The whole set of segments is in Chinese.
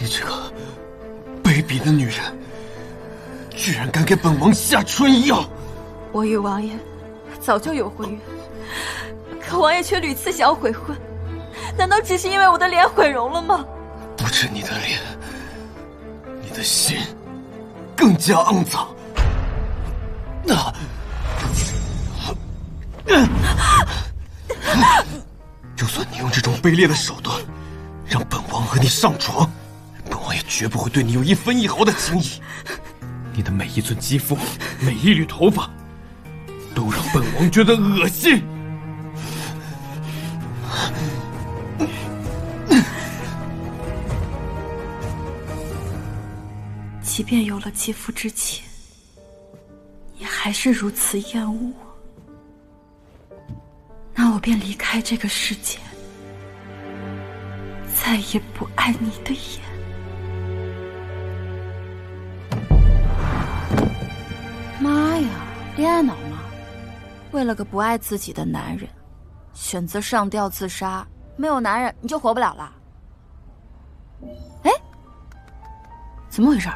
你这个卑鄙的女人，居然敢给本王下春药！我与王爷早就有婚约，可王爷却屡次想要悔婚，难道只是因为我的脸毁容了吗？不止你的脸，你的心更加肮脏。就算你用这种卑劣的手段让本王和你上床，本王也绝不会对你有一分一毫的情谊。你的每一寸肌肤，每一缕头发，都让本王觉得恶心。即便有了肌肤之亲，你还是如此厌恶我，那我便离开这个世界，再也不碍你的眼。妈呀，恋爱脑吗？为了个不爱自己的男人，选择上吊自杀，没有男人你就活不了了。哎，怎么回事？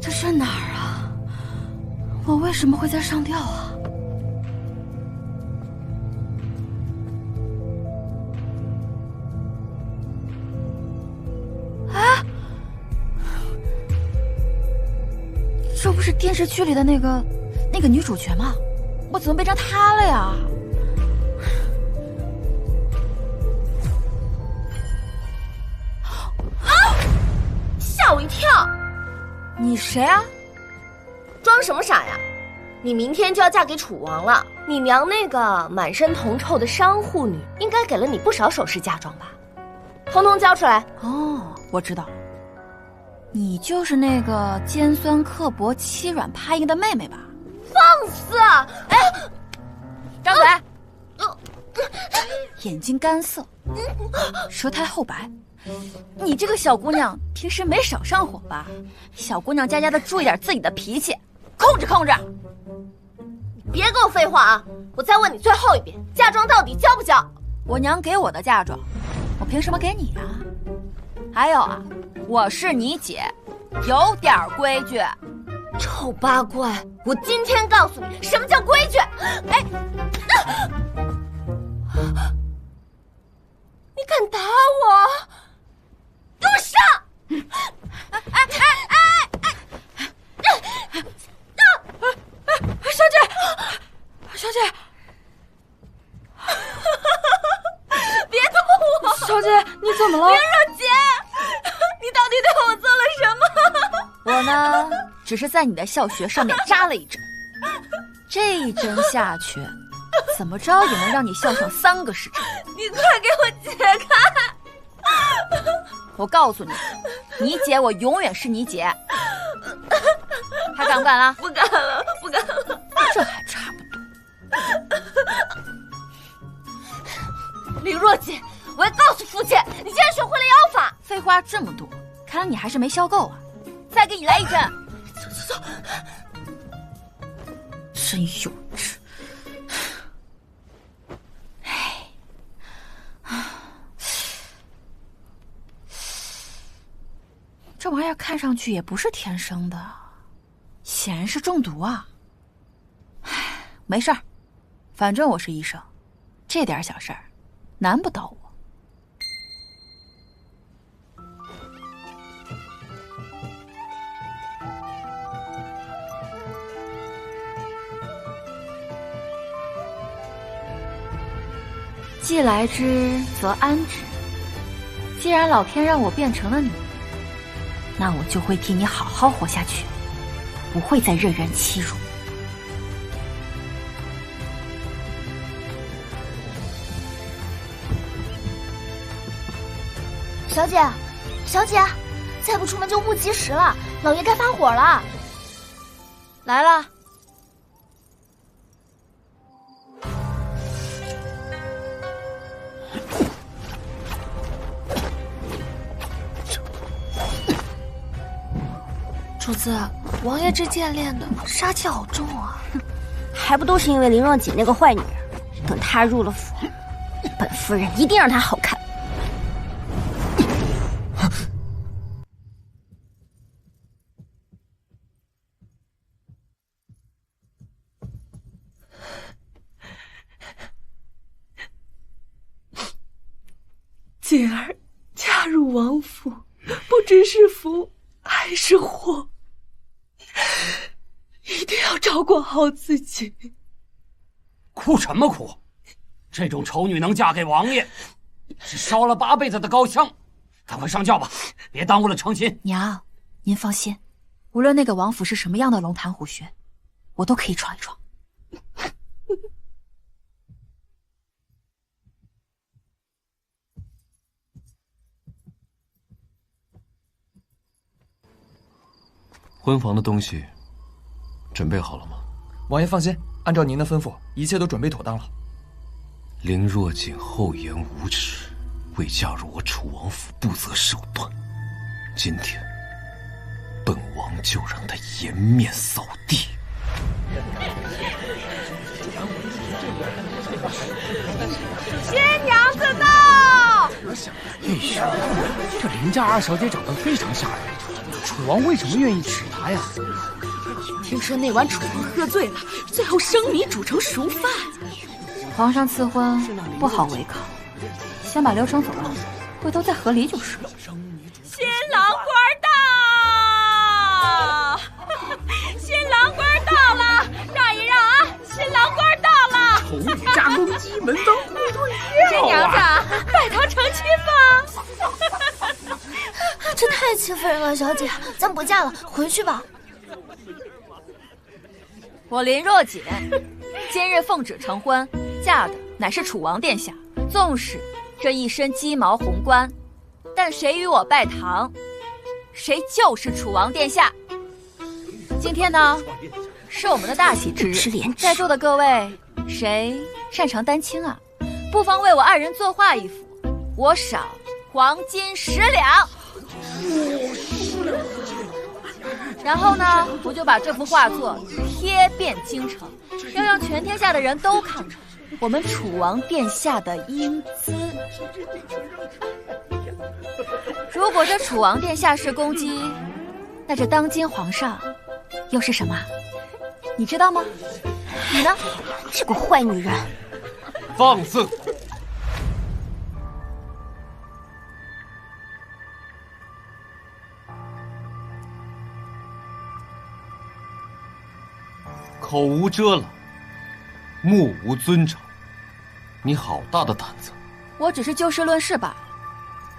这是哪儿啊？我为什么会在上吊啊？啊！这不是电视剧里的那个女主角吗？我怎么变成她了呀？吓我一跳！你谁啊？装什么傻呀？你明天就要嫁给楚王了，你娘那个满身铜臭的商户女，应该给了你不少首饰嫁妆吧？统统交出来！哦，我知道，你就是那个尖酸刻薄、欺软怕硬的妹妹吧？放肆！哎，张嘴！眼睛干涩，舌苔厚白。你这个小姑娘平时没少上火吧？小姑娘家家的注意点自己的脾气，控制控制。别跟我废话啊！我再问你最后一遍，嫁妆到底交不交？我娘给我的嫁妆，我凭什么给你啊？还有啊，我是你姐，有点规矩。臭八怪！我今天告诉你什么叫规矩！哎，你敢打我？给我上！小姐，小姐，别动我！小姐，你怎么了？林若姐，你到底对我做了什么？我呢，只是在你的校穴上面扎了一针，这一针下去，怎么着也能让你笑上3个时辰。你快给我解开！我告诉你，你姐我永远是你姐。还敢不敢了？不敢了，不敢了。这还差不多。林若姐，我要告诉父亲，你竟然学会了妖法！废话这么多，看来你还是没消够啊！再给你来一针。走。真幼稚。这玩意儿看上去也不是天生的，显然是中毒啊。没事儿，反正我是医生，这点小事儿难不倒我。既来之则安之，既然老天让我变成了你，那我就会替你好好活下去，不会再任人欺辱。小姐，小姐，再不出门就误及时了，老爷该发火了。来了，主子，王爷这剑练的杀气好重啊！还不都是因为林若锦那个坏女人？等她入了府，本夫人一定让她好看。锦儿嫁入王府，不知是福还是祸，一定要照顾好自己。哭什么哭？这种丑女能嫁给王爷，是烧了8辈子的高香。赶快上轿吧，别耽误了成亲。娘，您放心，无论那个王府是什么样的龙潭虎穴，我都可以闯一闯。婚房的东西准备好了吗？王爷放心，按照您的吩咐，一切都准备妥当了。林若锦厚颜无耻，为嫁入我楚王府不择手段。今天，本王就让她颜面扫地。新娘子到！哎呀，这林家二小姐长得非常吓人，楚王为什么愿意娶她呀？听说那晚楚王喝醉了，最后生米煮成熟饭。皇上赐婚不好违抗，先把流程走了，回头再和离就是。新郎官到！新郎官到了，让一让啊！新郎官到了！丑女炸公鸡，门当户对新娘子，拜堂成亲吧！这太欺负人了，小姐，咱不嫁了，回去吧。我林若锦今日奉旨成婚，嫁的乃是楚王殿下。纵使这一身鸡毛红冠，但谁与我拜堂，谁就是楚王殿下。今天呢，是我们的大喜之日，在座的各位，谁擅长丹青啊？不妨为我2人作画一幅，我赏黄金10两。然后呢，我就把这幅画作贴遍京城，要让全天下的人都看出我们楚王殿下的英姿。如果这楚王殿下是公鸡，那这当今皇上又是什么？你知道吗？你呢？这个坏女人！放肆！口无遮拦，目无尊长，你好大的胆子！我只是就事论事罢了。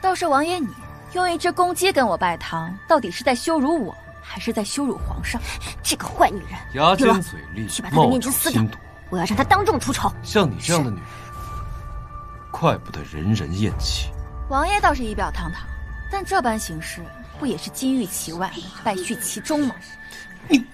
倒是王爷你用一只公鸡跟我拜堂，到底是在羞辱我，还是在羞辱皇上？这个坏女人！牙尖嘴利，去把她的面具撕掉！我要让她当众出丑。像你这样的女人，怪不得人人厌弃。王爷倒是仪表堂堂，但这般行事，不也是金玉其外，败絮其中吗？你。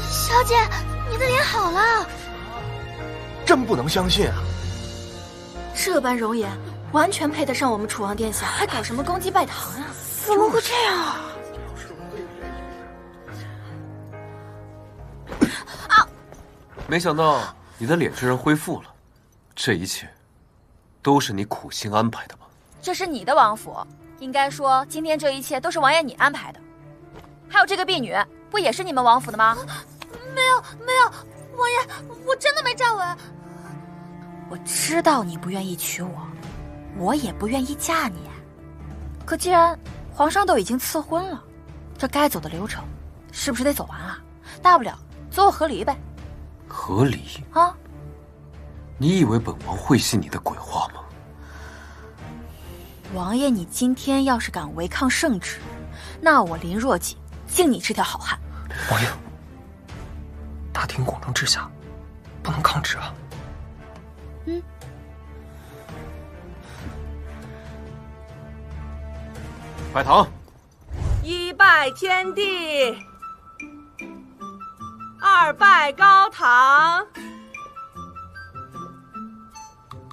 小姐，你的脸好了，真不能相信啊！这般容颜，完全配得上我们楚王殿下，还搞什么公鸡拜堂啊？怎么会这样啊？没想到你的脸居然恢复了，这一切都是你苦心安排的吧？这是你的王府，应该说今天这一切都是王爷你安排的。还有这个婢女，不也是你们王府的吗？没有，王爷，我真的没站稳。我知道你不愿意娶我，我也不愿意嫁你。可既然皇上都已经赐婚了，这该走的流程是不是得走完啊？大不了走我和离呗。和离啊？你以为本王会信你的鬼话吗？王爷，你今天要是敢违抗圣旨，那我林若锦敬你这条好汉。王爷，大庭广众之下，不能抗旨啊。拜堂。一拜天地，二拜高堂，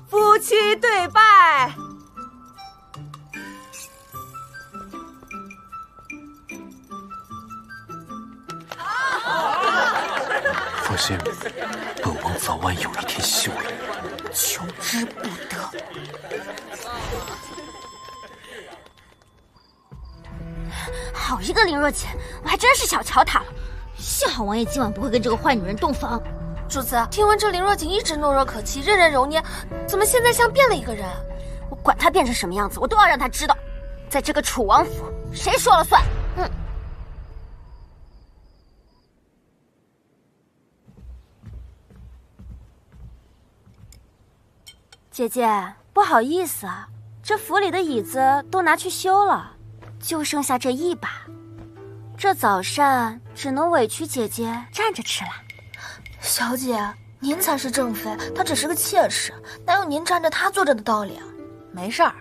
夫妻对拜。放心，本王早晚有一天休了。求之不得。好一个林若锦，我还真是小瞧她了。幸好王爷今晚不会跟这个坏女人洞房。主子，听闻这林若锦一直懦弱可欺，任人揉捏，怎么现在像变了一个人？我管她变成什么样子，我都要让她知道，在这个楚王府，谁说了算？姐姐，不好意思啊，这府里的椅子都拿去修了，就剩下这一把。这早膳只能委屈姐姐站着吃了。小姐，您才是正妃，她只是个妾室，哪有您站着她坐着的道理啊？没事儿。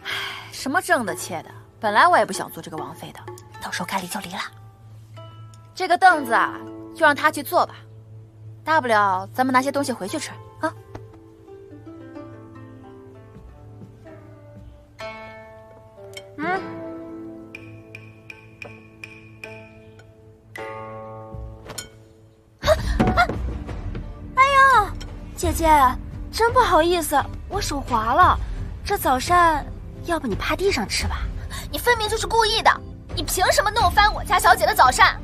唉，什么正的妾的，本来我也不想做这个王妃的，到时候该离就离了。这个凳子啊，就让她去坐吧，大不了咱们拿些东西回去吃啊。姐姐，真不好意思，我手滑了。这早膳，要不你趴地上吃吧？你分明就是故意的！你凭什么弄翻我家小姐的早膳？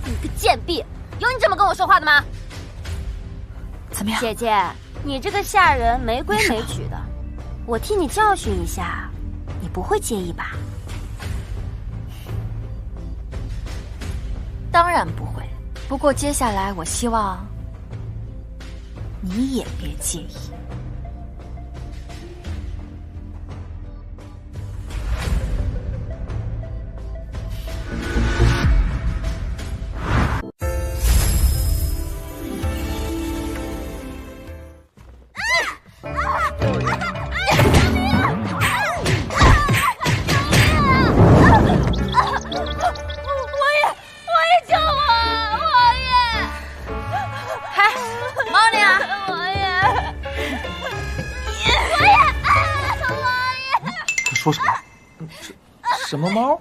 你个贱婢，有你这么跟我说话的吗？怎么样，姐姐，你这个下人没规没矩的，我替你教训一下，你不会介意吧？当然不会。不过接下来，我希望你也别介意。说什么？什么猫？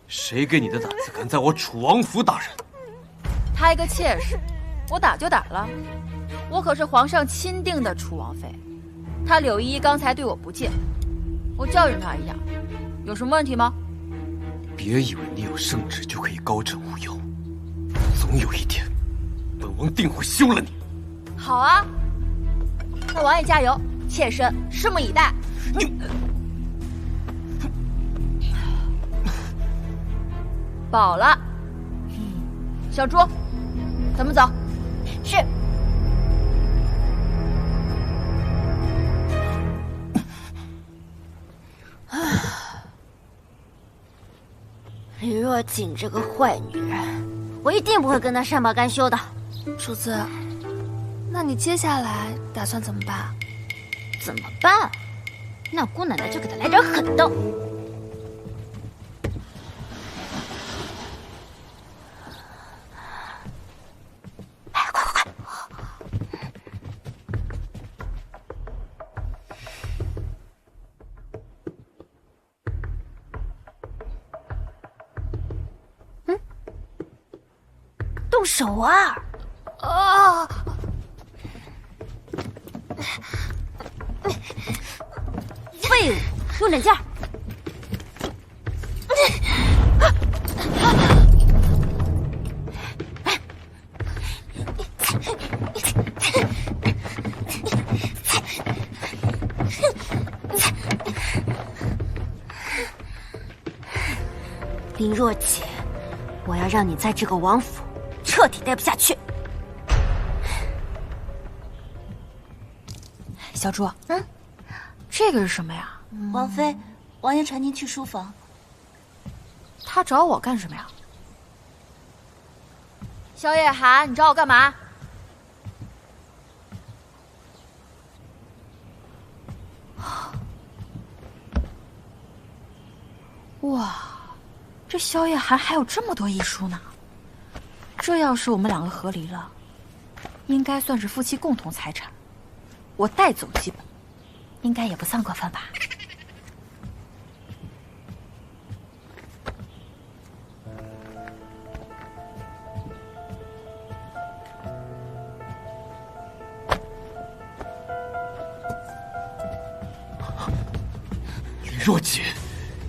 谁给你的胆子敢在我楚王府打人？他一个妾室，我打就打了。我可是皇上钦定的楚王妃，他柳依依刚才对我不敬，我教训他一下，有什么问题吗？别以为你有圣旨就可以高枕无忧，总有一天，本王定会休了你。好啊，那王爷加油，妾身拭目以待。你。饱了，小猪，咱们走。是。林若锦这个坏女人，我一定不会跟她善罢甘休的。主子，那你接下来打算怎么办？怎么办？那姑奶奶就给她来点狠的。动手啊！啊！废物，用点劲儿！林若姐，我要让你在这个王府彻底待不下去。小朱，这个是什么呀？王妃，王爷传您去书房。他找我干什么呀？萧夜寒，你找我干嘛？哇，这萧夜寒还有这么多医书呢。这要是我们两个和离了，应该算是夫妻共同财产。我带走几本，应该也不算过分吧？林若姐，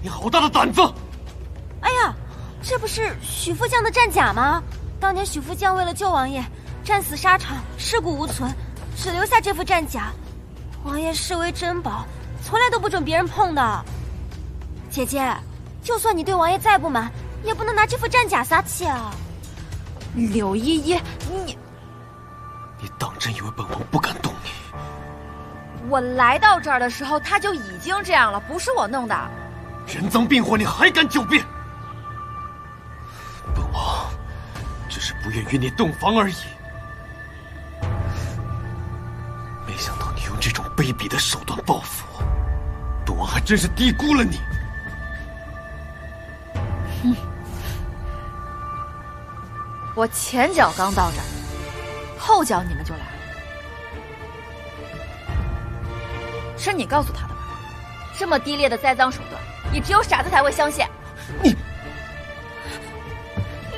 你好大的胆子！哎呀，这不是许副将的战甲吗？当年许副将为了救王爷，战死沙场，尸骨无存，只留下这副战甲，王爷视为珍宝，从来都不准别人碰的。姐姐，就算你对王爷再不满，也不能拿这副战甲撒气啊！柳依依，你当真以为本王不敢动你？我来到这儿的时候，他就已经这样了，不是我弄的。人赃并获，你还敢狡辩？本王只是不愿与你洞房而已。没想到你用这种卑鄙的手段报复我，本王还真是低估了你。我前脚刚到这儿，后脚你们就来了。是你告诉他的吧？这么低劣的栽赃手段，也只有傻子才会相信。你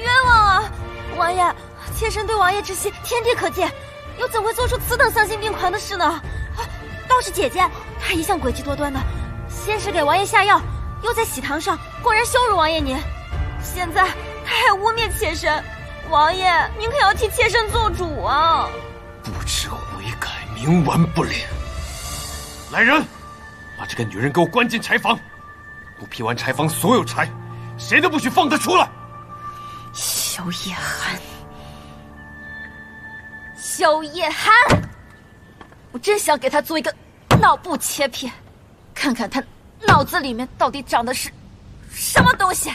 冤枉啊！王爷，妾身对王爷之心天地可见，又怎会做出此等丧心病狂的事呢？倒是姐姐，她一向诡计多端的，先是给王爷下药，又在喜堂上公然羞辱王爷您，现在她还污蔑妾身。王爷，您可要替妾身做主啊！不知悔改，冥顽不灵。来人，把这个女人给我关进柴房，不批完柴房所有柴，谁都不许放她出来。萧夜寒，萧夜寒，我真想给他做一个脑部切片，看看他脑子里面到底长的是什么东西。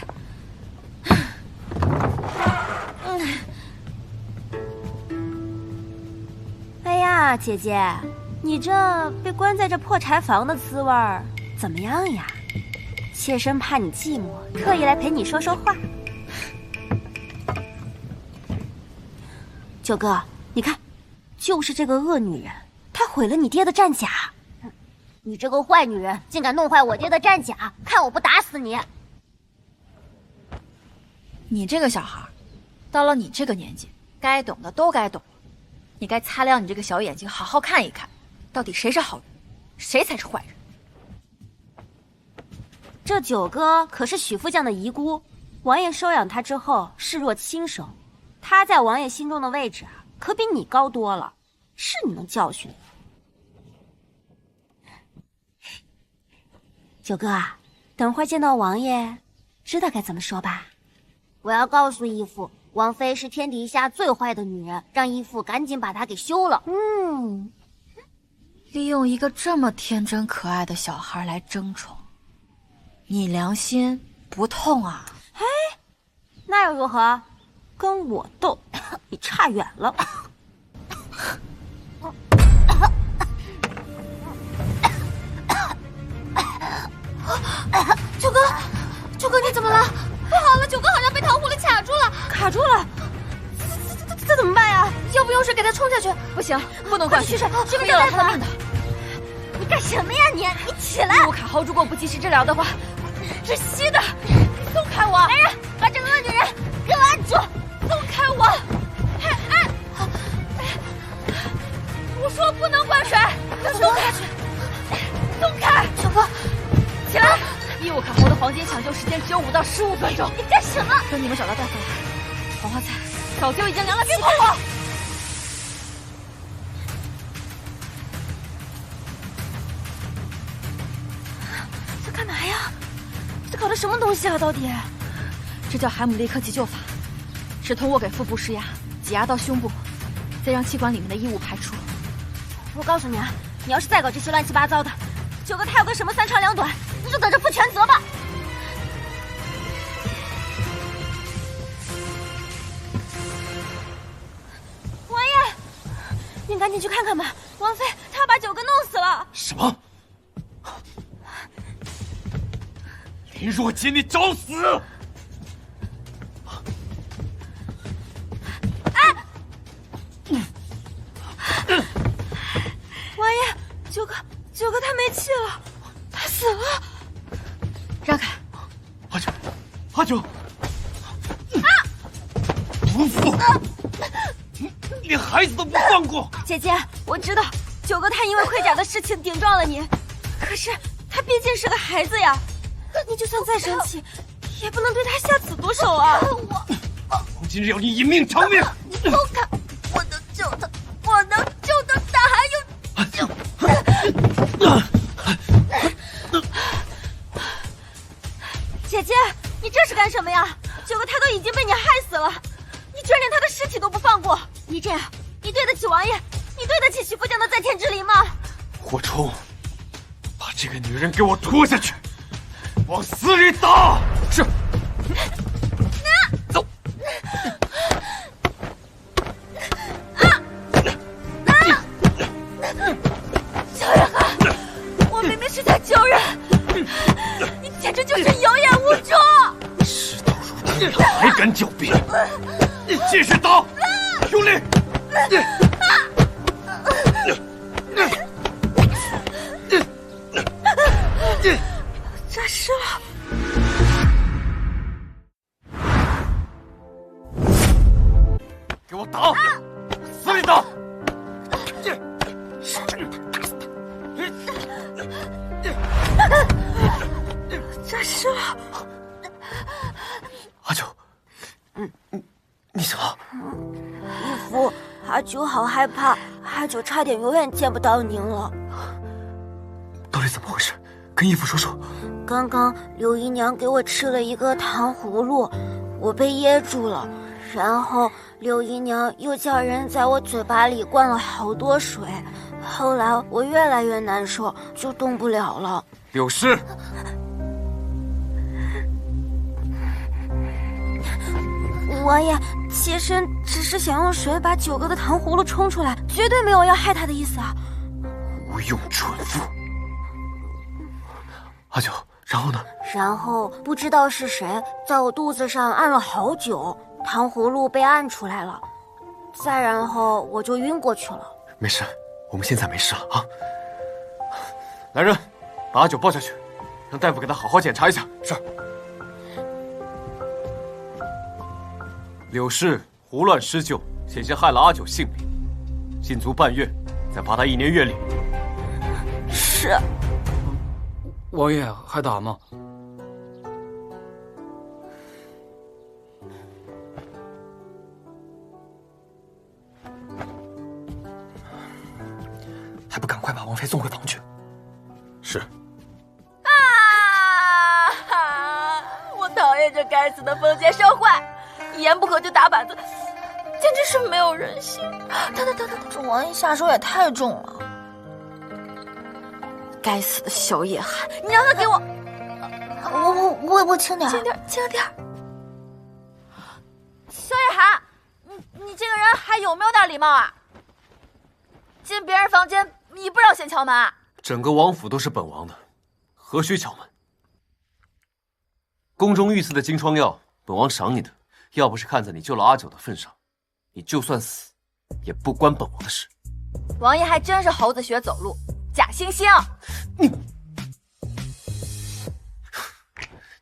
哎呀，姐姐，你这被关在这破柴房的滋味儿怎么样呀？妾身怕你寂寞，特意来陪你说说话。九哥，你看，就是这个恶女人，她毁了你爹的战甲。你这个坏女人，竟敢弄坏我爹的战甲，看我不打死你！你这个小孩，到了你这个年纪，该懂的都该懂。你该擦亮你这个小眼睛，好好看一看，到底谁是好人，谁才是坏人。这九哥可是许副将的遗孤，王爷收养他之后视若亲生，他在王爷心中的位置啊，可比你高多了，是你能教训的。九哥啊，等会儿见到王爷，知道该怎么说吧？我要告诉义父，王妃是天底下最坏的女人，让义父赶紧把她给休了。利用一个这么天真可爱的小孩来争宠，你良心不痛啊？嘿，那又如何？跟我斗，你差远了。九哥，九哥你怎么了？不好了，九哥好像被糖葫芦卡住了。卡住了，这怎么办呀？要不用水给他冲下去？不行，不能灌水，这边有了他的命的。你干什么呀你？你起来！卢卡豪如果不及时治疗的话，窒息的。松开我！来人，把这个恶女人给我按住！松开我！按！我说不能灌水，松开！松开！九哥，起来！伊沃卡豪的黄金抢救时间只有5到15分钟。你干什么？等你们找到大夫来，黄花菜早就已经凉了，别碰我！这干嘛呀？这搞的什么东西啊？到底？这叫海姆立克急救法，是通过给腹部施压，挤压到胸部，再让气管里面的异物排出。我告诉你啊，你要是再搞这些乱七八糟的，9个他有个什么3长2短，你就等着负全责吧。王爷，您赶紧去看看吧，王妃她要把9个弄死了。什么？林若洁，你找死！王爷，9个他没气了，他死了。让开！阿九，毒妇，连孩子都不放过！姐姐，我知道9个他因为盔甲的事情顶撞了你，可是他毕竟是个孩子呀，你就算再生气，也不能对他下此毒手啊！我今日要你以命偿命！你走开！我能救他，我能救他，他还有救。姐姐，你这是干什么呀？9个他都已经被你害死了，你居然连他的尸体都不放过！你这样，你对得起王爷，你对得起徐福将的在天之灵吗？霍冲，把这个女人给我拖下去，往死里打！是。走。小人啊，我明明是在救人，你简直就是有眼无珠！事到如今，你还敢狡辩？你继续打，用力！诈尸了！给我打！死里打！诈尸了！阿九，你怎么？义父，阿九好害怕，阿九差点永远见不到您了。到底怎么回事？跟义父说说。刚刚柳姨娘给我吃了一个糖葫芦，我被噎住了，然后柳姨娘又叫人在我嘴巴里灌了好多水，后来我越来越难受，就动不了了。柳氏，王爷，妾身只是想用水把9个的糖葫芦冲出来，绝对没有要害他的意思啊！无用蠢妇！阿九，然后呢？然后不知道是谁在我肚子上按了好久，糖葫芦被按出来了，再然后我就晕过去了。没事，我们现在没事了啊！来人，把阿九抱下去，让大夫给他好好检查一下。是。柳氏胡乱施救，险些害了阿九性命，禁足半月，再罚他1年月令。是。王爷还打吗？还不赶快把王妃送回房去？是。我讨厌这该死的封建社会，一言不合就打板子，简直是没有人性。这王爷下手也太重了。该死的小野汉，你让他给我，我轻点，轻点。小野汉，你这个人还有没有点礼貌啊？进别人房间你不知道先敲门？整个王府都是本王的，何须敲门？宫中御赐的金疮药，本王赏你的。要不是看在你救了阿九的份上，你就算死，也不关本王的事。王爷还真是猴子学走路，假惺惺。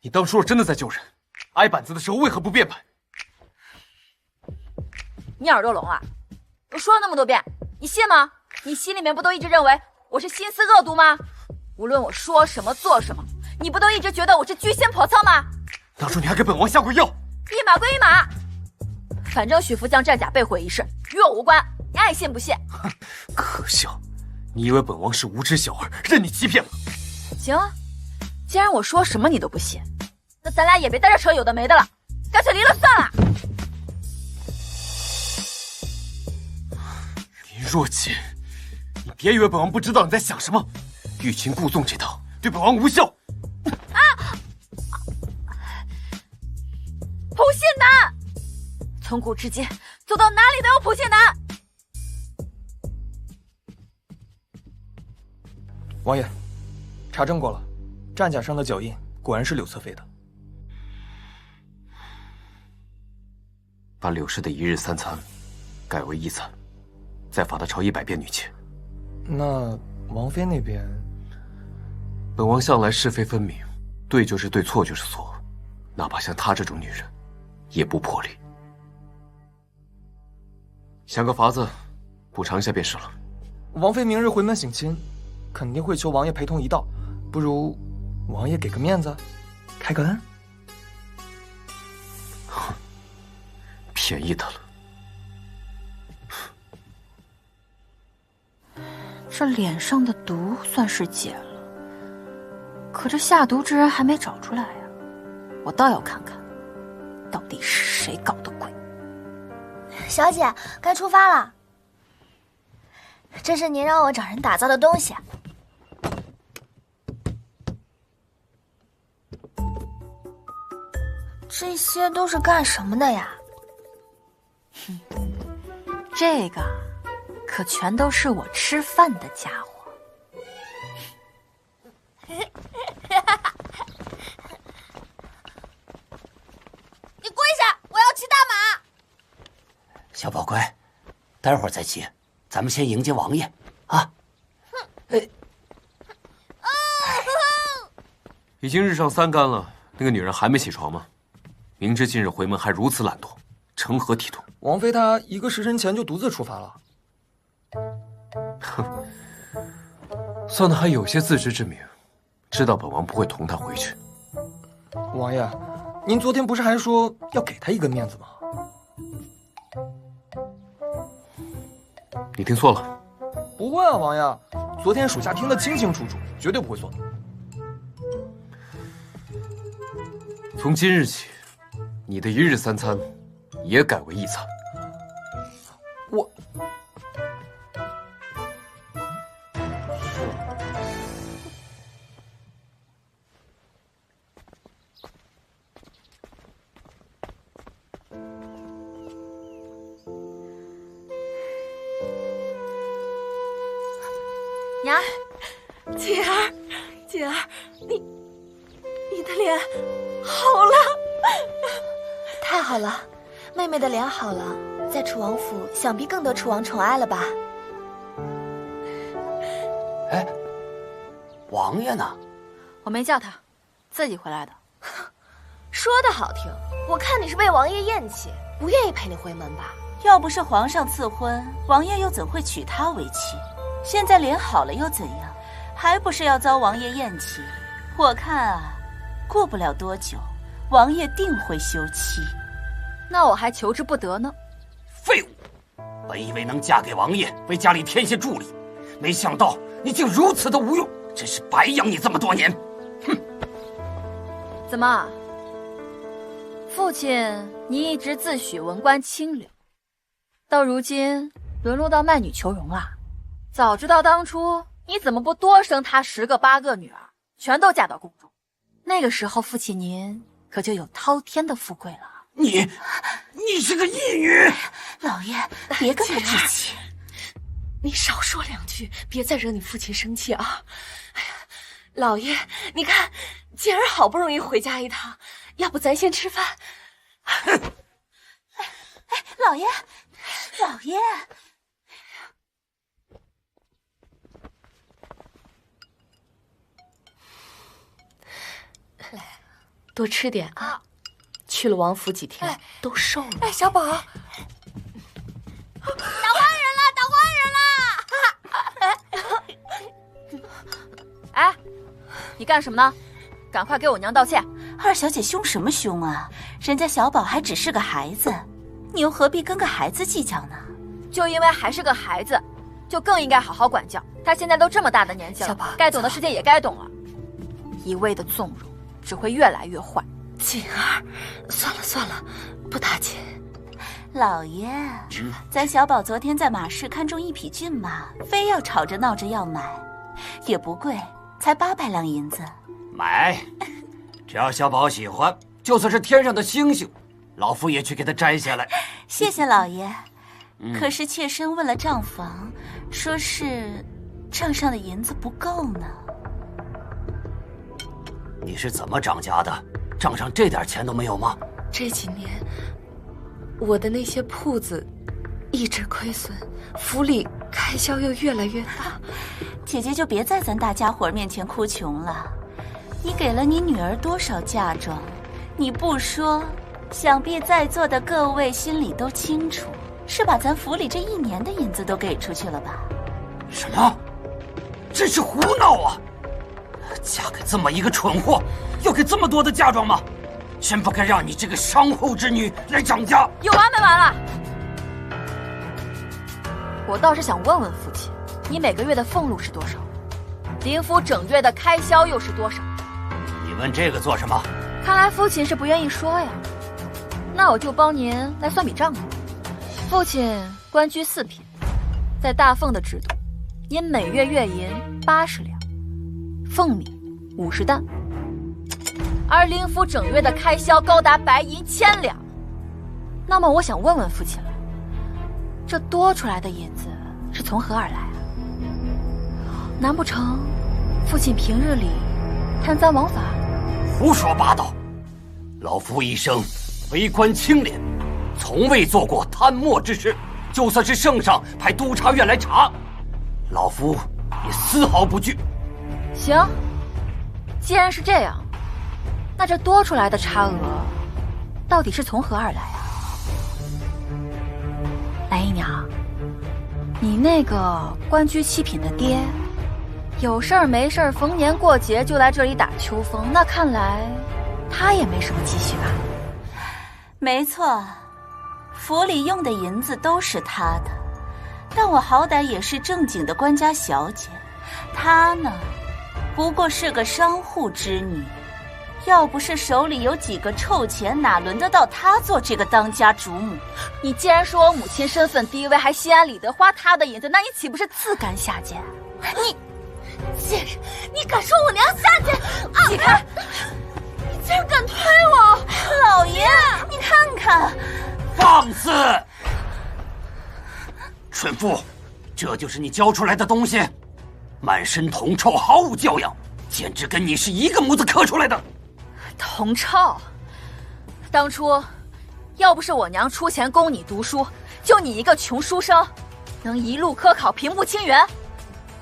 你当初若真的在救人，挨板子的时候为何不辩白？你耳朵聋啊？我说了那么多遍，你信吗？你心里面不都一直认为我是心思恶毒吗？无论我说什么做什么，你不都一直觉得我是居心叵测吗？当初你还给本王下过药。一码归一码，反正许福将战甲被毁一事与我无关，你爱信不信。可笑，你以为本王是无知小儿，任你欺骗吗？行啊，既然我说什么你都不信，那咱俩也别在这扯有的没的了，干脆离了算了。林若锦，你别以为本王不知道你在想什么。欲擒故纵这套对本王无效。普信男，从古至今走到哪里都有普信男。王爷，查证过了，战甲上的脚印果然是柳侧妃的。把柳氏的一日三餐改为一餐，再罚他抄100遍女妾。那王妃那边？本王向来是非分明，对就是对，错就是错，哪怕像她这种女人，也不破例。想个法子补偿一下便是了。王妃明日回门省亲，肯定会求王爷陪同一道，不如王爷给个面子，开个恩。哼，便宜他了。这脸上的毒算是解了，可这下毒之人还没找出来呀。我倒要看看，到底是谁搞的鬼。小姐，该出发了。这是您让我找人打造的东西。这些都是干什么的呀？这个可全都是我吃饭的家伙。你跪下，我要骑大马。小宝乖，待会儿再骑，咱们先迎接王爷啊！已经日上3竿了，那个女人还没起床吗？明知今日回门还如此懒惰，成何体统？王妃她1个时辰前就独自出发了。哼，算得还有些自知之明，知道本王不会同她回去。王爷，您昨天不是还说要给她一个面子吗？你听错了。不会啊，王爷，昨天属下听得清清楚楚，绝对不会错的。从今日起，你的一日三餐也改为一餐。我娘，姐儿，姐儿，你的脸好了，太好了，妹妹的脸好了，在楚王府想必更得楚王宠爱了吧？哎，王爷呢？我没叫他，自己回来的。说的好听，我看你是被王爷厌弃，不愿意陪你回门吧？要不是皇上赐婚，王爷又怎会娶她为妻？现在脸好了又怎样？还不是要遭王爷厌弃？我看啊，过不了多久，王爷定会休妻。那我还求之不得呢。废物！本以为能嫁给王爷，为家里添些助力，没想到你竟如此的无用，真是白养你这么多年。哼！怎么，父亲你一直自诩文官清流，到如今沦落到卖女求荣了？早知道当初你怎么不多生他10个8个女儿，全都嫁到宫中？那个时候父亲您可就有滔天的富贵了。你是个义女！老爷，别跟他置气。你少说2句，别再惹你父亲生气啊！哎呀，老爷，你看姐儿好不容易回家一趟，要不咱先吃饭？哎，老爷，老爷。来，多吃点啊！去了王府几天，都瘦了。哎，小宝，打花人了，打花人了！哎，你干什么呢？赶快给我娘道歉！二小姐凶什么凶啊？人家小宝还只是个孩子，你又何必跟个孩子计较呢？就因为还是个孩子，就更应该好好管教。他现在都这么大的年纪了，该懂的事情也该懂了。一味的纵容，只会越来越坏。锦儿，算了算了，不打紧。老爷，咱小宝昨天在马市看中一匹骏马，非要吵着闹着要买，也不贵，才800两银子。买，只要小宝喜欢，就算是天上的星星，老夫也去给他摘下来。谢谢老爷。可是妾身问了账房，说是账上的银子不够呢。你是怎么涨价的？账上这点钱都没有吗？这几年，我的那些铺子一直亏损，府里开销又越来越大。姐姐就别在咱大家伙面前哭穷了。你给了你女儿多少嫁妆？你不说，想必在座的各位心里都清楚，是把咱府里这1年的银子都给出去了吧？什么？真是胡闹啊！嫁给这么一个蠢货，要给这么多的嫁妆吗？真不该让你这个商后之女来涨价。有完没完了？我倒是想问问父亲，你每个月的俸禄是多少？林府整月的开销又是多少？你问这个做什么？看来父亲是不愿意说呀。那我就帮您来算笔账吧。父亲官居4品，在大俸的制度，您每月月银80两，俸米50担，而林府整月的开销高达白银1000两。那么我想问问父亲了，这多出来的银子是从何而来啊？难不成父亲平日里贪赃枉法？胡说八道！老夫一生为官清廉，从未做过贪墨之事。就算是圣上派督察院来查，老夫也丝毫不惧。行，既然是这样，那这多出来的差额到底是从何而来啊？蓝姨娘，你那个官居7品的爹，有事儿没事儿逢年过节就来这里打秋风，那看来他也没什么积蓄吧？没错，府里用的银子都是他的，但我好歹也是正经的官家小姐，他呢，不过是个商户之女，要不是手里有几个臭钱，哪轮得到他做这个当家主母？你既然说我母亲身份低微，还心安理得花他的银子，那你岂不是自甘下贱？你贱人，你敢说我娘下贱？起开！你竟然敢推我！老爷，你看看，放肆！蠢妇，这就是你教出来的东西，满身铜臭，毫无教养，简直跟你是一个模子刻出来的。铜臭！当初要不是我娘出钱供你读书，就你一个穷书生，能一路科考平步青云。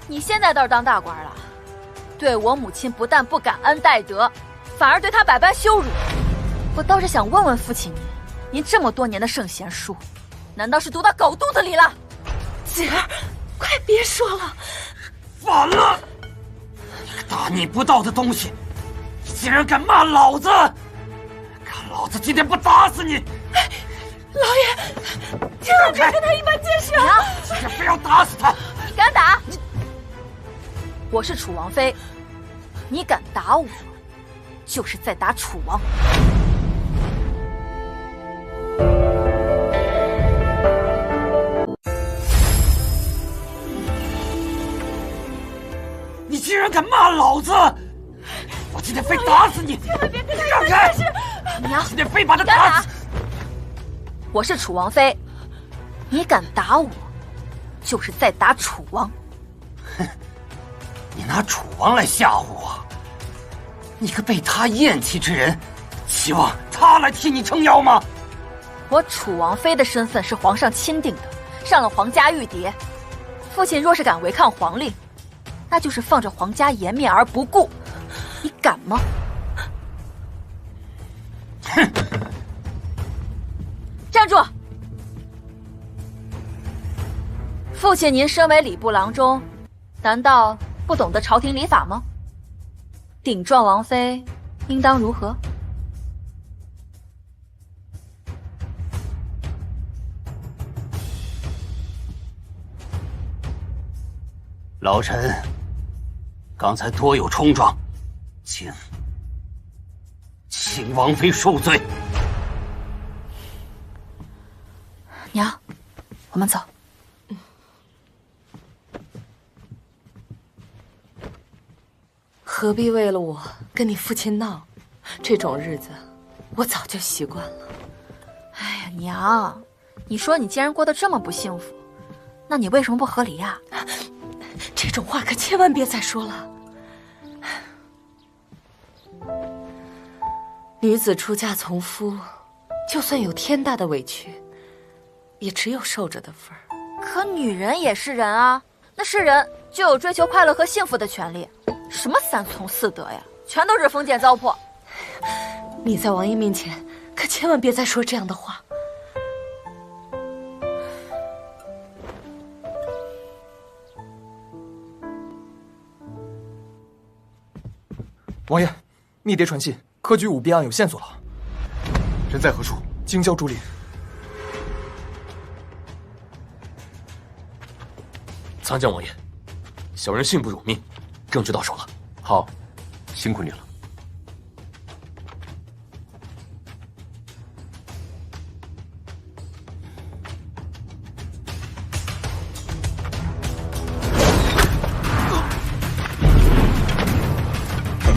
你现在倒是当大官了，对我母亲不但不感恩戴德，反而对她百般羞辱。我倒是想问问父亲您这么多年的圣贤书，难道是读到狗肚子里了？姐儿，快别说了！反了！你个大逆不道的东西，你竟然敢骂老子！看老子今天不打死你！老爷，千万别跟他一般见识啊！今天非要打死他！你敢打？我是楚王妃，你敢打我，就是在打楚王。你竟然敢骂老子！我今天非打死你！千万别跟他让开！娘，今天非把他打死！我是楚王妃，你敢打我，就是在打楚王。哼，你拿楚王来吓唬我！你个被他厌弃之人，希望他来替你撑腰吗？我楚王妃的身份是皇上钦定的，上了皇家玉牒。父亲若是敢违抗皇令，那就是放着皇家颜面而不顾，你敢吗？哼！站住！父亲您身为礼部郎中，难道不懂得朝廷礼法吗？顶撞王妃，应当如何？老臣刚才多有冲撞，请请王妃恕罪。娘，我们走。何必为了我跟你父亲闹？这种日子，我早就习惯了。哎呀，娘，你说你既然过得这么不幸福，那你为什么不和离呀？这种话可千万别再说了。女子出嫁从夫，就算有天大的委屈，也只有受着的份儿。可女人也是人啊，那是人就有追求快乐和幸福的权利。什么三从四德呀，全都是封建糟粕。你在王爷面前可千万别再说这样的话。王爷，密谍传信，科举舞弊案有线索了。人在何处？京郊竹林。参见王爷，小人信不辱命，证据到手了。好，辛苦你了。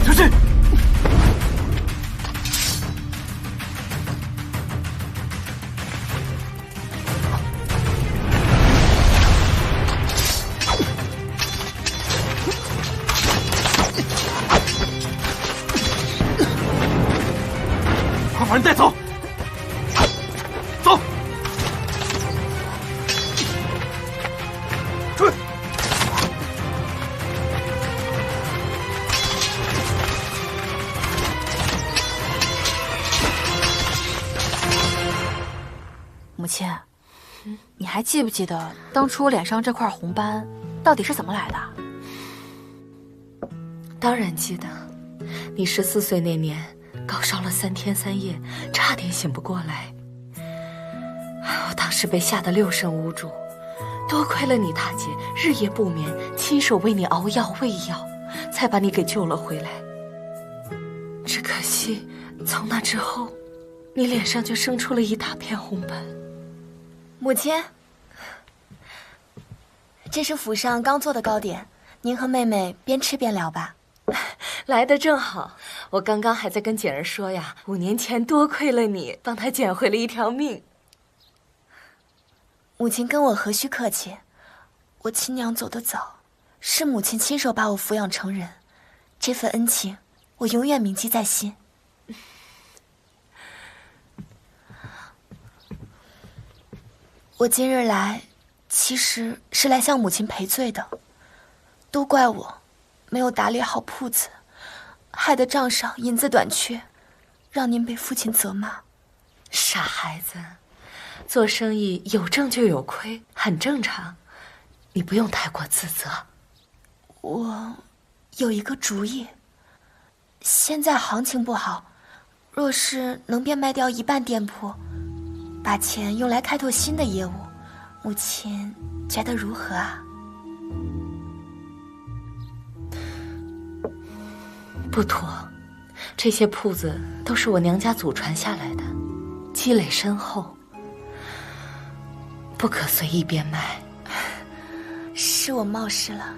小心！快把人带走！走！出去！母亲，你还记不记得当初我脸上这块红斑到底是怎么来的？当然记得，你14岁那年高烧了3天3夜，差点醒不过来。我当时被吓得6神无主，多亏了你大姐日夜不眠，亲手为你熬药喂药，才把你给救了回来。只可惜，从那之后，你脸上就生出了一大片红斑。母亲，这是府上刚做的糕点，您和妹妹边吃边聊吧。来得正好，我刚刚还在跟简儿说呀，5年前多亏了你，帮她捡回了一条命。母亲跟我何须客气，我亲娘走得早，是母亲亲手把我抚养成人，这份恩情我永远铭记在心。我今日来，其实是来向母亲赔罪的，都怪我没有打理好铺子，害得账上银子短缺，让您被父亲责骂。傻孩子，做生意有挣就有亏，很正常，你不用太过自责。我有一个主意，现在行情不好，若是能变卖掉一半店铺，把钱用来开拓新的业务，母亲觉得如何啊？不妥，这些铺子都是我娘家祖传下来的，积累深厚，不可随意变卖。是我冒失了。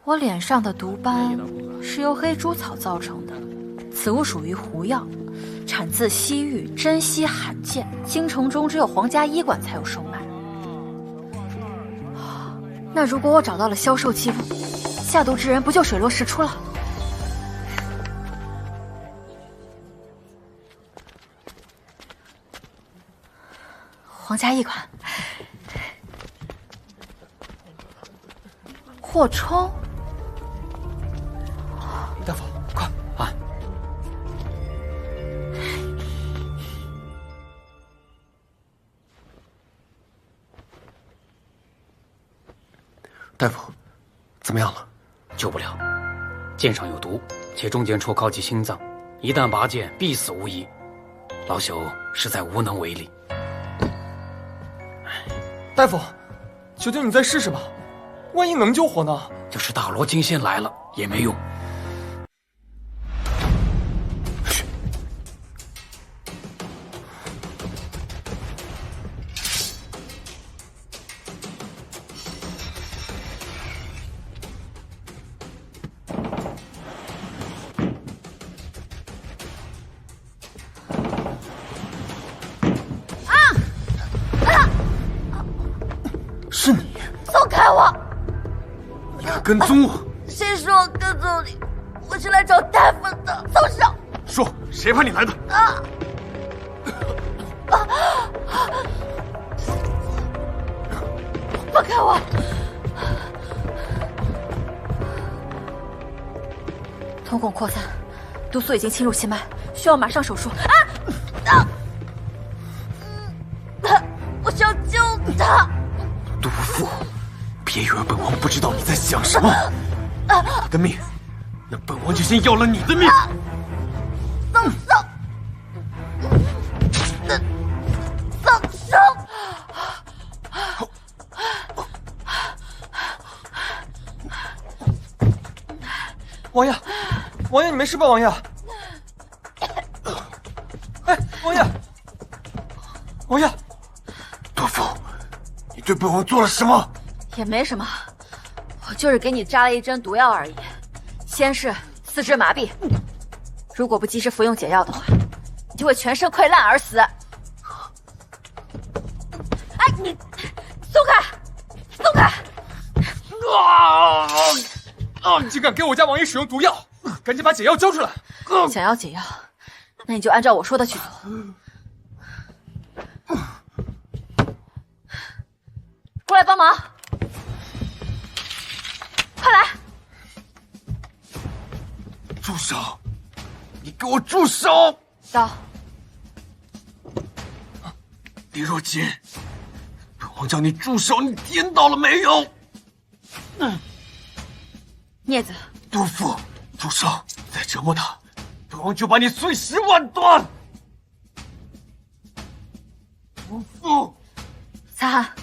我脸上的毒斑是由黑珠草造成的，此物属于狐药，产自西域，珍稀罕见，京城中只有皇家医馆才有售卖。那如果我找到了销售记录，下毒之人不就水落石出了？皇家医馆，霍冲。大夫，快啊！大夫，怎么样了？救不了，剑上有毒，且中间处靠及心脏，一旦拔剑，必死无疑。老朽实在无能为力。大夫，求求你再试试吧，万一能救活呢？就是大罗金仙来了也没用。是你，松开我！你还跟踪我？谁说我跟踪你？我是来找大夫的，松手！说，谁派你来的？放开我！瞳孔扩散，毒素已经侵入心脉，需要马上手术。我想救他。毒妇，别以为本王不知道你在想什么。你的命，那本王就先要了你的命。松手！松手！王爷，王爷，你没事吧？王爷，哎，王爷，王爷，毒妇，你对本王做了什么？也没什么，我就是给你扎了一针毒药而已。先是四肢麻痹，如果不及时服用解药的话，你就会全身溃烂而死。哎，你松开，松开！你竟敢给我家王爷使用毒药！赶紧把解药交出来！想要解药，那你就按照我说的去做。过来帮忙，快来！住手！你给我住手！刀。李若锦，本王叫你住手，你听到了没有？镊子。毒妇，住手！再折磨他，本王就把你碎尸万段！毒妇，擦汗。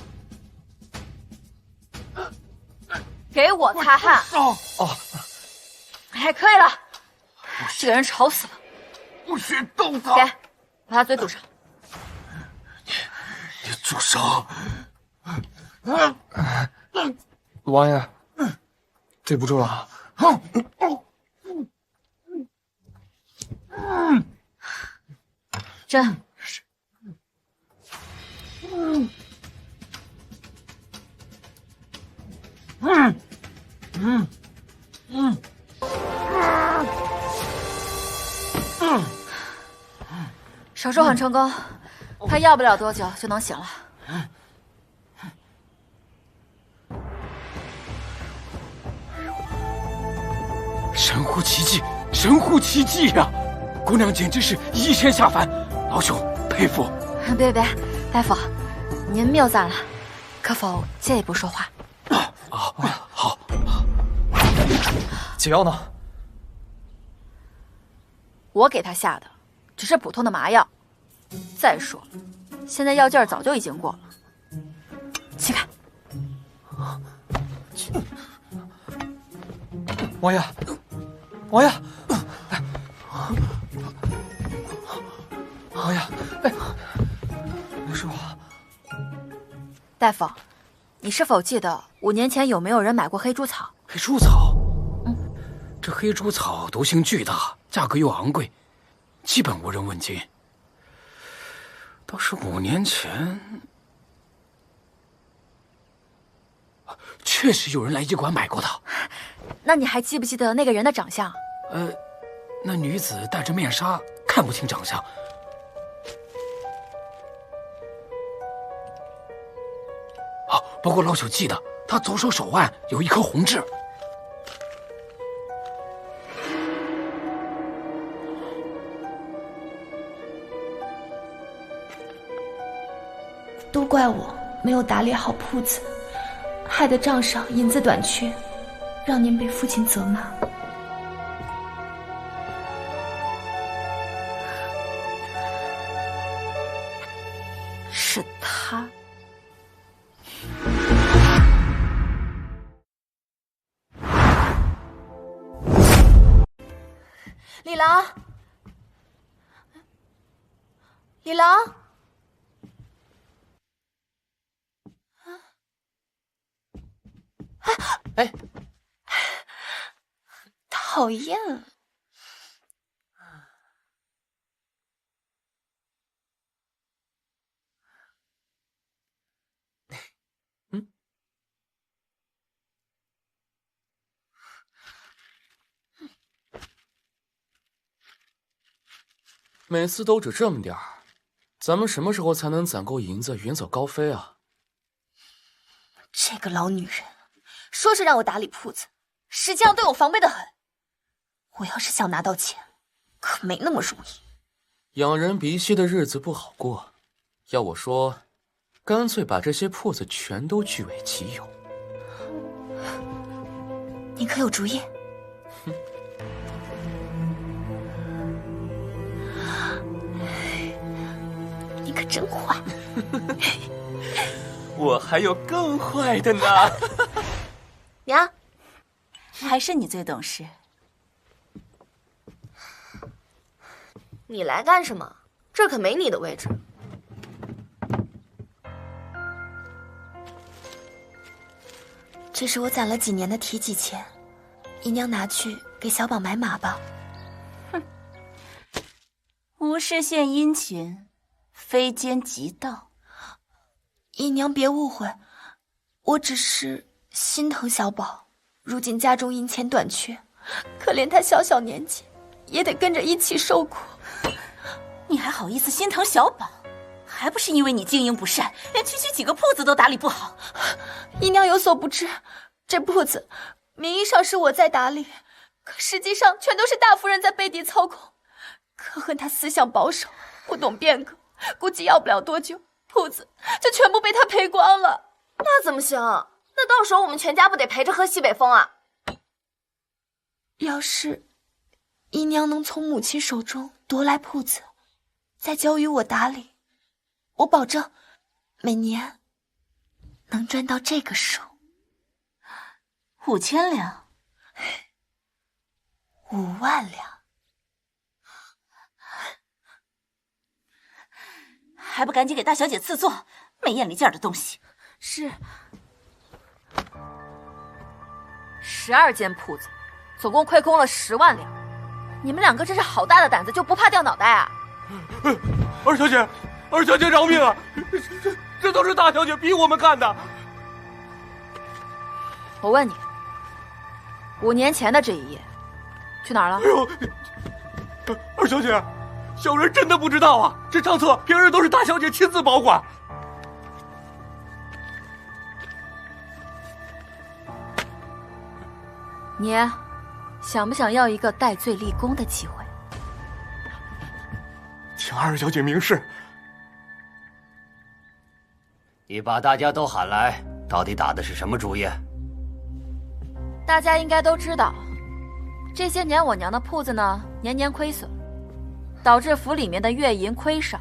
给我擦汗！哦，哎，可以了。这个人吵死了！不许动他！给，把他嘴堵上。你住手！王爷，对不住了。针。手术很成功，他要不了多久就能醒了。神乎其技，神乎其技呀！姑娘简直是一仙下凡，老朽佩服。别，大夫，您谬赞了，可否借一步说话？好。解药呢？我给他下的只是普通的麻药。再说了，现在药劲儿早就已经过了。起开！王爷，王爷，王爷，哎，没事吧？大夫，你是否记得5年前有没有人买过黑猪草？黑猪草？这黑猪草毒性巨大，价格又昂贵，基本无人问津。倒是5年前，确实有人来医馆买过它。那你还记不记得那个人的长相？那女子戴着面纱，看不清长相。不过老朽记得，她左手手腕有一颗红痣。都怪我没有打理好铺子，害得账上银子短缺，让您被父亲责骂。是他。李郎，李郎，哎，讨厌。每次都只这么点儿，咱们什么时候才能攒够银子远走高飞啊？这个老女人，说是让我打理铺子，实际上对我防备的很。我要是想拿到钱，可没那么容易。养人鼻息的日子不好过，要我说，干脆把这些铺子全都据为己有。你可有主意？你可真坏！我还有更坏的呢。娘，还是你最懂事。你来干什么？这可没你的位置。这是我攒了几年的提己钱，姨娘拿去给小宝买马吧。哼，无事献殷勤，非奸即盗。姨娘别误会，我只是心疼小宝。如今家中银钱短缺，可怜他小小年纪，也得跟着一起受苦。你还好意思心疼小宝？还不是因为你经营不善，连区区几个铺子都打理不好。姨娘有所不知，这铺子名义上是我在打理，可实际上全都是大夫人在背地操控。可恨他思想保守，不懂变革，估计要不了多久，铺子就全部被他赔光了。那怎么行？那到时候我们全家不得陪着喝西北风啊？要是姨娘能从母亲手中夺来铺子，再交予我打理，我保证每年能赚到这个数，5000两，5万两，还不赶紧给大小姐赐座，没眼力见儿的东西！是12间铺子，总共亏空了10万两。你们两个这是好大的胆子，就不怕掉脑袋啊？二小姐，二小姐饶命啊！这都是大小姐逼我们干的。我问你，5年前的这一夜去哪儿了？哎呦，二小姐，小人真的不知道啊！这账册平日都是大小姐亲自保管。你想不想要一个戴罪立功的机会？请二小姐明示。你把大家都喊来，到底打的是什么主意？大家应该都知道，这些年我娘的铺子呢，年年亏损，导致府里面的月银亏少，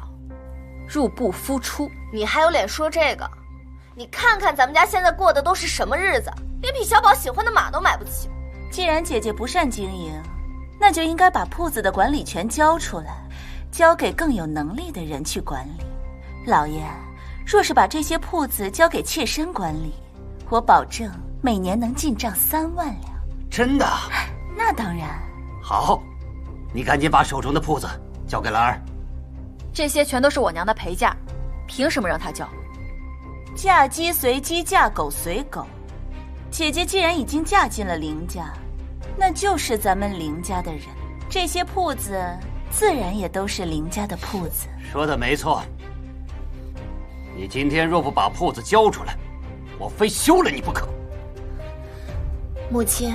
入不敷出。你还有脸说这个？你看看咱们家现在过的都是什么日子，连匹小宝喜欢的马都买不起。既然姐姐不善经营，那就应该把铺子的管理权交出来，交给更有能力的人去管理。老爷，若是把这些铺子交给妾身管理，我保证每年能进账3万两。真的？那当然。好，你赶紧把手中的铺子交给兰儿。这些全都是我娘的陪嫁，凭什么让她交？嫁鸡随鸡，嫁狗随狗。姐姐既然已经嫁进了林家，那就是咱们林家的人，这些铺子自然也都是林家的铺子。说的没错。你今天若不把铺子交出来，我非休了你不可。母亲，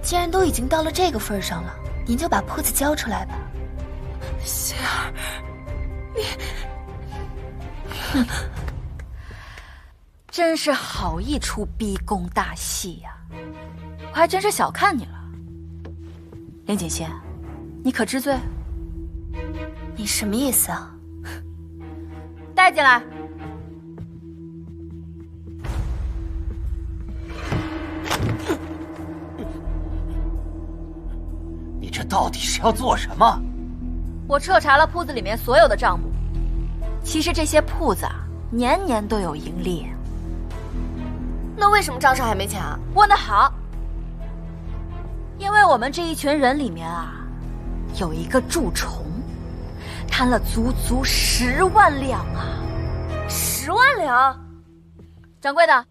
既然都已经到了这个份上了，您就把铺子交出来吧。心儿，你真是好一出逼宫大戏呀！我还真是小看你了。林锦仙，你可知罪？你什么意思啊？带进来。你这到底是要做什么？我彻查了铺子里面所有的账目，其实这些铺子啊，年年都有盈利。那为什么账上还没钱啊？问得好，因为我们这一群人里面啊，有一个蛀虫，贪了足足10万两啊！10万两？掌柜的，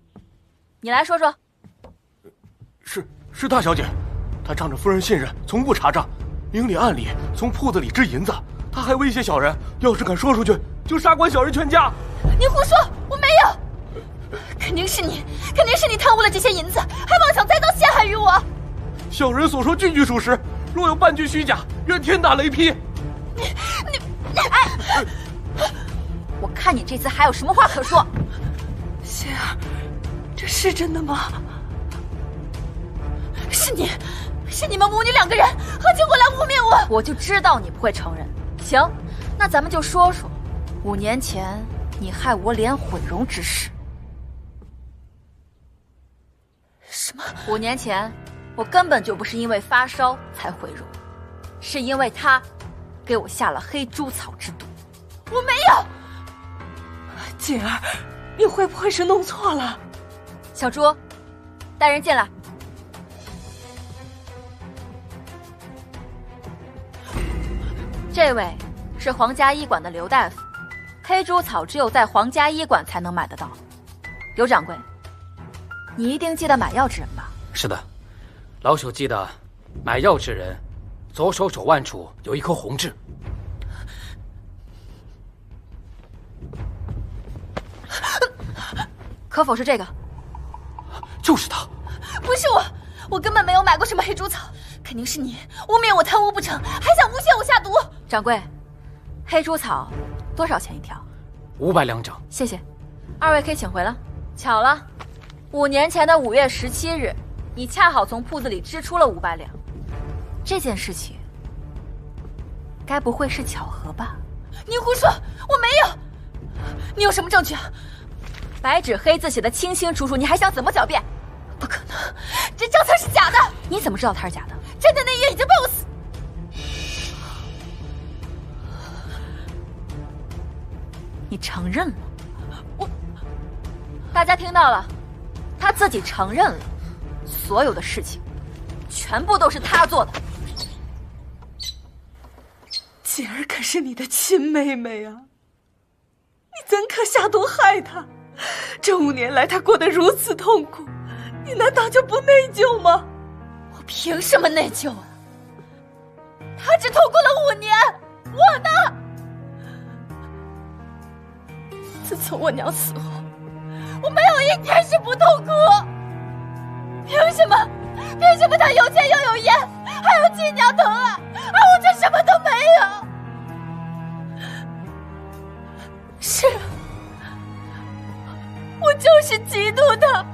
你来说说。是大小姐，她仗着夫人信任，从不查账，明里暗里从铺子里支银子。她还威胁小人，要是敢说出去，就杀光小人全家。你胡说，我没有，肯定是你贪污了这些银子，还妄想栽赃陷害于我。小人所说句句属实，若有半句虚假，愿天打雷劈。哎，我看你这次还有什么话可说？仙儿，这是真的吗？是你们母女2个人合起伙来污蔑我。我就知道你不会承认。行，那咱们就说说5年前你害我脸毁容之事。什么？5年前我根本就不是因为发烧才毁容，是因为他给我下了黑猪草之毒。我没有。锦儿，你会不会是弄错了？小朱，带人进来。这位是皇家医馆的刘大夫，黑猪草只有在皇家医馆才能买得到。刘掌柜，你一定记得买药之人吧？是的，老朽记得，买药之人，左手手腕处有一颗红痣。可否是这个？就是他。不是我根本没有买过什么黑猪草，肯定是你污蔑我贪污不成，还想诬陷我下毒。掌柜，黑猪草多少钱一条？500两整。谢谢，2位可以请回了。巧了，5年前的5月17日，你恰好从铺子里支出了500两。这件事情，该不会是巧合吧？你胡说，我没有。你有什么证据啊？白纸黑字写的清清楚楚，你还想怎么狡辩？不可能，这账册是假的。你怎么知道它是假的？真的那页已经被我撕。你承认了？大家听到了，他自己承认了，所有的事情全部都是他做的。锦儿可是你的亲妹妹啊，你怎可下毒害她？这5年来她过得如此痛苦，你难道就不内疚吗？我凭什么内疚啊？她只痛苦了5年，我呢？自从我娘死后，我没有一天是不痛苦。凭什么她有钱又有颜，还有亲娘疼爱，而我却什么都没有？是，我就是嫉妒她，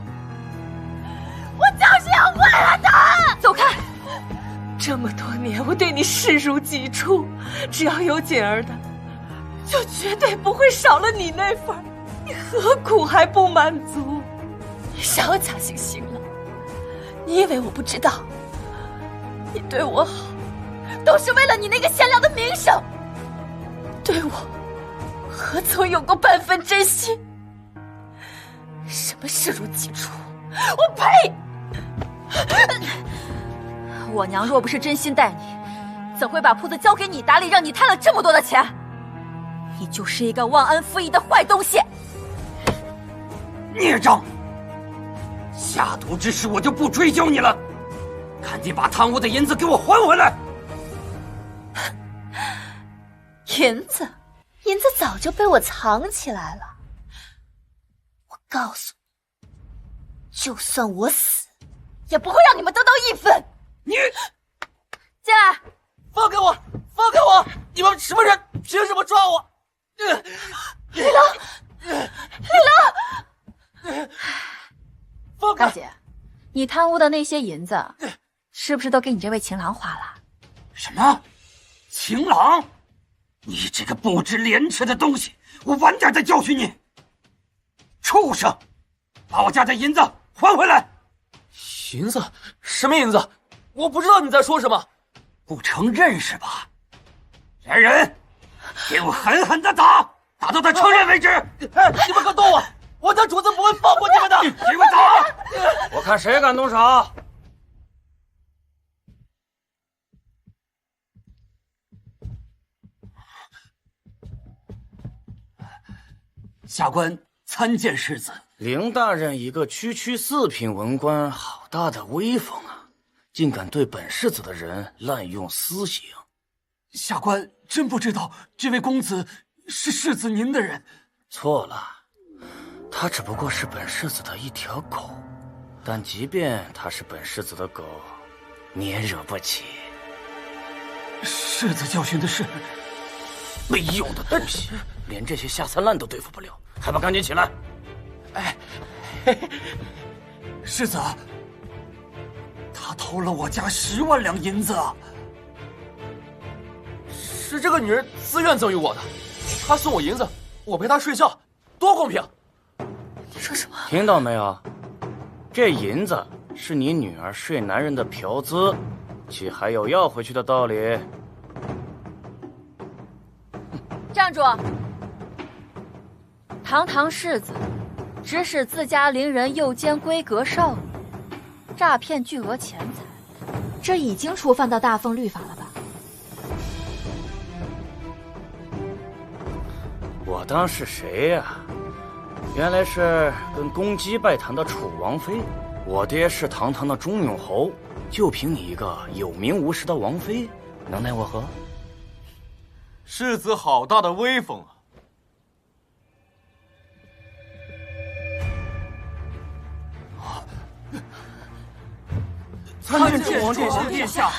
我就是要毁了她。走开！这么多年我对你视如己出，只要有锦儿的，就绝对不会少了你那份儿，你何苦还不满足？你少假惺惺了！你以为我不知道？你对我好，都是为了你那个贤良的名声。对我，何曾有过半分真心？什么视如己出？我呸！我娘若不是真心待你，怎会把铺子交给你打理，让你贪了这么多的钱？你就是一个忘恩负义的坏东西！孽障！下毒之事我就不追究你了，赶紧把贪污的银子给我还回来！银子早就被我藏起来了。我告诉你，就算我死，也不会让你们得到1分。你进来！放开我！放开我！你们什么人？凭什么抓我？李郎，放开！大姐，你贪污的那些银子，是不是都给你这位情郎花了？什么？情郎？你这个不知廉耻的东西！我晚点再教训你！畜生！把我家的银子还回来！银子？什么银子？我不知道你在说什么。不承认是吧？来人，给我狠狠的打，打到他承认为止！哎，你们敢动我，我家主子不会放过你们的！给我打！我看谁敢动手！下官参见世子。凌大人一个区区4品文官，好大的威风啊！竟敢对本世子的人滥用私刑。下官真不知道这位公子是世子您的人。错了，他只不过是本世子的一条狗，但即便他是本世子的狗，你也惹不起。世子教训的是没用的东西，连这些下三滥都对付不了，还不赶紧起来！哎，世子，他偷了我家10万两银子。是这个女人自愿赠予我的，她送我银子，我陪她睡觉，多公平！你说什么？听到没有？这银子是你女儿睡男人的嫖资，岂还有要回去的道理？站住！堂堂世子，指使自家邻人诱奸闺阁少女，诈骗巨额钱财，这已经触犯到大奉律法了吧？我当是谁呀？原来是跟公鸡拜堂的楚王妃。我爹是堂堂的中永侯，就凭你一个有名无实的王妃，能奈我何？世子好大的威风啊！参见楚王殿下。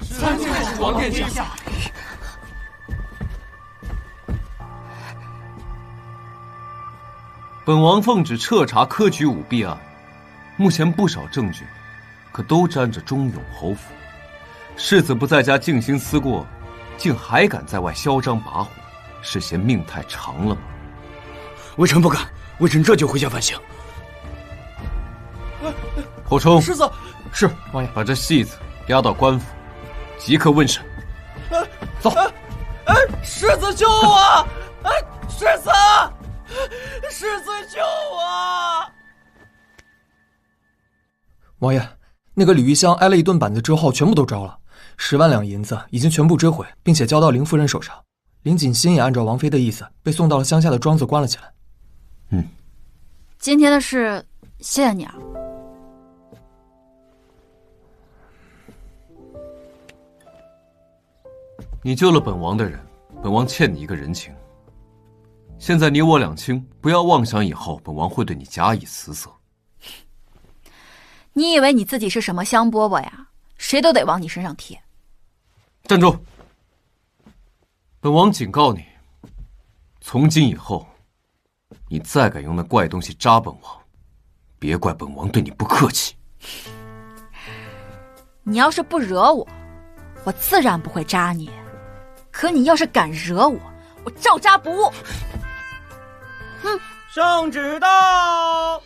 参见楚王殿下。本王奉旨彻查科举舞弊案，目前不少证据，可都沾着忠永侯府。世子不在家静心思过，竟还敢在外嚣张跋扈，是嫌命太长了吗？微臣不敢，微臣这就回家反省。侯冲，世子，是王爷，把这戏子押到官府，即刻问审。走。世子救我！世子，世子救我！王爷，那个李玉香挨了一顿板子之后，全部都招了，10万两银子已经全部追回，并且交到林夫人手上。林锦欣也按照王妃的意思，被送到了乡下的庄子关了起来。今天的事，谢谢你啊。你救了本王的人，本王欠你一个人情。现在你我两清，不要妄想以后本王会对你假以死色。你以为你自己是什么香饽饽呀？谁都得往你身上贴。站住！本王警告你，从今以后，你再敢用那怪东西扎本王，别怪本王对你不客气。你要是不惹我，我自然不会扎你。可你要是敢惹我，我照扎不误。圣旨到。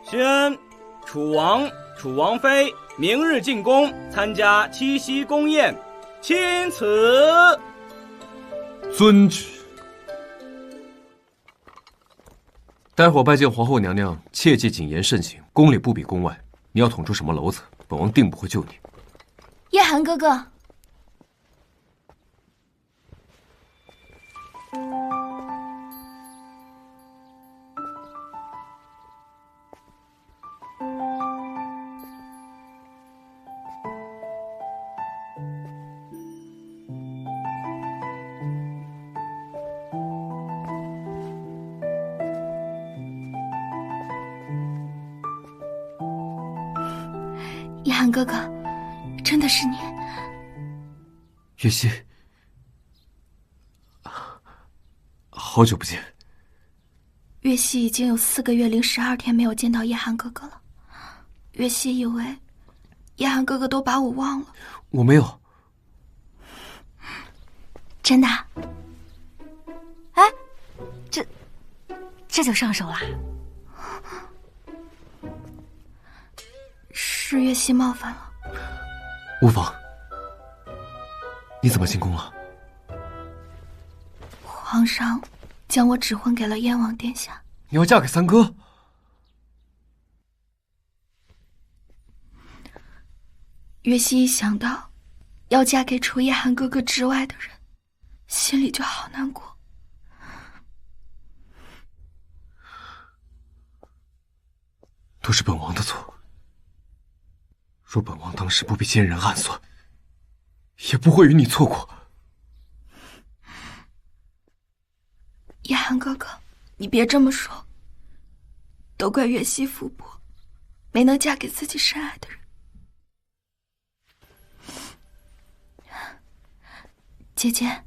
宣楚王、楚王妃明日进宫参加七夕宫宴，钦此。遵旨。待会儿拜见皇后娘娘，切记谨言慎行，宫里不比宫外。你要捅出什么篓子，本王定不会救你。叶寒哥哥。叶寒哥哥，真的是你。月溪，好久不见。月溪已经有4个月零12天没有见到叶寒哥哥了。月溪以为叶寒哥哥都把我忘了。我没有。真的？哎，这就上手啦？是月溪冒犯了。无妨。你怎么进宫了？皇上将我指婚给了燕王殿下。你要嫁给三哥？月溪一想到要嫁给除叶寒哥哥之外的人，心里就好难过。都是本王的错。若本王当时不被奸人暗算，也不会与你错过。叶寒哥哥，你别这么说，都怪月溪福薄，没能嫁给自己深爱的人。姐姐，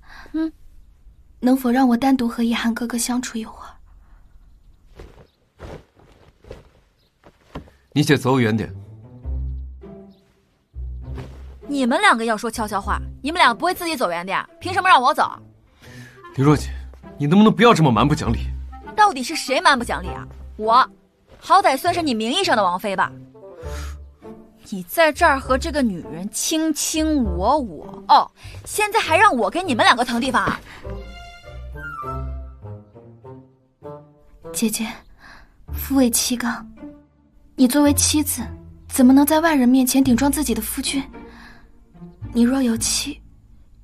能否让我单独和叶寒哥哥相处一会儿？你且走远点。你们2个要说悄悄话，你们2个不会自己走远点？凭什么让我走？李若姐，你能不能不要这么蛮不讲理？到底是谁蛮不讲理啊？我，好歹算是你名义上的王妃吧。你在这儿和这个女人卿卿我我，哦，现在还让我给你们2个腾地方啊？姐姐，夫为妻纲，你作为妻子，怎么能在外人面前顶撞自己的夫君？你若有气，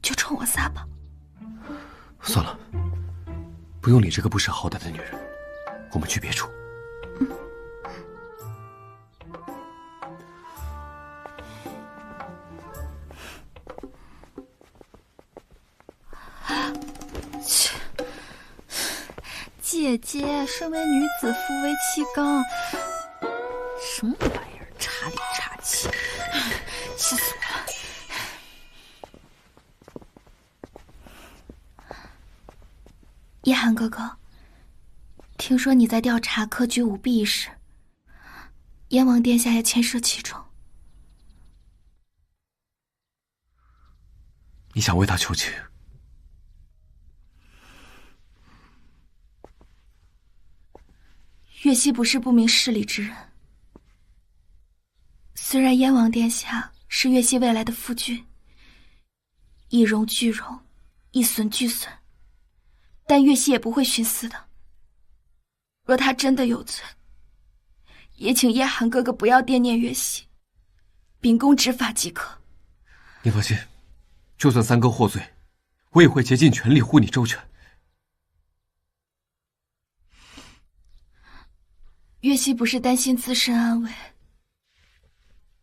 就冲我撒吧。算了，不用理这个不识好歹的女人，我们去别处。姐姐，身为女子，夫为妻纲，什么玩意儿？插里插气，气死我了！叶寒哥哥，听说你在调查科举舞弊一事，燕王殿下也牵涉其中。你想为他求情？月溪不是不明事理之人，虽然燕王殿下是月溪未来的夫君，一荣俱荣，一损俱损，但月溪也不会徇私的。若他真的有罪，也请叶寒哥哥不要惦念月溪，秉公执法即可。你放心，就算三哥获罪，我也会竭尽全力护你周全。月溪不是担心自身安危，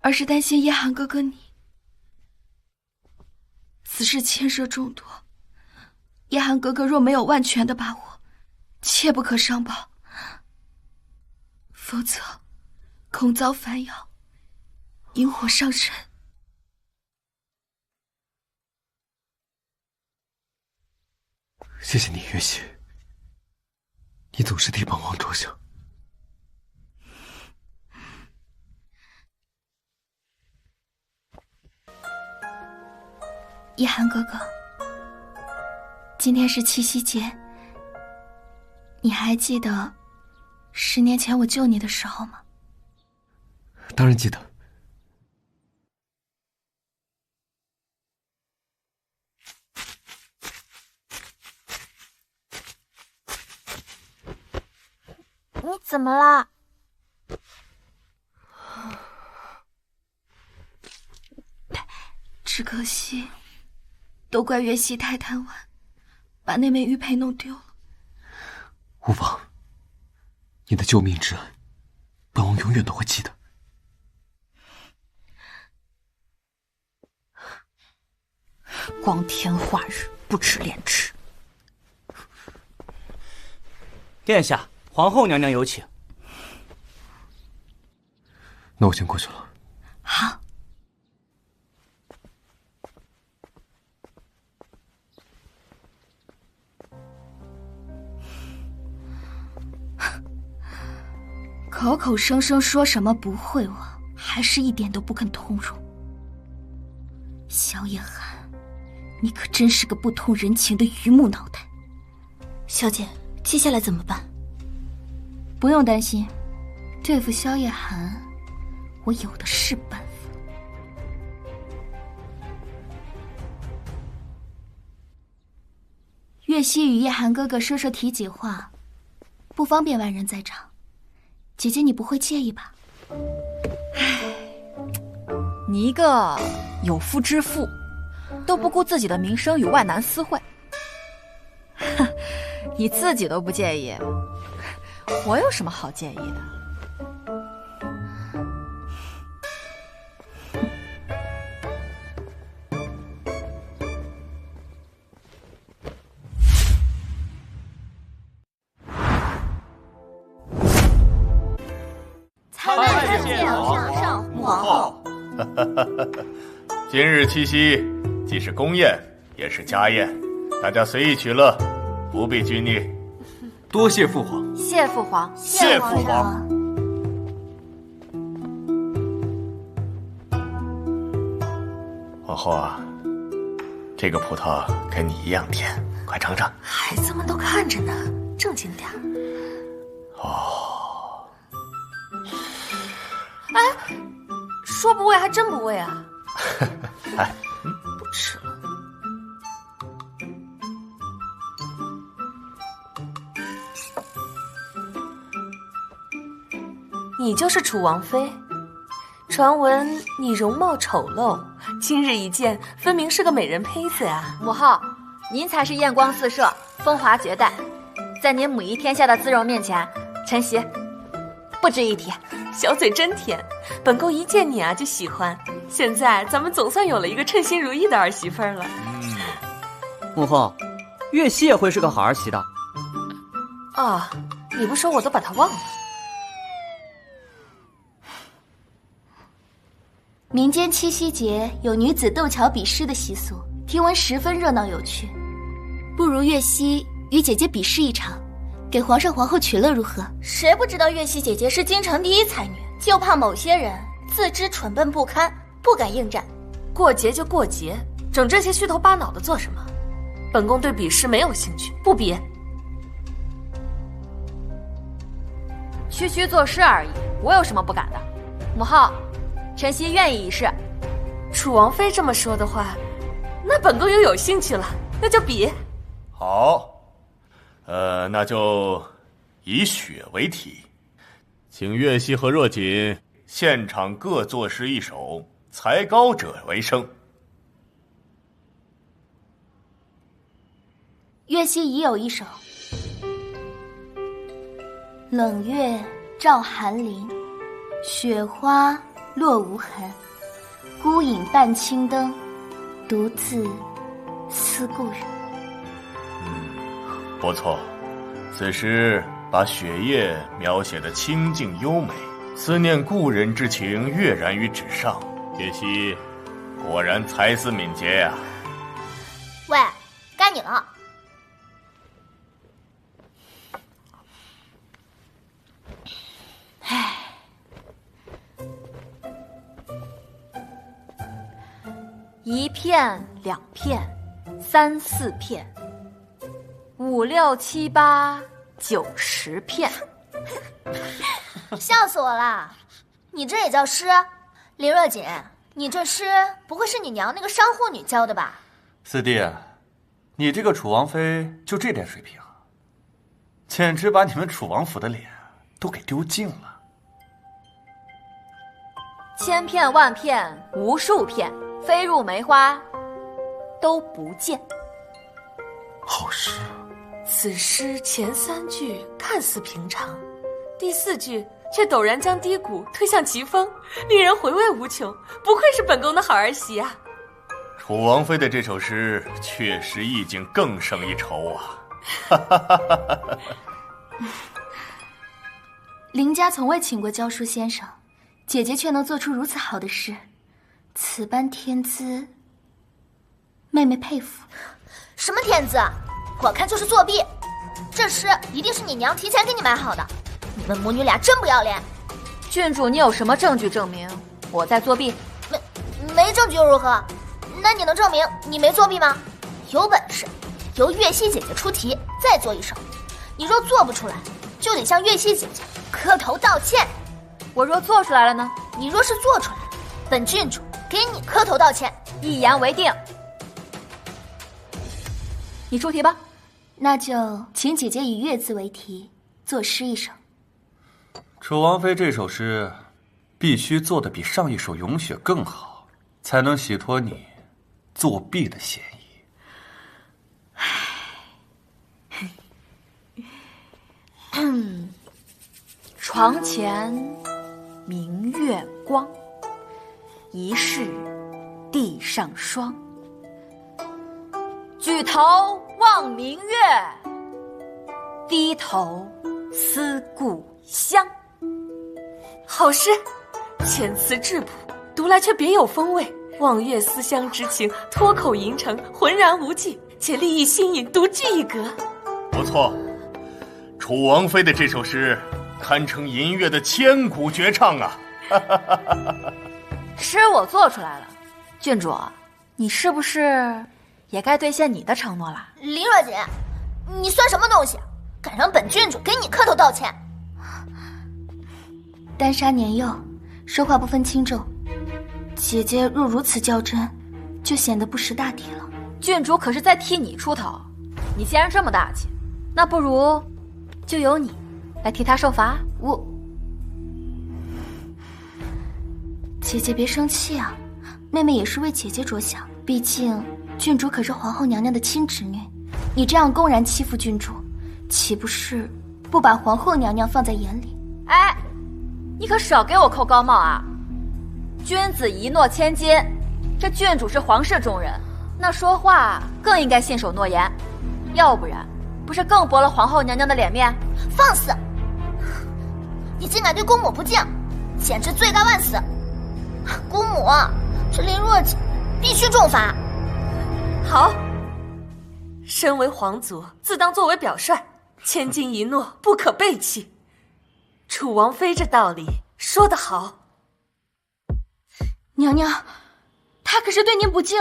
而是担心叶寒哥哥你。此事牵涉众多，叶寒哥哥若没有万全的把握，切不可上报，否则恐遭反咬，引火上身。谢谢你，月溪，你总是替本王着想。叶寒哥哥，今天是七夕节，你还记得10年前我救你的时候吗？当然记得。你怎么了？只可惜，都怪月溪太贪玩，把那枚玉佩弄丢了。无妨，你的救命之恩，本王永远都会记得。光天化日，不知廉耻。殿下，皇后娘娘有请。那我先过去了。好。口声声说什么不会我，还是一点都不肯通融。萧夜寒，你可真是个不通人情的榆木脑袋。小姐，接下来怎么办？不用担心，对付萧夜寒，我有的是办法。月溪与夜寒哥哥说体己话，不方便外人在场。姐姐，你不会介意吧？唉，你一个有夫之妇，都不顾自己的名声与外男私会，你自己都不介意，我有什么好介意的？参见皇上、皇后。今日七夕，既是宫宴，也是家宴，大家随意取乐，不必拘泥。多谢父皇。谢父皇。谢父皇。皇后啊，这个葡萄跟你一样甜，快尝尝。孩子们都看着呢，正经点。哦，哎，说不喂还真不喂啊！哎，不吃了。你就是楚王妃，传闻你容貌丑陋，今日一见，分明是个美人胚子啊！母后，您才是艳光四射、风华绝代，在您母仪天下的姿容面前，晨曦不值一提。小嘴真甜，本宫一见你啊就喜欢。现在咱们总算有了一个称心如意的儿媳妇了。母后，月溪也会是个好儿媳的。啊，你不说我都把她忘了。民间七夕节有女子斗桥比试的习俗，听闻十分热闹有趣。不如月溪与姐姐比试一场，给皇上皇后取乐如何？谁不知道月溪姐姐是京城第一才女，就怕某些人自知蠢笨不堪，不敢应战。过节就过节，整这些虚头巴脑的做什么？本宫对比试没有兴趣，不比。区区作诗而已，我有什么不敢的？母后，晨曦愿意一试。楚王妃这么说的话，那本宫又有兴趣了，那就比。好。那就以雪为题，请月溪和若锦现场各作诗一首，才高者为胜。月溪已有一首：冷月照寒林，雪花落无痕，孤影伴青灯，独自思故人。不错，此诗把雪夜描写得清静优美，思念故人之情跃然于纸上。月溪果然才思敏捷呀！喂，该你了。唉，一片、两片、三四片。5、6、7、8、9、10片，笑死我了！你这也叫诗？林若锦，你这诗不会是你娘那个商户女教的吧？四弟，你这个楚王妃就这点水平，简直把你们楚王府的脸都给丢尽了。千片万片无数片，飞入梅花都不见。好诗。此诗前3句看似平常，第4句却陡然将低谷推向奇峰，令人回味无穷。不愧是本宫的好儿媳啊！楚王妃的这首诗确实意境更胜一筹啊！林家从未请过教书先生，姐姐却能做出如此好的诗，此般天资，妹妹佩服。什么天资？我看就是作弊。这诗一定是你娘提前给你买好的，你们母女俩真不要脸！郡主，你有什么证据证明我在作弊？没证据又如何？那你能证明你没作弊吗？有本事由月溪姐姐出题，再做一手。你若做不出来，就得向月溪姐姐磕头道歉。我若做出来了呢？你若是做出来，本郡主给你磕头道歉。一言为定。你出题吧。那就请姐姐以月字为题，作诗一首。楚王妃这首诗必须做得比上一首咏雪更好，才能洗脱你作弊的嫌疑。床前明月光，疑是地上霜。举头望明月，低头思故乡。好诗，遣词质朴，读来却别有风味。望月思乡之情脱口吟成，浑然无际，且立意新颖，独具一格。不错，楚王妃的这首诗堪称银乐的千古绝唱啊！诗我做出来了，郡主，你是不是也该兑现你的承诺了？林若姐，你算什么东西？敢让本郡主给你磕头道歉？丹莎年幼，说话不分轻重。姐姐若如此较真，就显得不识大体了。郡主可是在替你出头，你既然这么大气，那不如就由你来替她受罚。姐姐别生气啊，妹妹也是为姐姐着想。毕竟郡主可是皇后娘娘的亲侄女，你这样公然欺负郡主，岂不是不把皇后娘娘放在眼里？哎，你可少给我扣高帽啊！君子一诺千金，这郡主是皇室中人，那说话更应该信守诺言，要不然不是更驳了皇后娘娘的脸面？放肆！你竟敢对公母不敬，简直罪该万死！公母，这林若姐必须重罚。好，身为皇族，自当作为表率，千金一诺，不可背弃。楚王妃这道理说得好。娘娘，她可是对您不敬。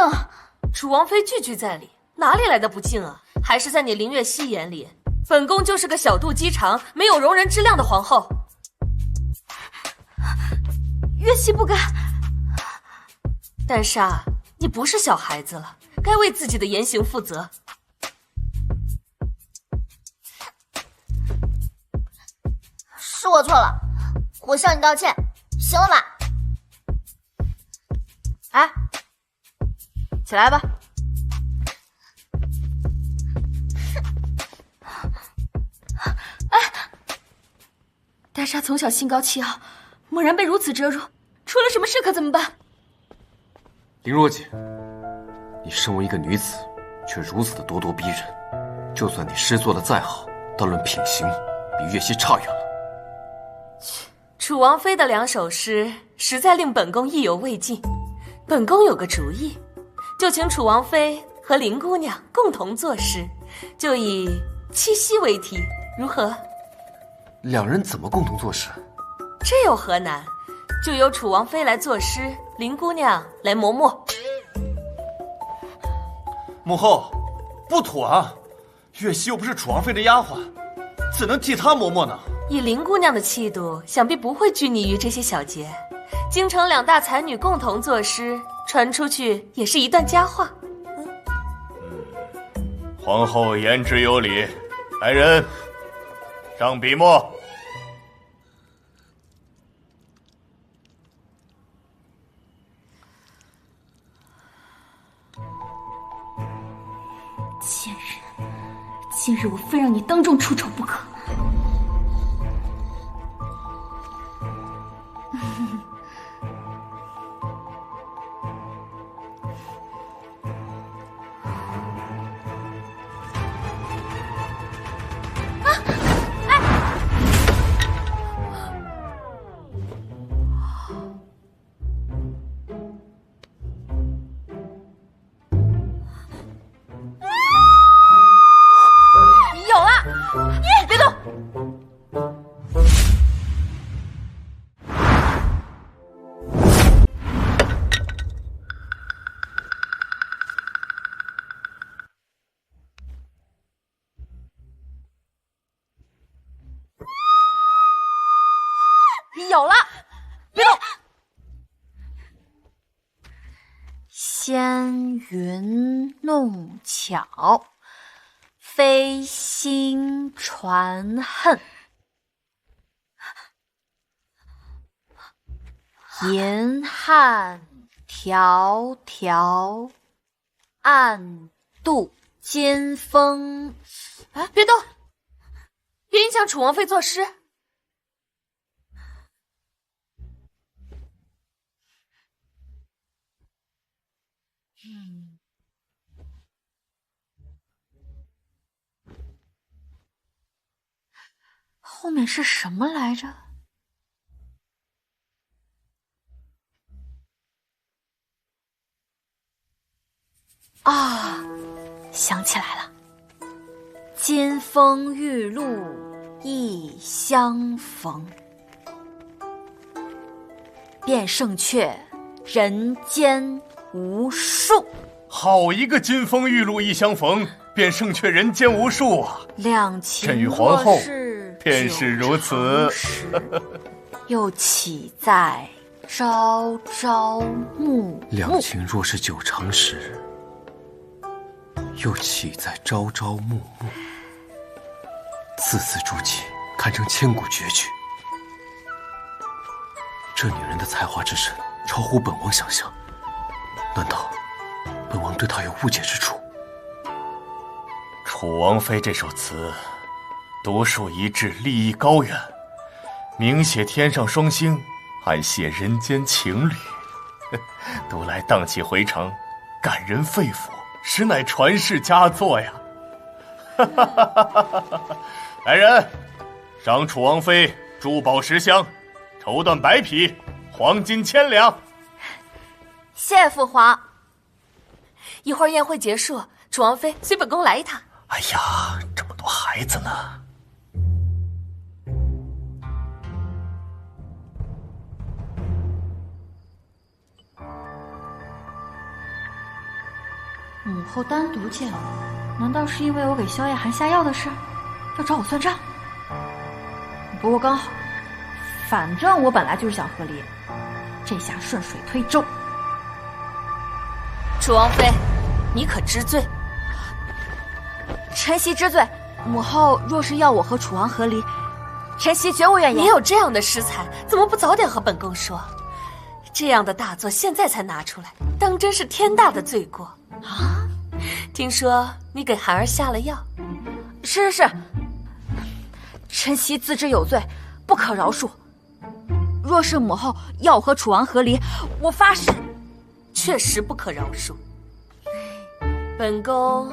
楚王妃句句在理，哪里来的不敬啊？还是在你林月溪眼里，本宫就是个小肚鸡肠、没有容人之量的皇后。月溪不该。丹莎，你不是小孩子了，该为自己的言行负责。是我错了，我向你道歉，行了吧？哎，起来吧。哎，丹莎从小心高气傲，猛然被如此折辱，出了什么事可怎么办？林若姐，你身为一个女子，却如此的咄咄逼人，就算你诗做的再好，但论品行，比月溪差远了。楚王妃的2首诗，实在令本宫意犹未尽。本宫有个主意，就请楚王妃和林姑娘共同作诗，就以七夕为题，如何？2人怎么共同作诗？这有何难？就由楚王妃来作诗，林姑娘来磨墨。母后，不妥啊！月溪又不是楚王妃的丫鬟，怎能替她磨墨呢？以林姑娘的气度，想必不会拘泥于这些小节。京城2大才女共同作诗，传出去也是一段佳话。皇后言之有理，来人，上笔墨。贱人，今日我非让你当众出丑不可。你有了！你别动！奸云弄巧，飞星传恨。银汉迢迢，暗度金风。哎，别动！别影响楚王妃作诗。后面是什么来着？啊，想起来了。金风玉露一相逢，便胜却人间无数。好一个金风玉露一相逢，便胜却人间无数啊！两情朕与皇后便是如此。又岂在朝朝暮暮？两情若是久长时，又岂在朝朝暮暮？字字珠玑，堪称千古绝句。这女人的才华之深，超乎本王想象。难道本王对她有误解之处？楚王妃这首词，独树一帜，立意高远，明写天上双星，暗写人间情侣，读来荡气回肠，感人肺腑，实乃传世佳作呀！来人，赏楚王妃珠宝10箱，绸缎100匹，黄金1000两。谢父皇。一会儿宴会结束，楚王妃随本宫来一趟。哎呀，这么多孩子呢！母后单独见我，难道是因为我给萧夜寒下药的事，要找我算账？不过刚好，反正我本来就是想和离，这下顺水推舟。楚王妃，你可知罪？臣妾知罪。母后若是要我和楚王和离，臣妾绝无怨言。你有这样的诗才，怎么不早点和本宫说？这样的大作现在才拿出来，当真是天大的罪过啊！听说你给寒儿下了药？是，臣妾自知有罪，不可饶恕。若是母后要我和楚王和离，我发誓，确实不可饶恕。本宫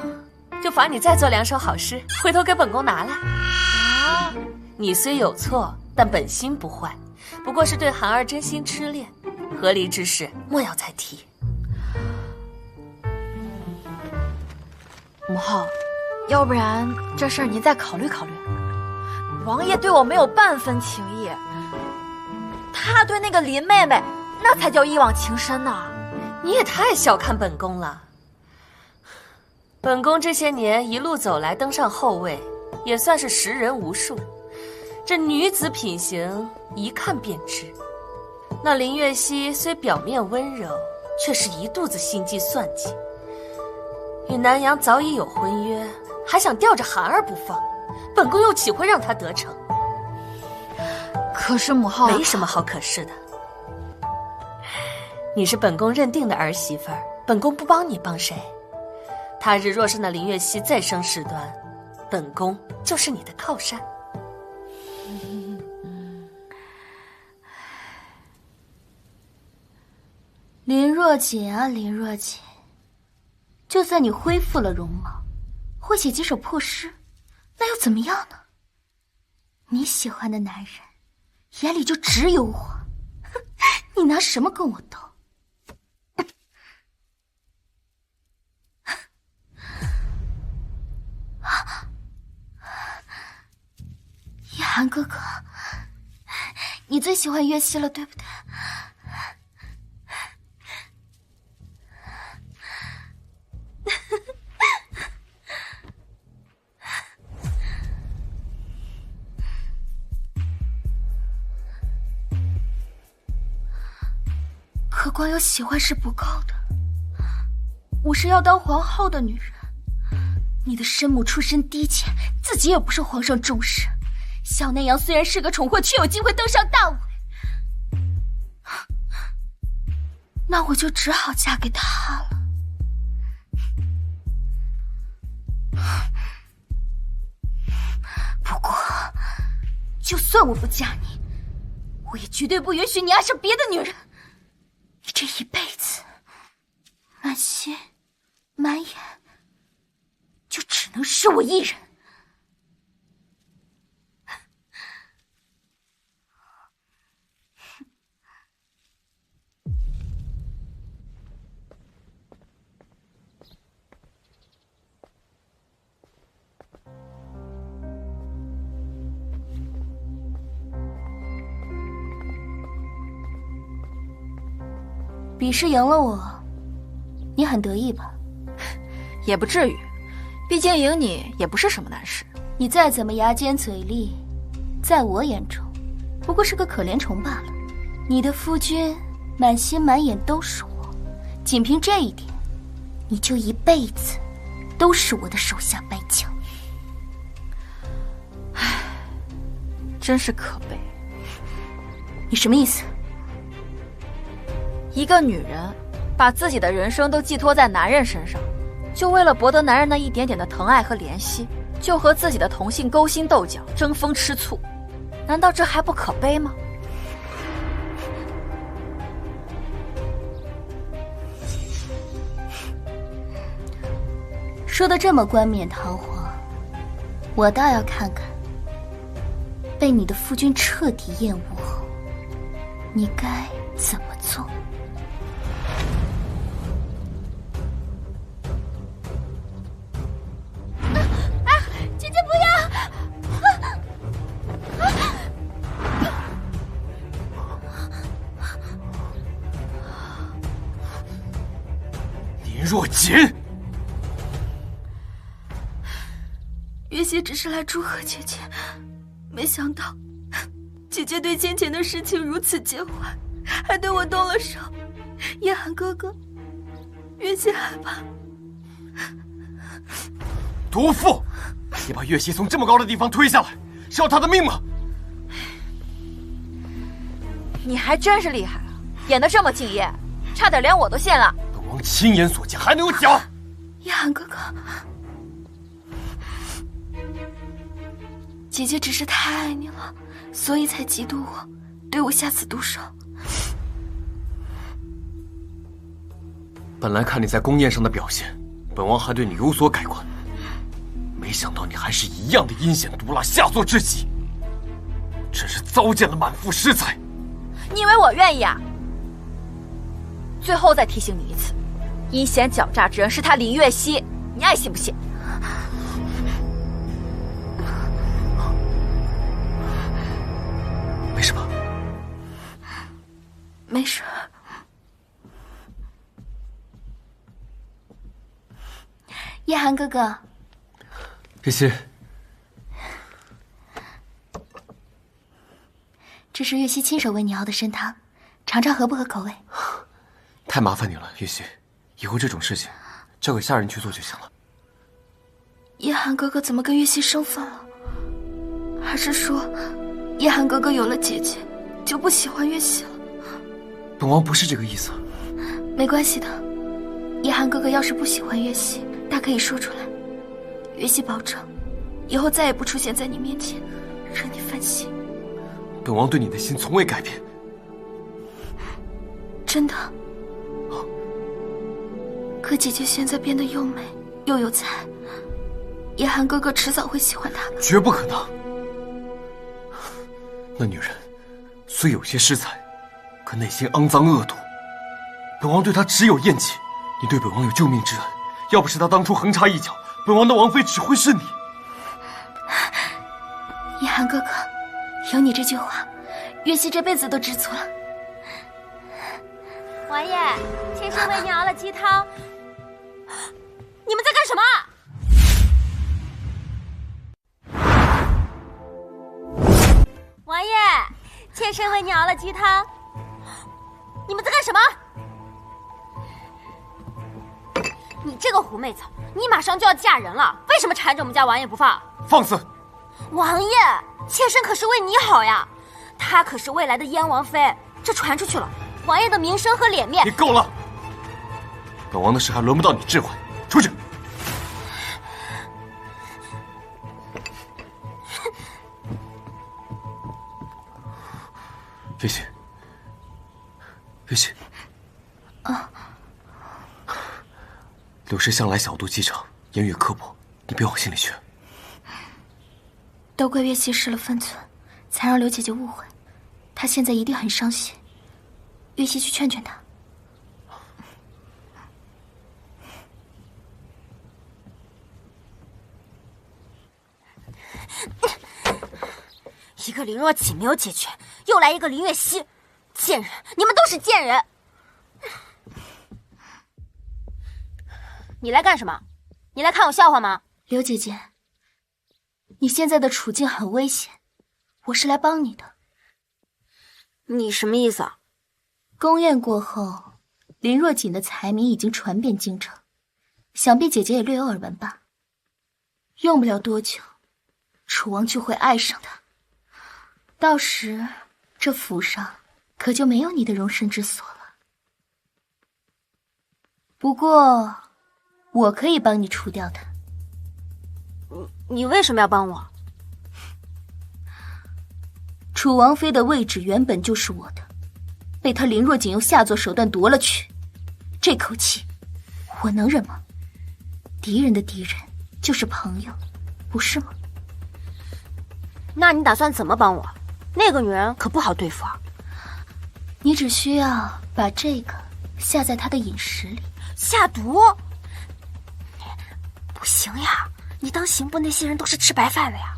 就罚你再做2首好诗，回头给本宫拿来。啊，你虽有错，但本心不坏，不过是对寒儿真心痴恋，和离之事莫要再提。母后，要不然这事儿您再考虑考虑。王爷对我没有半分情意，他对那个林妹妹那才叫一往情深呢。你也太小看本宫了。本宫这些年一路走来，登上后位，也算是识人无数。这女子品行一看便知。那林月溪虽表面温柔，却是一肚子心机算计。与南阳早已有婚约，还想吊着寒儿不放，本宫又岂会让她得逞？可是母后，没什么好可是的。你是本宫认定的儿媳妇儿，本宫不帮你帮谁？他日若是那林月溪再生事端，本宫就是你的靠山。林若锦啊，林若锦，就算你恢复了容貌，会写几首破诗，那又怎么样呢？你喜欢的男人眼里就只有我，你拿什么跟我斗？叶寒哥哥，你最喜欢月溪了，对不对？可光有喜欢是不够的，我是要当皇后的女人。你的生母出身低贱，自己也不受皇上重视。小南阳虽然是个宠货，却有机会登上大位，那我就只好嫁给他了。不过，就算我不嫁你，我也绝对不允许你爱上别的女人。你这一辈子，满心满眼就只能是我一人。比试赢了我，你很得意吧？也不至于，毕竟赢你也不是什么难事。你再怎么牙尖嘴利，在我眼中不过是个可怜虫罢了。你的夫君满心满眼都是我，仅凭这一点，你就一辈子都是我的手下败将。唉，真是可悲。你什么意思？一个女人把自己的人生都寄托在男人身上，就为了博得男人那一点点的疼爱和怜惜，就和自己的同性勾心斗角、争风吃醋，难道这还不可悲吗？说得这么冠冕堂皇，我倒要看看，被你的夫君彻底厌恶后，你该怎么做。姐姐不要！林若锦，月溪只是来祝贺姐姐，没想到姐姐对先前的事情如此介怀，还对我动了手。叶寒哥哥，月溪害怕。毒妇！你把月溪从这么高的地方推下来，是要她的命吗？你还真是厉害啊，演得这么敬业，差点连我都陷了。本王亲眼所见，还能有假？叶寒哥哥，姐姐只是太爱你了，所以才嫉妒我，对我下此毒手。本来看你在宫宴上的表现，本王还对你有所改观，没想到你还是一样的阴险毒辣、下作至极，真是糟践了满腹诗才。你以为我愿意啊？最后再提醒你一次，阴险狡诈之人是他林月溪，你爱信不信？没什么，没事。叶寒哥哥，月溪，这是月溪亲手为你熬的参汤，尝尝合不合口味。太麻烦你了，月溪，以后这种事情交给下人去做就行了。叶寒哥哥怎么跟月溪生分了？还是说，叶寒哥哥有了姐姐，就不喜欢月溪了？本王不是这个意思。没关系的，叶寒哥哥要是不喜欢月溪，大可以说出来。月溪保证，以后再也不出现在你面前，惹你烦心。本王对你的心从未改变。真的。可姐姐现在变得又美又有才，叶寒哥哥迟早会喜欢她的。绝不可能。那女人虽有些诗才，可内心肮脏恶毒。本王对她只有厌弃。你对本王有救命之恩，要不是她当初横插一脚，本王的王妃只会是你。叶寒哥哥，有你这句话，月溪这辈子都知足了。王爷，妾身为你熬了鸡汤。你们在干什么？王爷，妾身为你熬了鸡汤。你们在干什么？这个狐媚草，你马上就要嫁人了，为什么缠着我们家王爷不放？放肆！王爷，妾身可是为你好呀，她可是未来的燕王妃，这传出去了，王爷的名声和脸面……你够了！本王的事还轮不到你置换，出去！飞信，飞信。啊。柳氏向来小肚鸡肠，言语刻薄，你别往心里去。都怪月溪失了分寸，才让刘姐姐误会。她现在一定很伤心。月溪去劝劝她。一个林若锦没有解决，又来一个林月溪，贱人！你们都是贱人！你来干什么？你来看我笑话吗？刘姐姐，你现在的处境很危险，我是来帮你的。你什么意思啊？宫宴过后，林若锦的才名已经传遍京城，想必姐姐也略有耳闻吧。用不了多久，楚王就会爱上她，到时这府上可就没有你的容身之所了。不过我可以帮你除掉他。你为什么要帮我？楚王妃的位置原本就是我的，被他林若锦用下作手段夺了去，这口气我能忍吗？敌人的敌人就是朋友，不是吗？那你打算怎么帮我？那个女人可不好对付啊。你只需要把这个下在她的饮食里。下毒？不行呀，你当刑部那些人都是吃白饭的呀，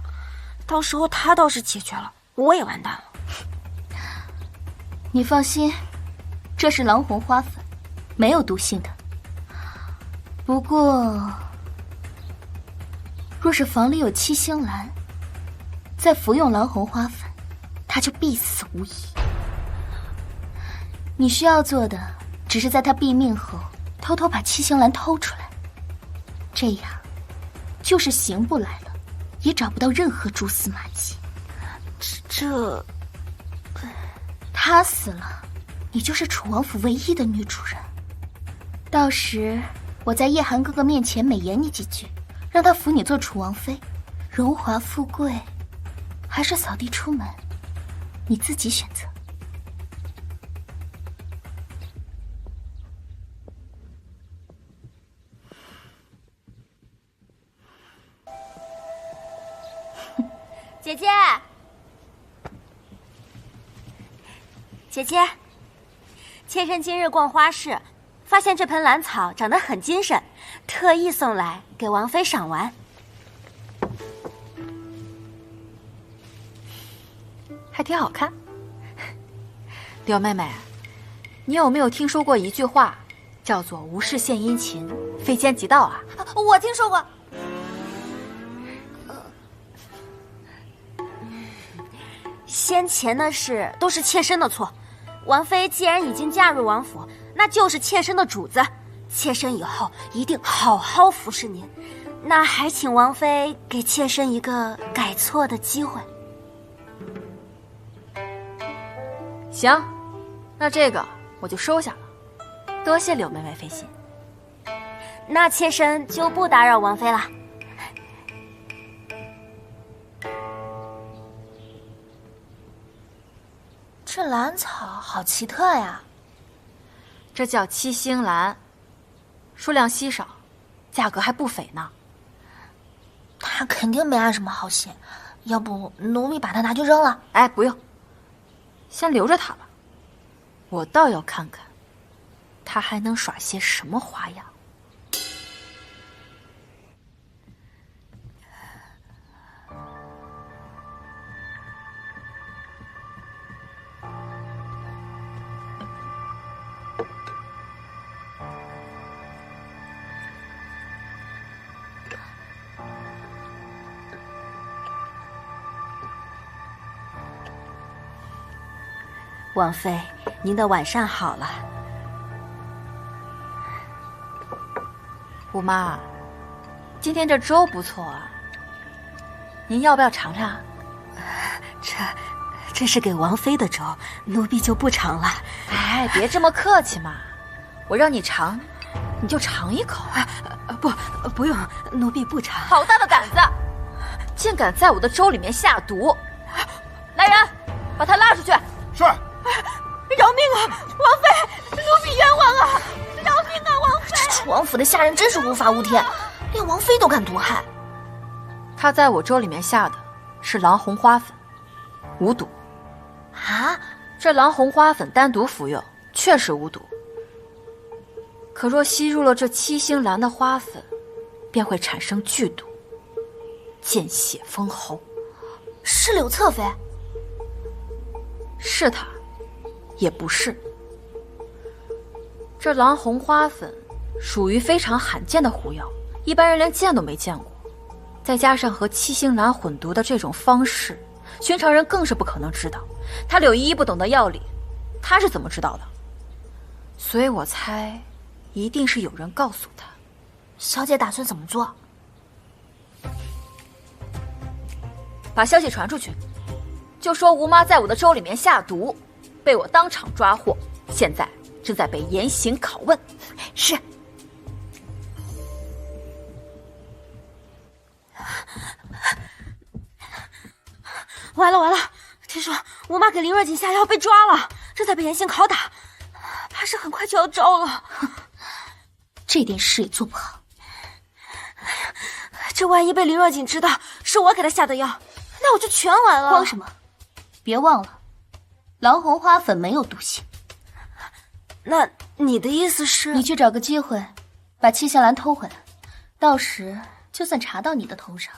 到时候他倒是解决了，我也完蛋了。你放心，这是狼红花粉，没有毒性的。不过若是房里有七星兰，再服用狼红花粉，他就必死无疑。你需要做的只是在他毙命后偷偷把七星兰偷出来，这样就是刑部来了也找不到任何蛛丝马迹。他死了，你就是楚王府唯一的女主人。到时我在叶寒哥哥面前美言你几句，让他扶你做楚王妃，荣华富贵还是扫地出门，你自己选择。姐姐，姐姐，妾身今日逛花市，发现这盆兰草长得很精神，特意送来给王妃赏玩。还挺好看。柳妹妹，你有没有听说过一句话，叫做无事献殷勤，非奸即盗啊？我听说过。先前的事都是妾身的错，王妃既然已经嫁入王府，那就是妾身的主子，妾身以后一定好好服侍您。那还请王妃给妾身一个改错的机会。行，那这个我就收下了，多谢柳妹妹费心。那妾身就不打扰王妃了。这兰草好奇特呀！这叫七星兰，数量稀少，价格还不菲呢。他肯定没安什么好心，要不奴婢把它拿去扔了？哎，不用，先留着它吧。我倒要看看，他还能耍些什么花样。王妃，您的晚膳好了。姑妈，今天这粥不错啊，您要不要尝尝？这是给王妃的粥，奴婢就不尝了。哎，别这么客气嘛，我让你尝，你就尝一口。不用，奴婢不尝。好大的胆子，竟敢在我的粥里面下毒！来人，把他拉出去。是。饶命啊，王妃，奴婢冤枉啊！饶命啊，王妃！这楚王府的下人真是无法无天，连王妃都敢毒害。他在我粥里面下的是狼红花粉，无毒。啊，这狼红花粉单独服用确实无毒，可若吸入了这七星兰的花粉，便会产生剧毒，见血封喉。是柳侧妃？是他，也不是。这狼红花粉属于非常罕见的狐药，一般人连见都没见过，再加上和七星兰混毒的这种方式，寻常人更是不可能知道。他柳依依不懂得药理，他是怎么知道的？所以我猜，一定是有人告诉他。小姐打算怎么做？把消息传出去，就说吴妈在我的粥里面下毒，被我当场抓获，现在正在被严刑拷问。是。完了！听说吴妈给林若锦下药被抓了，正在被严刑拷打，怕是很快就要招了。这点事也做不好。这万一被林若锦知道是我给她下的药，那我就全完了。慌什么？别忘了，狼红花粉没有毒性。那你的意思是？你去找个机会，把七星兰偷回来，到时就算查到你的头上，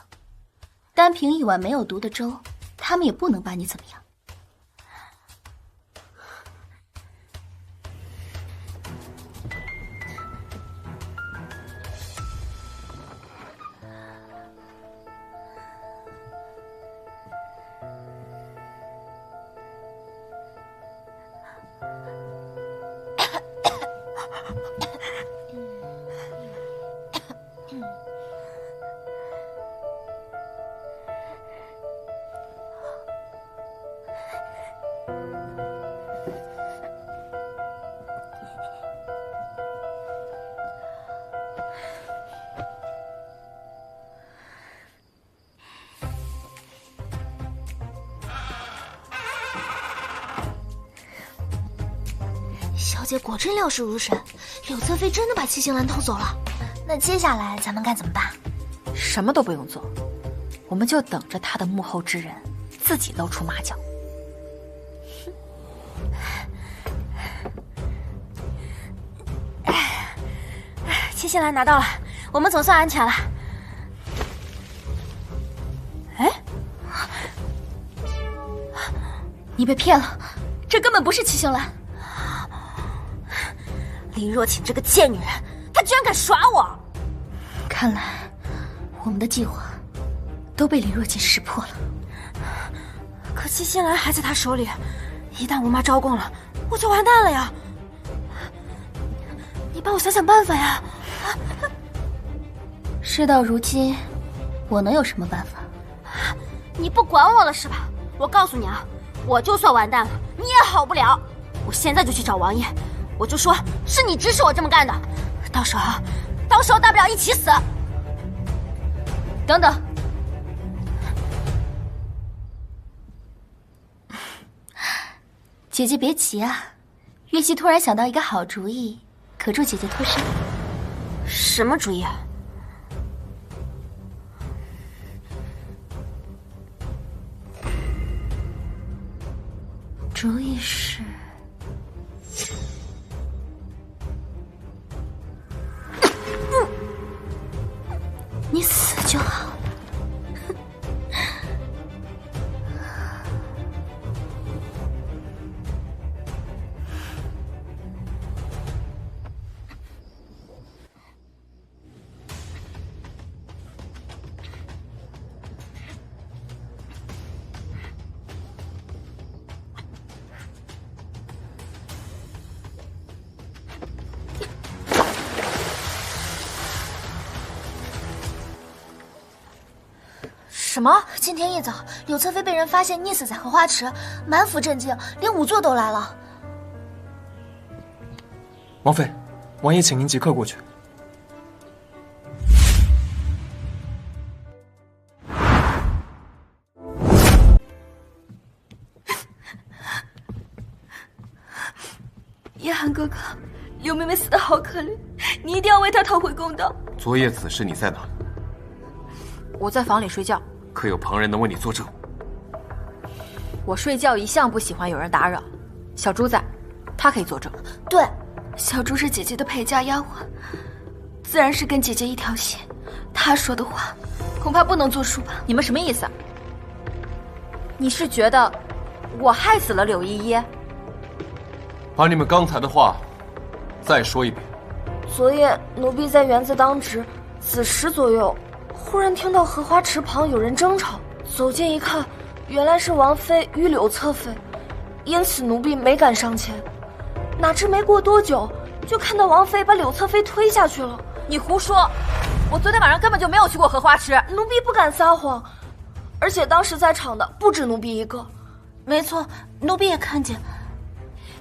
单凭一碗没有毒的粥，他们也不能把你怎么样。小姐果真料事如神，柳侧妃真的把七星兰偷走了。那接下来咱们该怎么办？什么都不用做，我们就等着他的幕后之人自己露出马脚。七星兰拿到了，我们总算安全了。哎，你被骗了，这根本不是七星兰。林若锦这个贱女人，她居然敢耍我！看来我们的计划都被林若锦识破了。可七星兰还在她手里，一旦吴妈招供了，我就完蛋了呀！你帮我想想办法呀！事到如今，我能有什么办法？你不管我了是吧？我告诉你啊，我就算完蛋了，你也好不了。我现在就去找王爷，我就说是你指使我这么干的，到时候大不了一起死。等等，姐姐别急啊，月溪突然想到一个好主意，可助姐姐脱身。什么主意啊？主意是，你死就好了。什么？今天一早，柳侧妃被人发现溺死在荷花池，满府震惊，连仵作都来了。王妃，王爷请您即刻过去。叶寒哥哥，柳妹妹死得好可怜，你一定要为她讨回公道。昨夜此时你在哪？我在房里睡觉。可有旁人能为你作证？我睡觉一向不喜欢有人打扰。小猪在，他可以作证。对，小猪是姐姐的陪嫁丫鬟，自然是跟姐姐一条心。她说的话，恐怕不能作数吧？你们什么意思？你是觉得我害死了柳依依？把你们刚才的话再说一遍。昨夜奴婢在园子当值，子时左右，忽然听到荷花池旁有人争吵，走近一看，原来是王妃与柳侧妃，因此奴婢没敢上前。哪知没过多久，就看到王妃把柳侧妃推下去了。你胡说！我昨天晚上根本就没有去过荷花池。奴婢不敢撒谎，而且当时在场的不止奴婢一个。没错，奴婢也看见。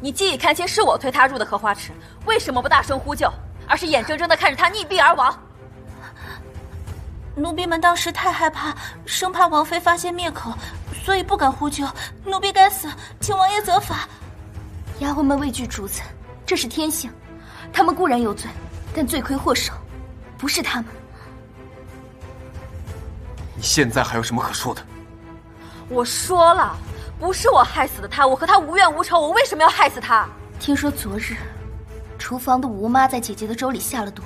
你既已看清是我推他入的荷花池，为什么不大声呼救，而是眼睁睁地看着他溺毙而亡？奴婢们当时太害怕，生怕王妃发现灭口，所以不敢呼救。奴婢该死，请王爷责罚。丫鬟们畏惧主子，这是天性。他们固然有罪，但罪魁祸首不是他们。你现在还有什么可说的？我说了，不是我害死的他，我和他无冤无仇，我为什么要害死他？听说昨日，厨房的吴妈在姐姐的粥里下了毒，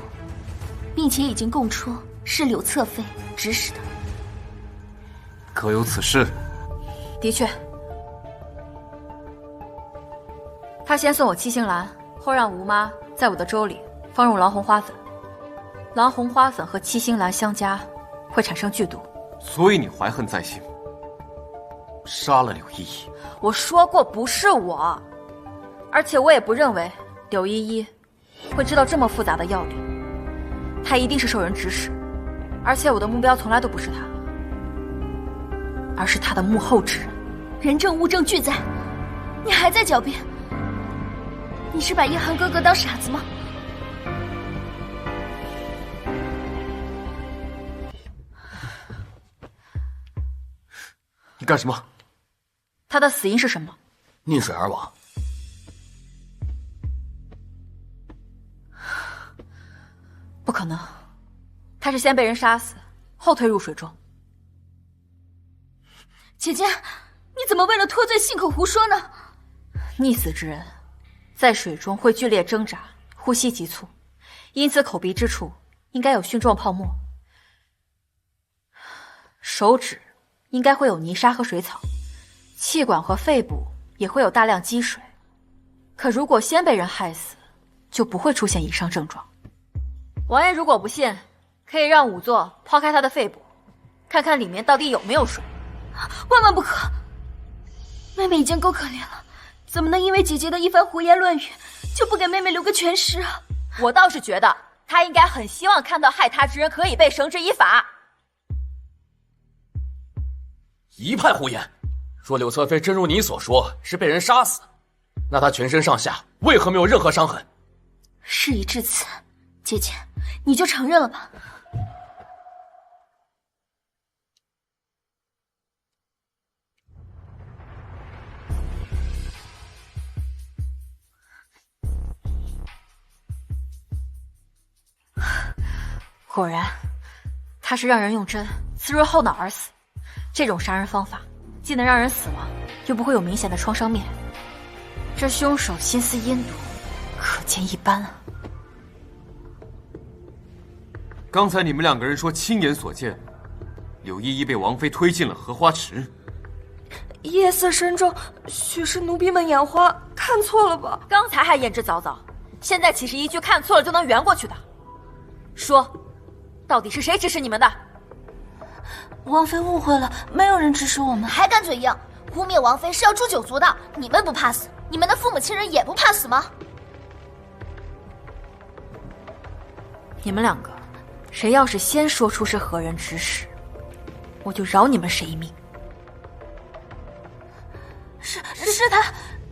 并且已经供出是柳侧妃指使的。可有此事？的确，他先送我七星兰，后让吴妈在我的粥里放入狼红花粉。狼红花粉和七星兰相加，会产生剧毒。所以你怀恨在心，杀了柳依依。我说过不是我，而且我也不认为柳依依会知道这么复杂的药理，她一定是受人指使，而且我的目标从来都不是她，而是她的幕后之人。人证物证俱在，你还在狡辩？你是把叶寒哥哥当傻子吗？你干什么？他的死因是什么？溺水而亡。不可能，他是先被人杀死，后推入水中。姐姐，你怎么为了脱罪信口胡说呢？溺死之人在水中会剧烈挣扎，呼吸急促，因此口鼻之处应该有蕈状泡沫，手指应该会有泥沙和水草，气管和肺部也会有大量积水。可如果先被人害死，就不会出现以上症状。王爷如果不信，可以让仵作抛开他的肺部，看看里面到底有没有水。万万不可！妹妹已经够可怜了，怎么能因为姐姐的一番胡言乱语，就不给妹妹留个全尸啊？我倒是觉得他应该很希望看到害他之人可以被绳之以法。一派胡言！若柳侧妃真如你所说是被人杀死，那她全身上下为何没有任何伤痕？事已至此，姐姐，你就承认了吧。果然，他是让人用针刺入后脑而死。这种杀人方法既能让人死亡，又不会有明显的创伤面。这凶手心思阴毒，可见一斑啊！刚才你们两个人说亲眼所见，柳依依被王妃推进了荷花池。夜色深重，许是奴婢们眼花，看错了吧？刚才还言之凿凿，现在岂是一句看错了就能圆过去的？说，到底是谁指使你们的？王妃误会了，没有人指使我们。还敢嘴硬，污蔑王妃是要诛九族的。你们不怕死，你们的父母亲人也不怕死吗？你们两个，谁要是先说出是何人指使，我就饶你们谁一命。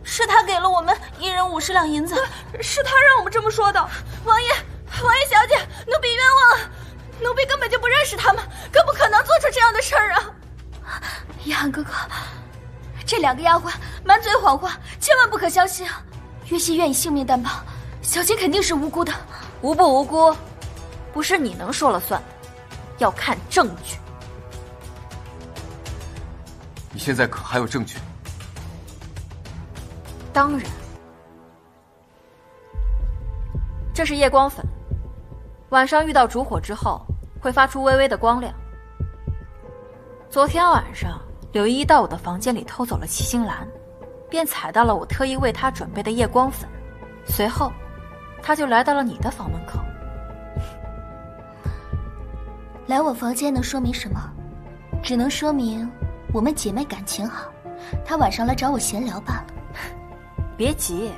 是他给了我们1人50两银子，是他让我们这么说的。王爷小姐，奴婢冤枉啊！奴婢根本就不认识他们，更不可能做出这样的事儿啊！叶寒哥哥，这2个丫鬟满嘴谎话，千万不可相信啊！月溪愿以性命担保，小琴肯定是无辜的。无不无辜，不是你能说了算的，要看证据。你现在可还有证据？当然，这是夜光粉，晚上遇到烛火之后会发出微微的光亮。昨天晚上柳依依到我的房间里偷走了七星兰，便踩到了我特意为她准备的夜光粉，随后她就来到了你的房门口。来我房间能说明什么？只能说明我们姐妹感情好，她晚上来找我闲聊罢了。别急，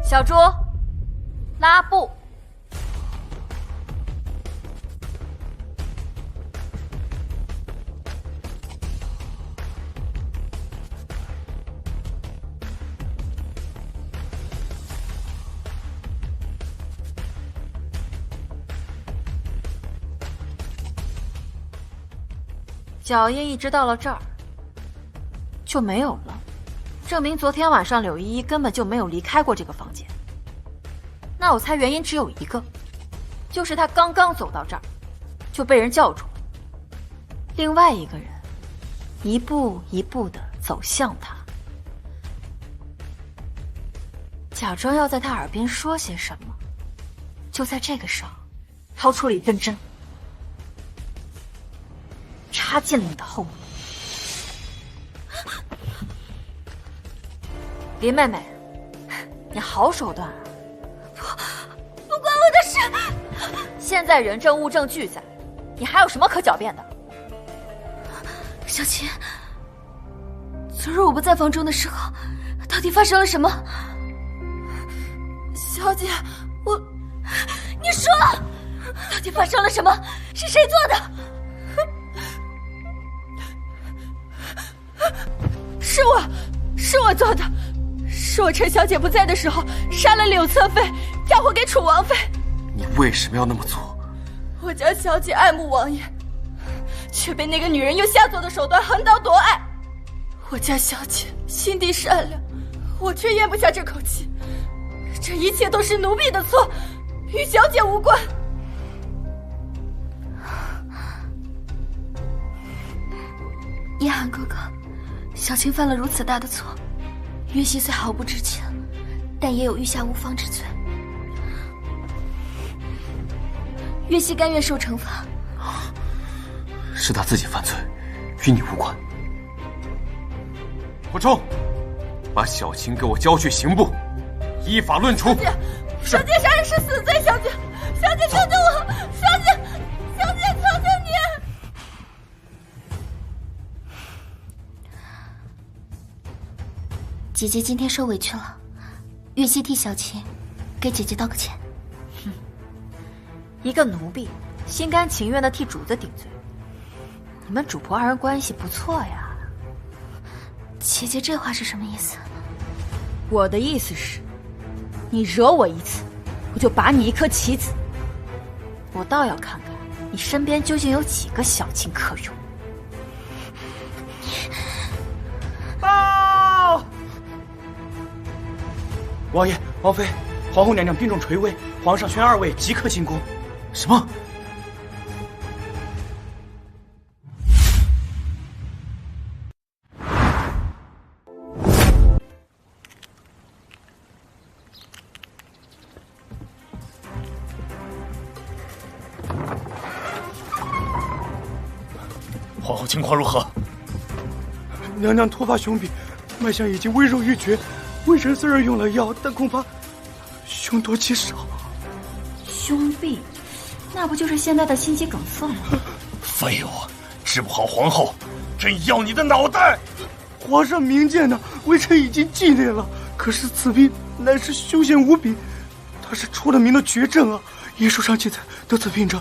小朱，拉布。脚印一直到了这儿，就没有了。证明昨天晚上柳依依根本就没有离开过这个房间。那我猜原因只有一个，就是她刚刚走到这儿，就被人叫住了。另外一个人一步一步地走向她，假装要在她耳边说些什么。就在这个时候，掏出了一根针，插进了你的后面。林妹妹，你好手段啊！不关我的事。现在人证物证俱在，你还有什么可狡辩的？小琴，昨日我不在房中的时候，到底发生了什么？小姐，你说，到底发生了什么？是谁做的？是我做的。是我趁小姐不在的时候杀了柳侧妃，嫁祸给楚王妃。你为什么要那么做？我家小姐爱慕王爷，却被那个女人用下作的手段横刀夺爱。我家小姐心地善良，我却咽不下这口气。这一切都是奴婢的错，与小姐无关。叶寒哥哥，小琴犯了如此大的错，月溪虽毫不知情，但也有御下无方之罪。月溪甘愿受惩罚。是他自己犯罪，与你无关。火冲，把小琴给我交去刑部，依法论处。小姐杀人是死罪，小姐救救我！小姐，求求你！姐姐今天受委屈了，月溪替小琴给姐姐道个歉。一个奴婢心甘情愿地替主子顶罪，你们主仆二人关系不错呀。姐姐这话是什么意思？我的意思是，你惹我一次，我就拔你一颗棋子。我倒要看看你身边究竟有几个小情可容。报！王爷、王妃，皇后娘娘病重垂危，皇上宣2位即刻进宫。什么？皇后情况如何？娘娘突发凶病，脉象已经微弱欲绝。微臣虽然用了药，但恐怕凶多吉少。凶病，那不就是现在的心肌梗塞吗？废物，治不好皇后，朕要你的脑袋！皇上明鉴呢，微臣已经尽力了。可是此病乃是凶险无比，它是出了名的绝症啊！医书上记载，得此病者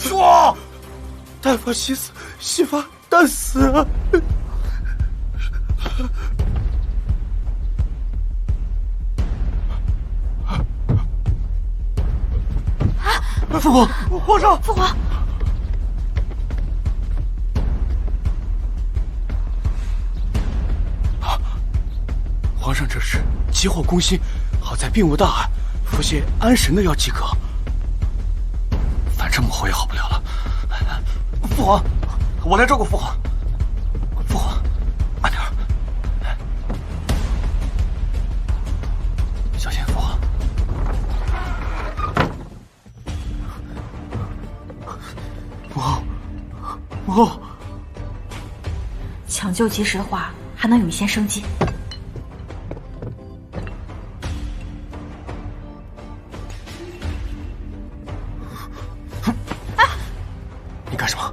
说，丹佛西死，西发但死啊！父皇，皇上，父皇。皇上这是急火攻心，好在并无大碍，服些安神的药即可。反正母后也好不了了。父皇，我来照顾父皇。父皇，慢点儿，小心父皇。母后，母后，抢救及时的话，还能有一线生机。你干什么？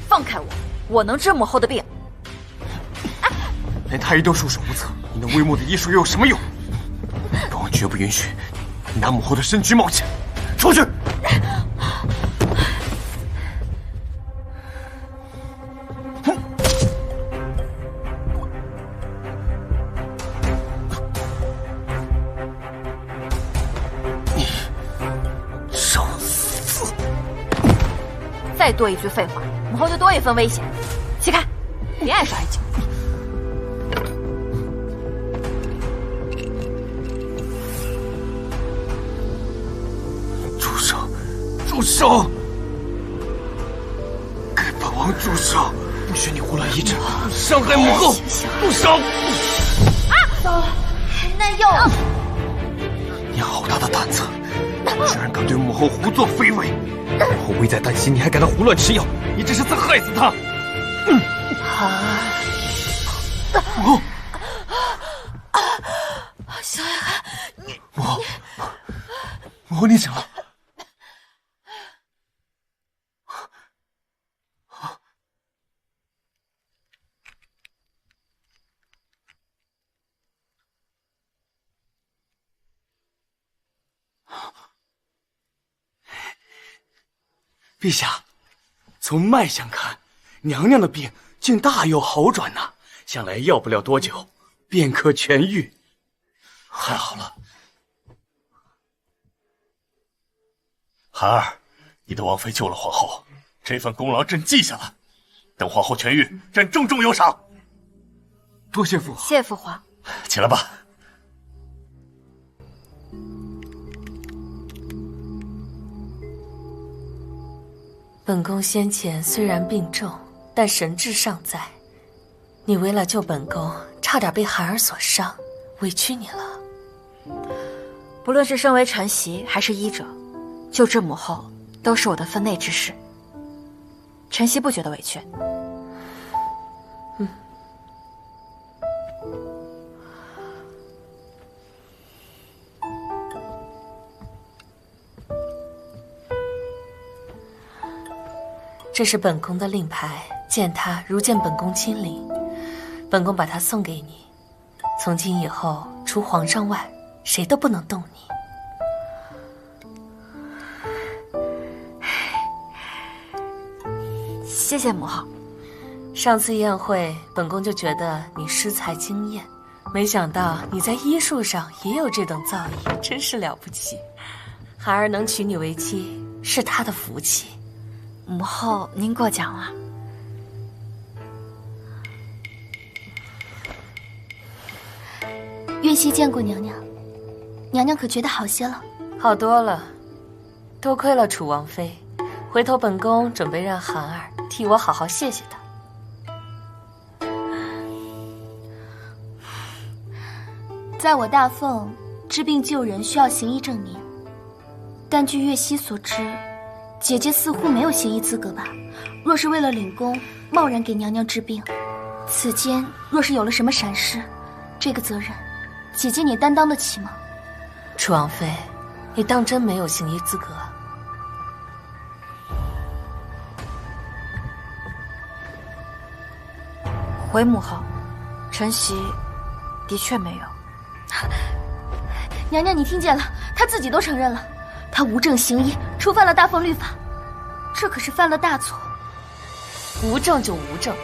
放开我！我能治母后的病。连太医都束手无策，你那微末的医术又有什么用？本王绝不允许你拿母后的身躯冒险！出去！你找死！再多一句废话，母后就多一分危险。起开，别碍手碍脚。住手！住手！给本王住手！不许你胡乱医治，伤害母后！住手！糟了，难用！你好大的胆子，居然敢对母后胡作非为！母后危在旦夕，你还敢胡乱吃药，你这是在害死她！母后，小雅，你母后，母后，你醒了。陛下，从脉象看，娘娘的病竟大有好转呐，想来要不了多久，便可痊愈。太好了，韩儿，你的王妃救了皇后，这份功劳朕记下了。等皇后痊愈，朕重重有赏。多谢父皇。谢父皇。起来吧。本宫先前虽然病重，但神智尚在。你为了救本宫，差点被孩儿所伤，委屈你了。不论是身为臣媳还是医者，救治母后都是我的分内之事。臣媳不觉得委屈。这是本宫的令牌，见它如见本宫亲临。本宫把它送给你，从今以后，除皇上外，谁都不能动你。谢谢母后。上次宴会，本宫就觉得你诗才惊艳，没想到你在医术上也有这等造诣，真是了不起。孩儿能娶你为妻，是他的福气。母后，您过奖了。月夕见过娘娘，娘娘可觉得好些了？好多了，多亏了楚王妃，回头本宫准备让韩儿替我好好谢谢她。在我大凤治病救人需要行医证明，但据月夕所知，姐姐似乎没有行医资格吧？若是为了领功，贸然给娘娘治病，此间若是有了什么闪失，这个责任，姐姐你担当得起吗？楚王妃，你当真没有行医资格？回母后，臣媳的确没有。娘娘，你听见了，她自己都承认了，她无证行医，触犯了大凤律法。这可是犯了大错。无证就无证，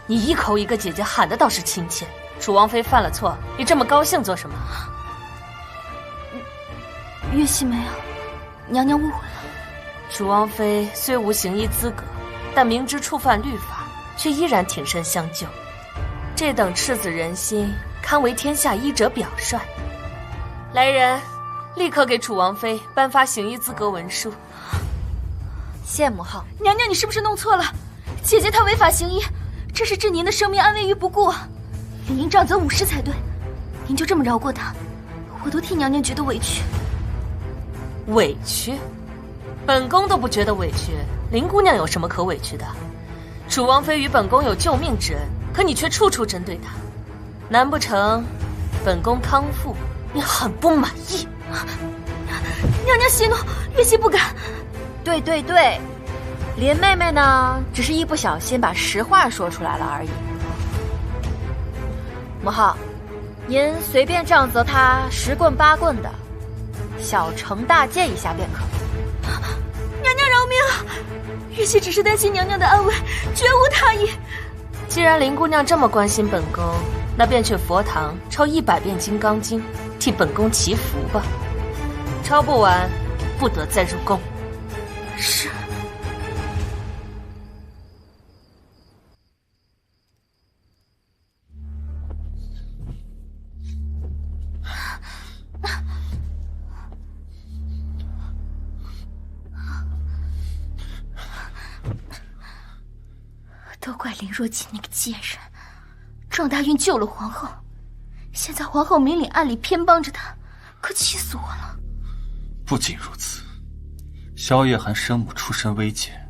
你一口一个姐姐喊的倒是亲切。楚王妃犯了错，你这么高兴做什么？月溪没有，娘娘误会了。楚王妃虽无行医资格，但明知触犯律法，却依然挺身相救，这等赤子仁心，堪为天下医者表率。来人，立刻给楚王妃颁发行医资格文书。谢母后。娘娘，你是不是弄错了？姐姐她违法行医，这是置您的生命安危于不顾，理应杖责5师才对。您就这么饶过她，我都替娘娘觉得委屈。委屈？本宫都不觉得委屈，林姑娘有什么可委屈的？楚王妃与本宫有救命之恩，可你却处处针对她，难不成本宫康复你很不满意？娘娘息怒，月溪不敢。对，林妹妹呢，只是一不小心把实话说出来了而已。母后，您随便杖责她10棍8棍的，小惩大戒一下便可。娘娘饶命啊！月溪只是担心娘娘的安危，绝无他意。既然林姑娘这么关心本宫，那便去佛堂抄100遍《金刚经》，替本宫祈福吧。抄不完，不得再入宫。是。都怪林若锦那个贱人，撞大运救了皇后，现在皇后明里暗里偏帮着她，可气死我了。不仅如此，萧夜寒生母出身微贱，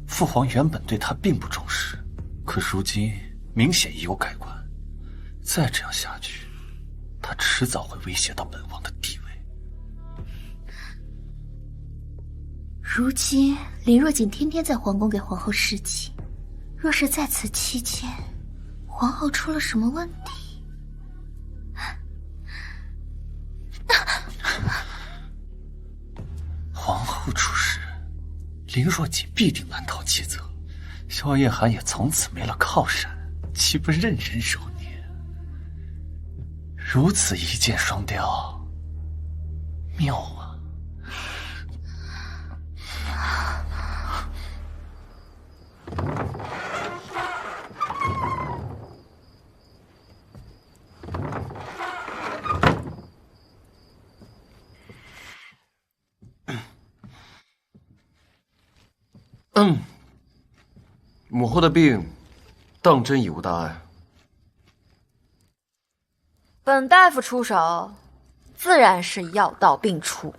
父皇原本对她并不重视，可如今明显已有改观。再这样下去，她迟早会威胁到本王的地位。如今林若锦天天在皇宫给皇后侍寝，若是在此期间，皇后出了什么问题，皇后出事，林若锦必定难逃其责，萧夜寒也从此没了靠山，岂不任人揉捏？如此一箭双雕，妙啊！母后的病，当真已无大碍。本大夫出手，自然是药到病除。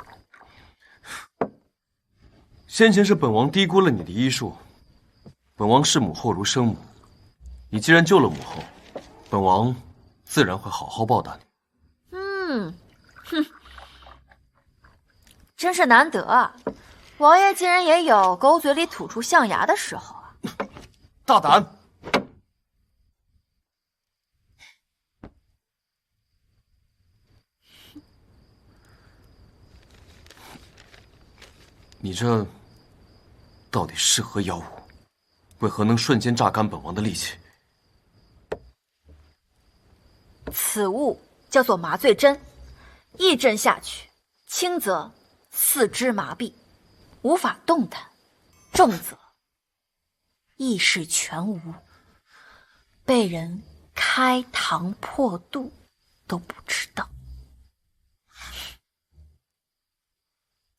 先前是本王低估了你的医术，本王视母后如生母，你既然救了母后，本王自然会好好报答你。真是难得啊！王爷竟然也有狗嘴里吐出象牙的时候啊！大胆！你这到底是何妖物？为何能瞬间榨干本王的力气？此物叫做麻醉针，一针下去，轻则四肢麻痹，无法动弹；重则意识全无，被人开膛破肚都不知道。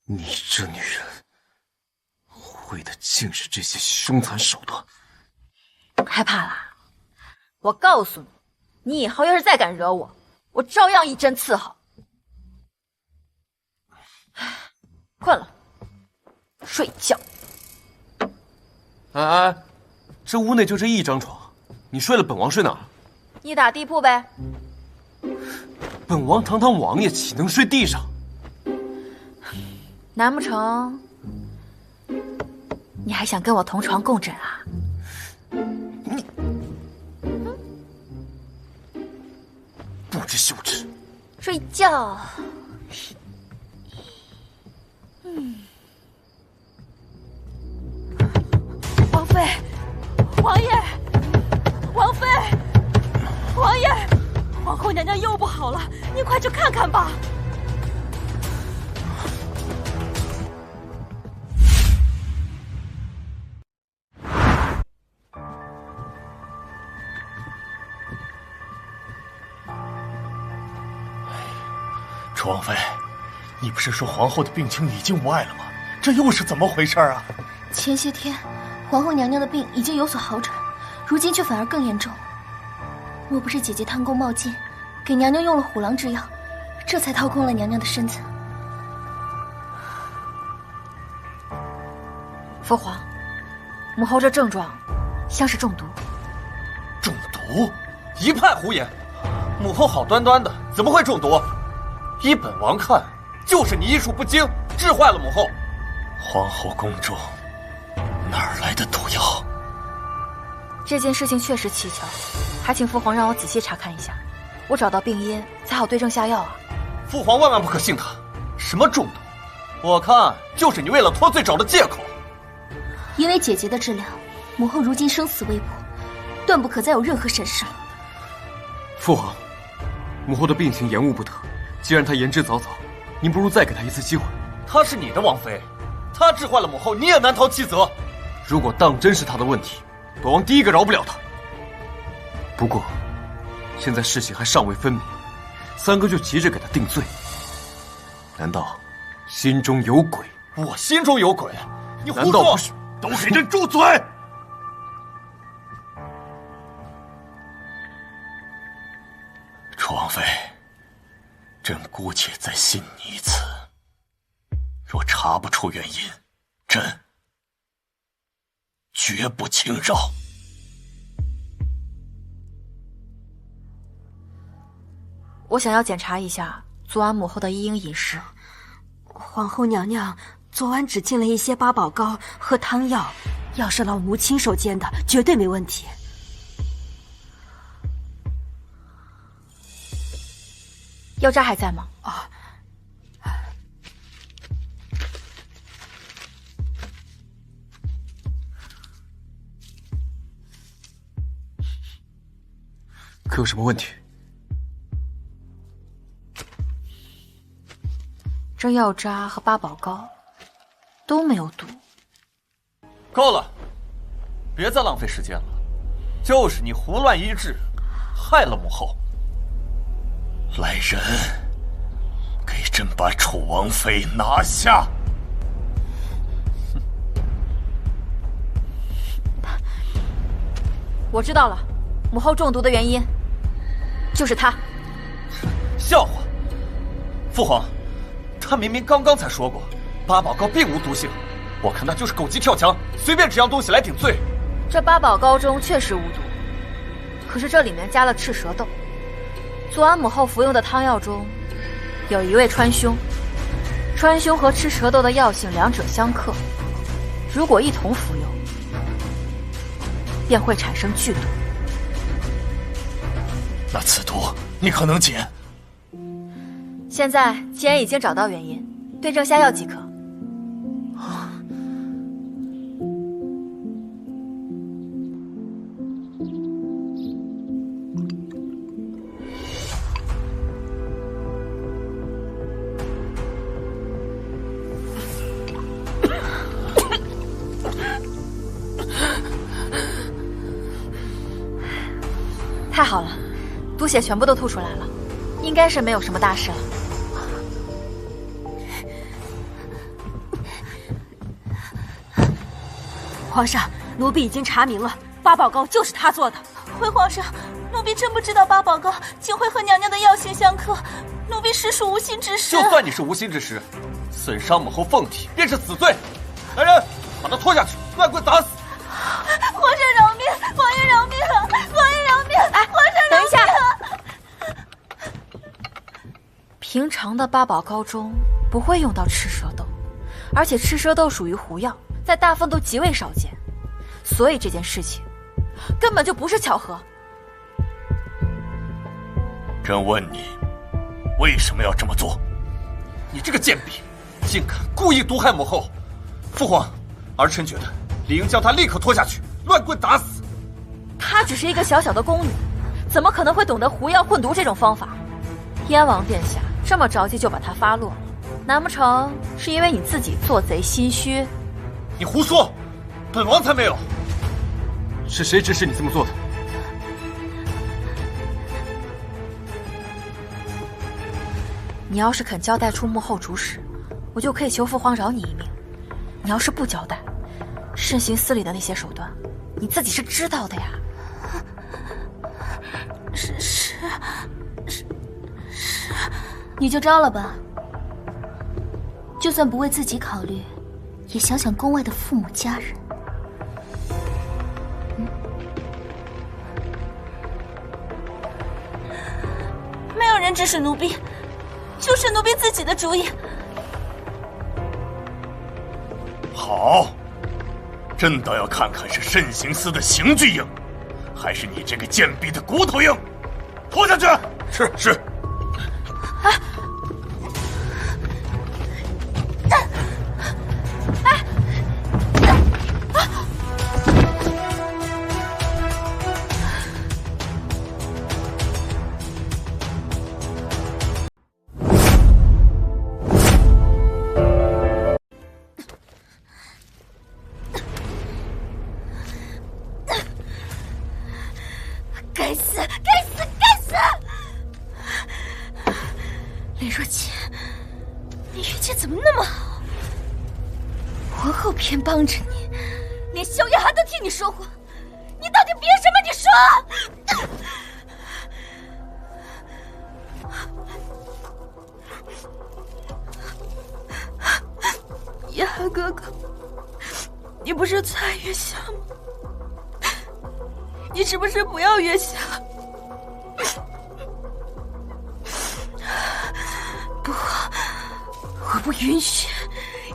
你这女人，会的竟是这些凶残手段。害怕啦？我告诉你，你以后要是再敢惹我，我照样一针伺候。困了，睡觉。哎，这屋内就这一张床，你睡了，本王睡哪儿？一打地铺呗。本王堂堂王爷，岂能睡地上？难不成你还想跟我同床共枕啊？你不知羞耻！睡觉。妃，王爷，王妃，王爷，皇后娘娘又不好了，你快去看看吧。楚王妃，你不是说皇后的病情已经无碍了吗？这又是怎么回事啊？前些天，皇后娘娘的病已经有所好转，如今却反而更严重。莫不是姐姐贪功冒进，给娘娘用了虎狼之药，这才掏空了娘娘的身子？父皇，母后这症状像是中毒。中毒？一派胡言！母后好端端的，怎么会中毒？依本王看，就是你医术不精，治坏了母后。皇后宫中哪儿来的毒药？这件事情确实蹊跷，还请父皇让我仔细查看一下，我找到病因才好对症下药啊。父皇万万不可信他，什么中毒？我看就是你为了脱罪找的借口。因为姐姐的治疗，母后如今生死未卜，断不可再有任何审视了。父皇，母后的病情延误不得，既然她言之凿凿，您不如再给她一次机会。她是你的王妃，她治坏了母后，你也难逃其责。如果当真是她的问题，本王第一个饶不了她。不过，现在事情还尚未分明，三哥就急着给她定罪，难道心中有鬼？我心中有鬼？你胡说！难道不是？都给朕住嘴！楚王妃，朕姑且再信你一次。若查不出原因，朕绝不轻饶。我想要检查一下昨晚母后的衣饮饮食。皇后娘娘昨晚只进了一些八宝糕和汤药，要是老奴亲手煎的，绝对没问题。药渣还在吗？啊，可有什么问题？这药渣和八宝糕都没有毒。够了，别再浪费时间了。就是你胡乱医治，害了母后。来人，给朕把楚王妃拿下！我知道了，母后中毒的原因就是他。笑话！父皇，他明明刚刚才说过，八宝糕并无毒性。我看他就是狗急跳墙，随便指样东西来顶罪。这八宝糕中确实无毒，可是这里面加了赤蛇豆。昨晚母后服用的汤药中，有一味川芎，川芎和赤蛇豆的药性两者相克，如果一同服用，便会产生剧毒。那此毒你可能解？现在既然已经找到原因，对症下药即可。太好了，毒血全部都吐出来了，应该是没有什么大事了。皇上，奴婢已经查明了，八宝糕就是他做的。回皇上，奴婢真不知道八宝糕竟会和娘娘的药性相克，奴婢实属无心之失。就算你是无心之失，损伤母后凤体便是死罪。来人，把他拖下去，乱棍打死！皇上饶命！王爷饶命！王爷饶命！哎，皇上饶命！等一下，平常的八宝糕中不会用到赤蛇豆，而且赤蛇豆属于狐药，在大凤都极为少见，所以这件事情根本就不是巧合。朕问你，为什么要这么做？你这个贱婢，竟敢故意毒害母后！父皇，儿臣觉得理应将她立刻拖下去，乱棍打死。她只是一个小小的宫女，怎么可能会懂得狐药混毒这种方法？燕王殿下这么着急就把她发落，难不成是因为你自己做贼心虚？你胡说，本王才没有。是谁指使你这么做的？你要是肯交代出幕后主使，我就可以求父皇饶你一命。你要是不交代，慎行司里的那些手段，你自己是知道的呀。是，你就招了吧。就算不为自己考虑，也想想宫外的父母家人。没有人指使奴婢，就是奴婢自己的主意。好，真的要看看是慎刑司的刑具硬，还是你这个贱婢的骨头硬。拖下去。是。林若晴，你运气怎么那么好？皇后偏帮着你，连萧夜寒都替你说话，你到底凭什么？你说！夜寒哥哥，你不是最爱月下吗？你是不是不要月下？不，我不允许！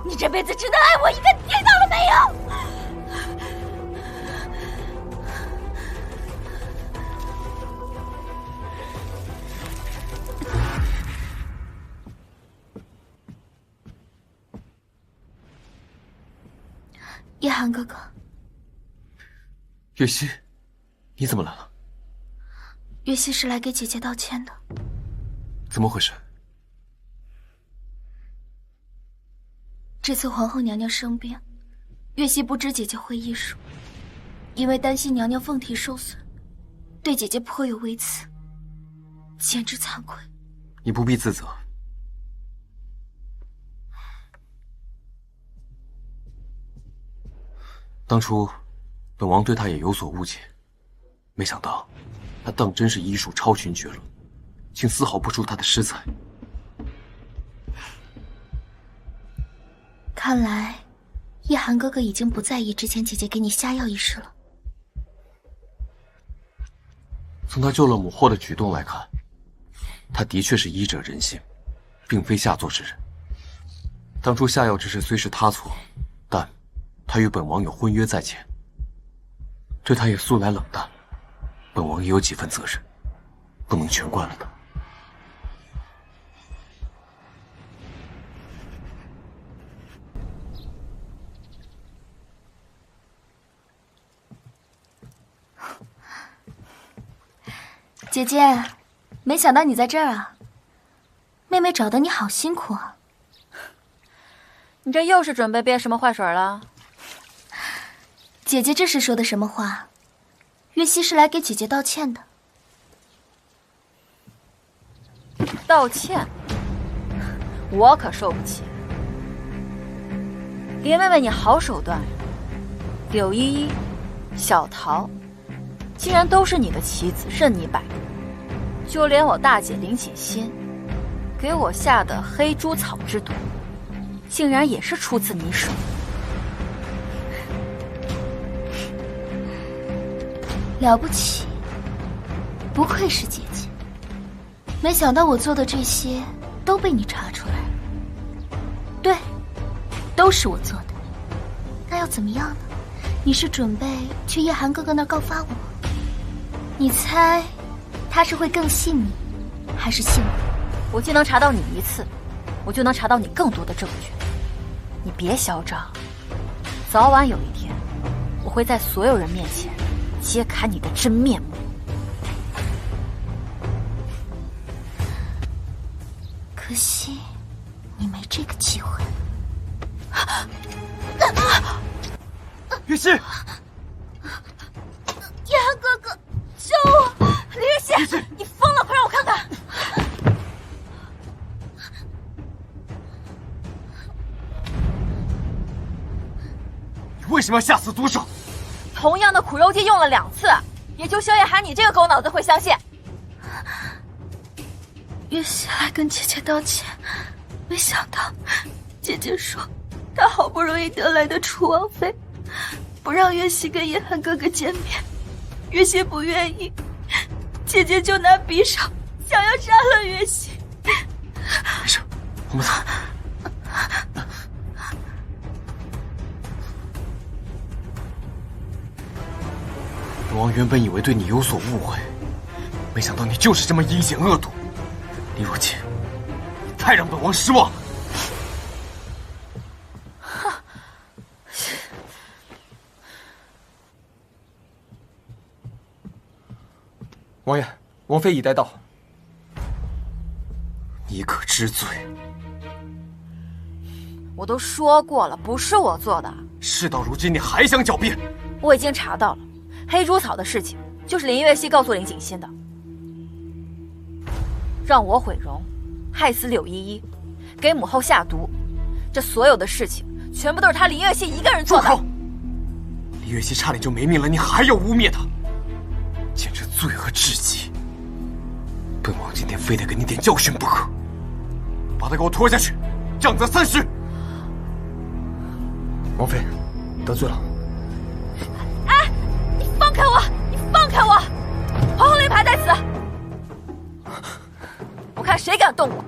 你这辈子只能爱我一个，听到了没有？夜寒哥哥，月溪，你怎么来了？月溪是来给姐姐道歉的。怎么回事？这次皇后娘娘生病，月溪不知姐姐会医术，因为担心娘娘凤体受损，对姐姐颇有微词，简直惭愧。你不必自责。当初，本王对她也有所误解，没想到，她当真是医术超群绝伦，竟丝毫不输她的师才。看来，夜寒哥哥已经不在意之前姐姐给你下药一事了。从他救了母后的举动来看，他的确是医者仁心，并非下作之人。当初下药之事虽是他错，但他与本王有婚约在前，对他也素来冷淡，本王也有几分责任，不能全怪了他。姐姐，没想到你在这儿啊！妹妹找的你好辛苦啊！你这又是准备憋什么坏水了？姐姐这是说的什么话？月溪是来给姐姐道歉的。道歉？我可受不起。林妹妹，你好手段呀！柳依依、小桃，竟然都是你的棋子，任你摆。就连我大姐林锦心，给我下的黑珠草之毒，竟然也是出自你手。了不起，不愧是姐姐。没想到我做的这些都被你查出来了。对，都是我做的。那又怎么样呢？你是准备去夜寒哥哥那儿告发我？你猜他是会更信你，还是信我？我既能查到你一次，我就能查到你更多的证据。你别嚣张，早晚有一天，我会在所有人面前揭开你的真面目。可惜，你没这个机会。月希，叶寒哥哥，救我！李月希，你疯了！快让我看看。你为什么要下此毒手？同样的苦肉计用了2次，也就萧夜寒你这个狗脑子会相信。月希来跟姐姐道歉，没想到姐姐说她好不容易得来的楚王妃，不让月希跟叶寒哥哥见面，月希不愿意，姐姐就拿匕首想要杀了月希。没事，我们走。本王原本以为对你有所误会，没想到你就是这么阴险恶毒。李若晴，你太让本王失望了。王爷，王妃已带到。你可知罪？我都说过了，不是我做的。事到如今，你还想狡辩？我已经查到了，黑珠草的事情就是林月熙告诉林景欣的，让我毁容，害死柳依依，给母后下毒，这所有的事情全部都是他林月熙一个人做的。李月熙差点就没命了，你还要污蔑他，简直罪恶至极。本王今天非得给你点教训不可，把他给我拖下去，杖责30。王妃，得罪了。哎，你放开我！你放开我！皇后令牌在此，我看谁敢动我。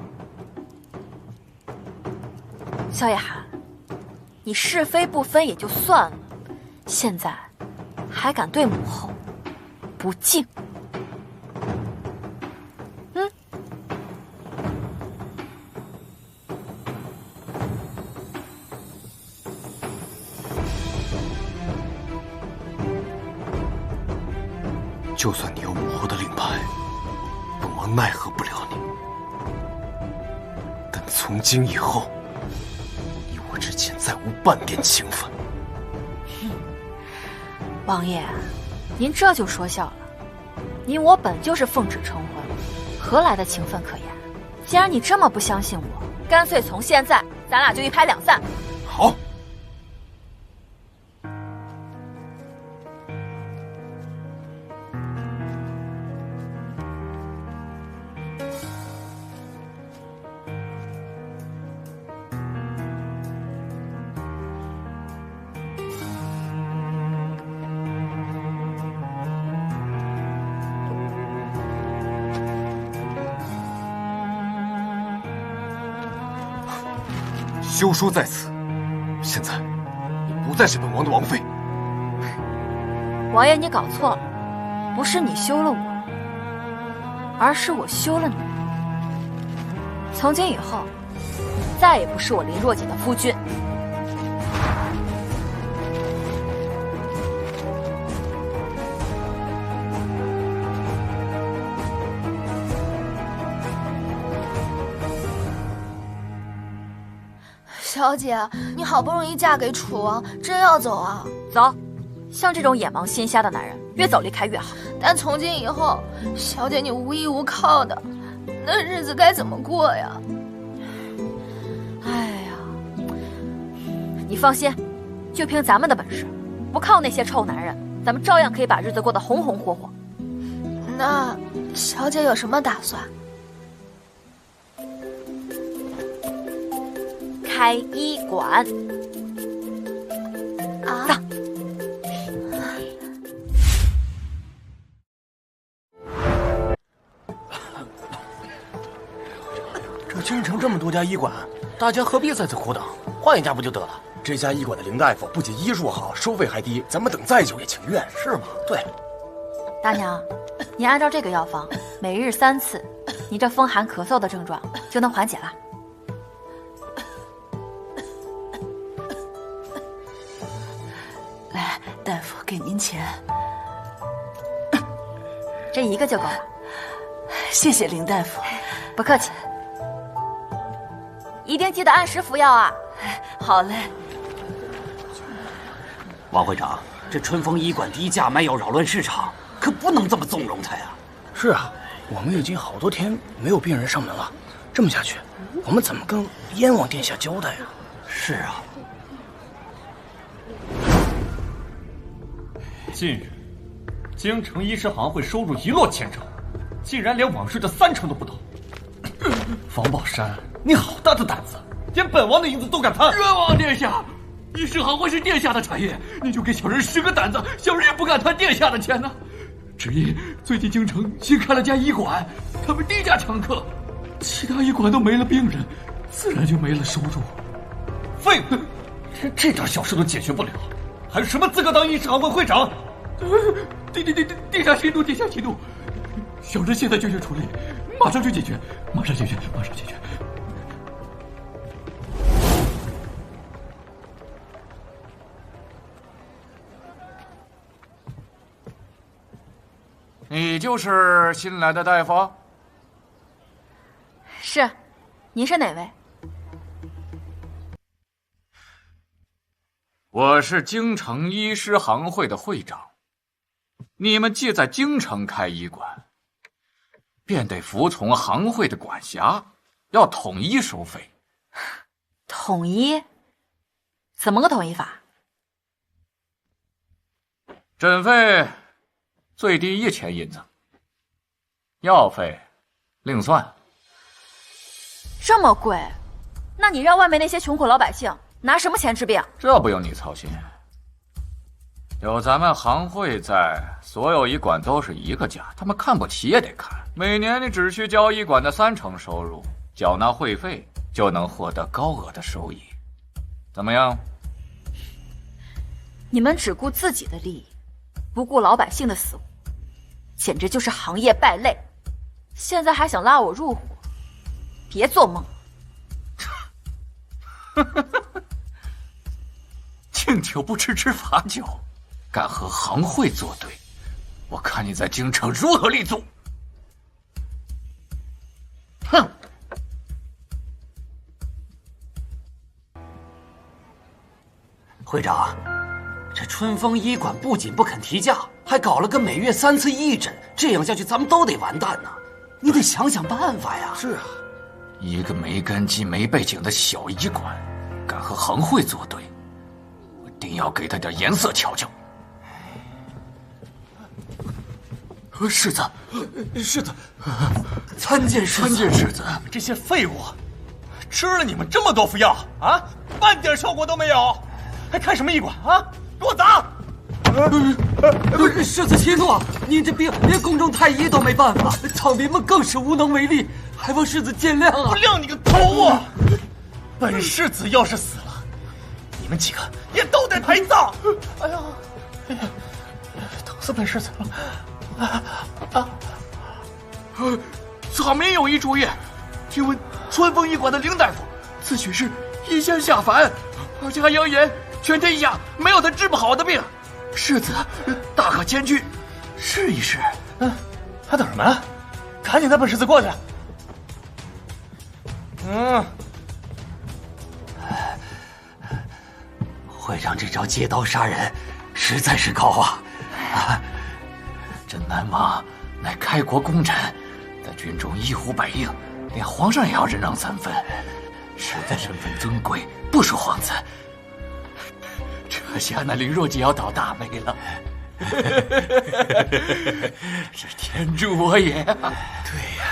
萧夜寒，你是非不分也就算了，现在还敢对母后不敬。就算你有母后的令牌，本王奈何不了你。但从今以后，你我之间再无半点情分。王爷，您这就说笑了。你我本就是奉旨成婚，何来的情分可言？既然你这么不相信我，干脆从现在咱俩就一拍两散。好。休说在此，现在你不再是本王的王妃。王爷，你搞错了，不是你休了我，而是我休了你。从今以后，你再也不是我林若锦的夫君。小姐，你好不容易嫁给楚王，真要走啊？走，像这种眼盲心瞎的男人，越早离开越好。但从今以后，小姐你无依无靠的，那日子该怎么过呀？哎呀，你放心，就凭咱们的本事，不靠那些臭男人，咱们照样可以把日子过得红红火火。那小姐有什么打算？开医馆啊！这京城这么多家医馆，大家何必在此苦等？换一家不就得了？这家医馆的林大夫不仅医术好，收费还低，咱们等再久也情愿，是吗？对。大娘，你按照这个药方，每日3次，你这风寒咳嗽的症状就能缓解了。来，大夫，给您钱。这一个就够了。谢谢林大夫。不客气。一定记得按时服药啊。好嘞。王会长，这春风医馆低价卖药扰乱市场，可不能这么纵容他呀。是啊，我们已经好多天没有病人上门了，这么下去，我们怎么跟燕王殿下交代呀？是啊。近日，京城医师行会收入一落千丈，竟然连往日的30%都不到。房宝山，你好大的胆子，连本王的银子都敢贪！冤枉殿下！医师行会是殿下的产业，你就给小人10个胆子，小人也不敢贪殿下的钱呢。只因最近京城新开了家医馆，他们低价抢客，其他医馆都没了病人，自然就没了收入。废物，连这点小事都解决不了，还有什么资格当医师行会会长？殿下息怒，殿下息怒，小人现在就去处理，马上就解决，马上解决，马上解决。你就是新来的大夫？是，您是哪位？我是京城医师行会的会长。你们既在京城开医馆，便得服从行会的管辖，要统一收费。统一？怎么个统一法？诊费最低1000银子，药费另算。这么贵？那你让外面那些穷苦老百姓拿什么钱治病？这不用你操心，有咱们行会在，所有医馆都是一个价，他们看不起也得看。每年你只需交医馆的30%收入，缴纳会费，就能获得高额的收益。怎么样？你们只顾自己的利益，不顾老百姓的死活，简直就是行业败类。现在还想拉我入伙，别做梦！敬酒不吃吃罚酒，敢和行会作对，我看你在京城如何立足！哼！会长，这春风医馆不仅不肯提价，还搞了个每月3次义诊，这样下去咱们都得完蛋呐！你得想想办法呀！是啊，一个没根基、没背景的小医馆，敢和行会作对，我定要给他点颜色瞧瞧。世子，世子，参见世子，参见世子！这些废物，吃了你们这么多副药啊，半点效果都没有，还开什么医馆啊？给我砸！世子息怒，您这病连宫中太医都没办法，草民们更是无能为力，还望世子见谅啊！不谅你个头啊！本世子要是死了，你们几个也都得陪葬！哎呀，哎呀，疼死本世子了！草民有一主意，听闻春风医馆的林大夫自诩是医仙下凡，而且还扬言全天下没有他治不好的病。世子大可前去试一试。还等什么？赶紧带本世子过去。会长这招借刀杀人，实在是高啊！这南王乃开国功臣，在军中一呼百应，连皇上也要忍让3分，实在身份尊贵，不说皇子。这下那林若姐要倒大霉了。是天助我也啊！对呀。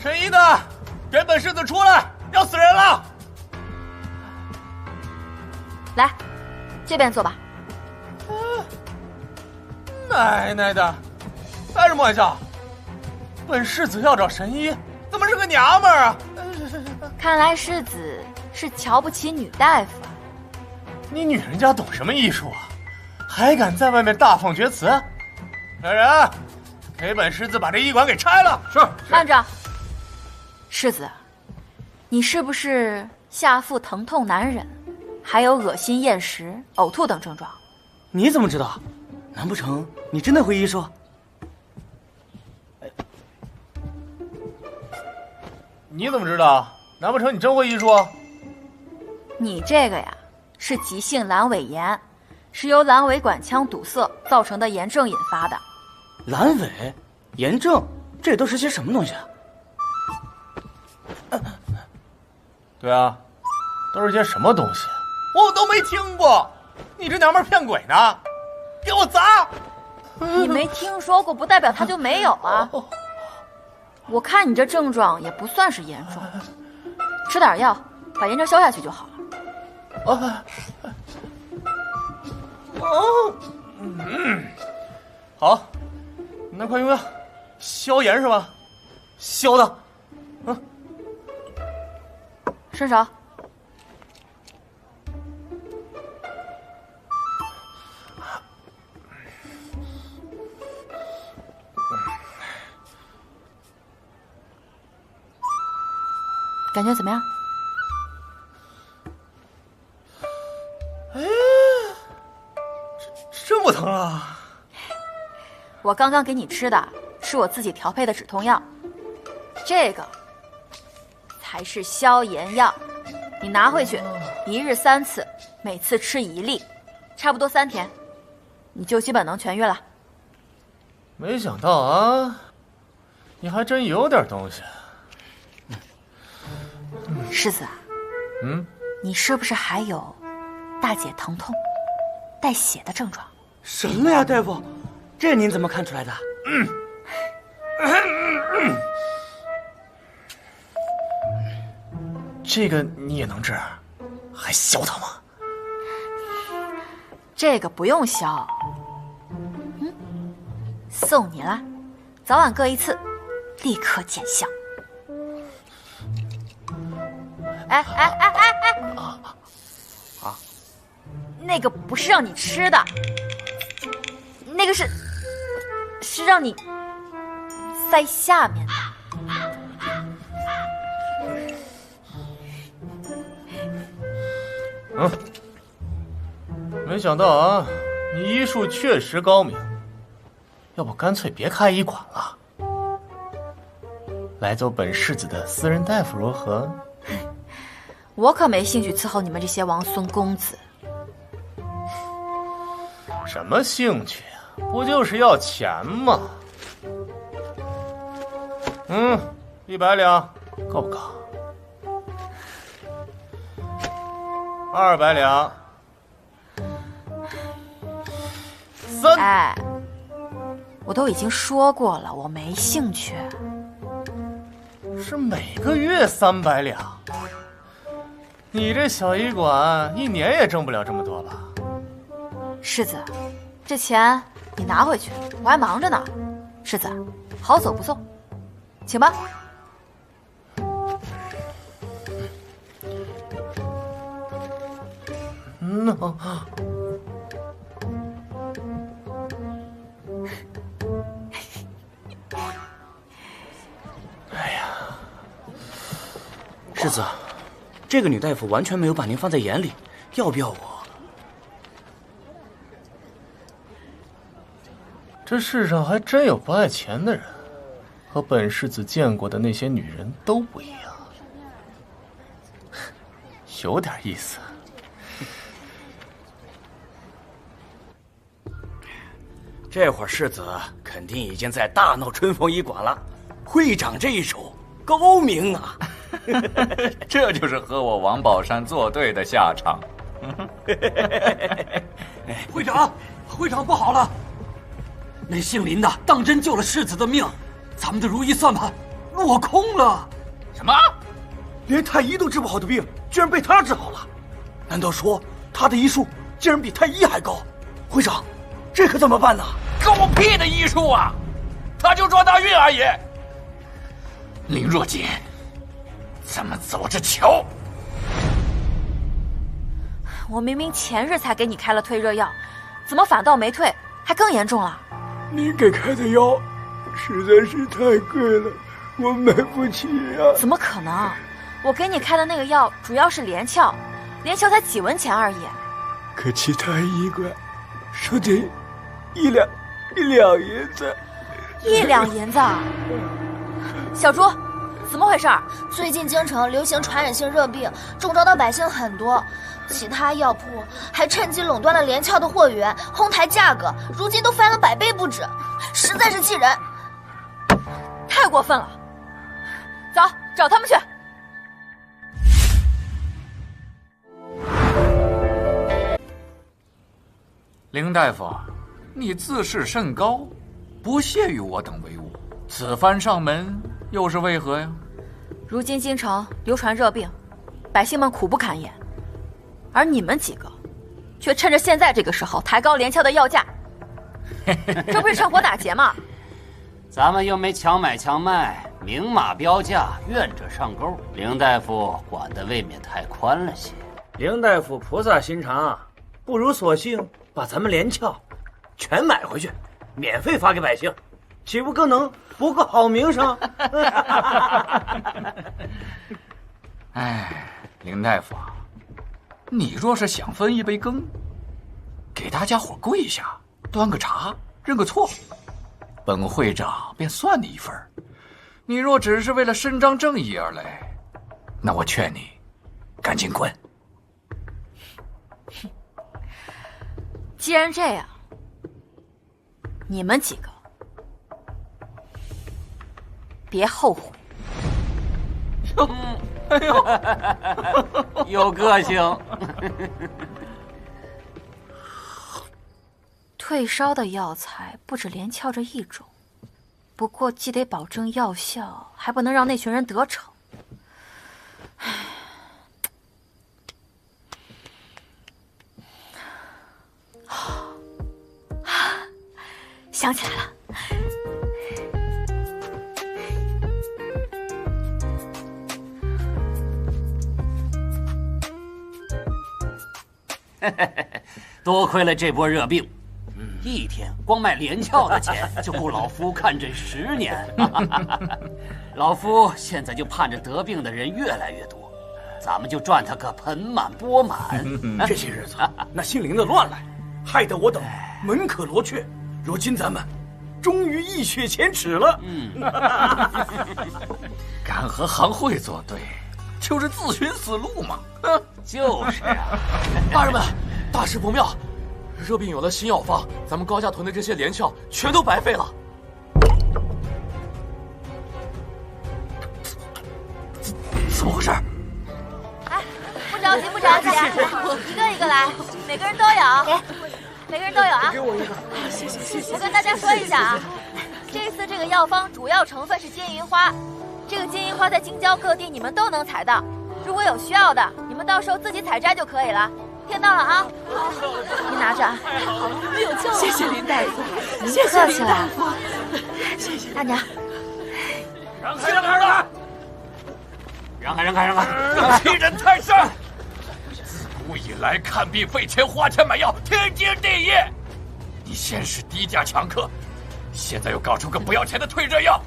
神医的，给本世子出来，要死人了！来，这边坐吧。奶奶的，开什么玩笑？本世子要找神医，怎么是个娘们儿啊？看来世子是瞧不起女大夫啊。你女人家懂什么医术啊？还敢在外面大放厥词？来人，给本世子把这医馆给拆了！是。慢着，世子，你是不是下腹疼痛难忍，还有恶心、厌食、呕吐等症状？你怎么知道？难不成你真的会医术？你怎么知道？难不成你真会医术？你这个呀，是急性阑尾炎，是由阑尾管腔堵塞造成的炎症引发的。阑尾炎症，这都是些什么东西啊？对啊，都是些什么东西？我都没听过，你这娘们骗鬼呢？给我砸！你没听说过，不代表它就没有啊。我看你这症状也不算是严重，吃点药把炎症消下去就好了。好，那快用药，消炎是吧？消的，伸手。感觉怎么样？哎，这么疼啊！我刚刚给你吃的是我自己调配的止痛药，这个才是消炎药。你拿回去，1日3次，每次吃1粒，差不多3天，你就基本能痊愈了。没想到啊，你还真有点东西。世子啊，你是不是还有大姐疼痛、带血的症状？什么呀，大夫？这您怎么看出来的？这个你也能治，还消它吗？这个不用消，送你了，早晚各1次，立刻见效。哎！那个不是让你吃的，那个是让你塞下面的。没想到啊，你医术确实高明，要不干脆别开医馆了，来走本世子的私人大夫如何？我可没兴趣伺候你们这些王孙公子。什么兴趣啊？不就是要钱吗？100两，够不够？200两。哎，我都已经说过了，我没兴趣。是每个月300两。你这小医馆1年也挣不了这么多吧？世子，这钱你拿回去，我还忙着呢。世子，好走不送，请吧。哎呀，世子，这个女大夫完全没有把您放在眼里，要不要我？这世上还真有不爱钱的人，和本世子见过的那些女人都不一样，有点意思。这会儿世子肯定已经在大闹春风医馆了，会长这一手高明啊！这就是和我王宝山作对的下场。会长，不好了！那姓林的当真救了世子的命，咱们的如意算盘落空了。什么？连太医都治不好的病，居然被他治好了？难道说他的医术竟然比太医还高？会长，这可怎么办呢？狗屁的医术啊！他就撞大运而已。林若锦，咱们走着瞧。我明明前日才给你开了退热药，怎么反倒没退，还更严重了？您给开的药实在是太贵了，我买不起呀。怎么可能？我给你开的那个药主要是连翘，连翘才几文钱而已。可其他医馆收点1两银子。1两银子？小朱，怎么回事？最近京城流行传染性热病，中招的百姓很多，其他药铺还趁机垄断了连翘的货源，哄抬价格，如今都翻了100倍不止，实在是气人。太过分了！走，找他们去。林大夫，你自视甚高，不屑于我等为伍，此番上门又是为何呀？如今京城流传热病，百姓们苦不堪言，而你们几个却趁着现在这个时候抬高连翘的药价，这不是趁火打劫吗？咱们又没强买强卖，明码标价，愿者上钩。凌大夫管得未免太宽了些。凌大夫菩萨心肠，不如索性把咱们连翘全买回去，免费发给百姓，岂不更能博个好名声？哎，林大夫，你若是想分一杯羹，给大家伙跪下，端个茶，认个错，本会长便算你一份。你若只是为了伸张正义而来，那我劝你赶紧滚。既然这样，你们几个别后悔。哎呦，有个性。退烧的药材不止连翘这一种，不过既得保证药效，还不能让那群人得逞。想起来了，多亏了这波热病，一天光卖连翘的钱就够老夫看诊10年。老夫现在就盼着得病的人越来越多，咱们就赚他个盆满钵满。这些日子那姓林的乱来，害得我等门可罗雀。如今咱们终于一雪前耻了。敢和行会作对，就是自寻死路嘛。就是啊。大人们，大事不妙，热病有了新药方，咱们高家屯的这些连翘全都白费了。怎么回事？哎，不着急，不着急，一个一个来，每个人都有。每个人都有啊！给我一个，谢谢谢谢。我跟大家说一下啊，这次这个药方主要成分是金银花，这个金银花在京郊各地你们都能采到，如果有需要的，你们到时候自己采摘就可以了。听到了啊？你拿着啊。有救了！谢谢林大夫，谢谢林大夫，谢谢大娘。让开让开让开！让开让开让开！让欺人太甚！自古以来，看病费钱花钱买药，天经地义。你先是低价抢客，现在又搞出个不要钱的退热药，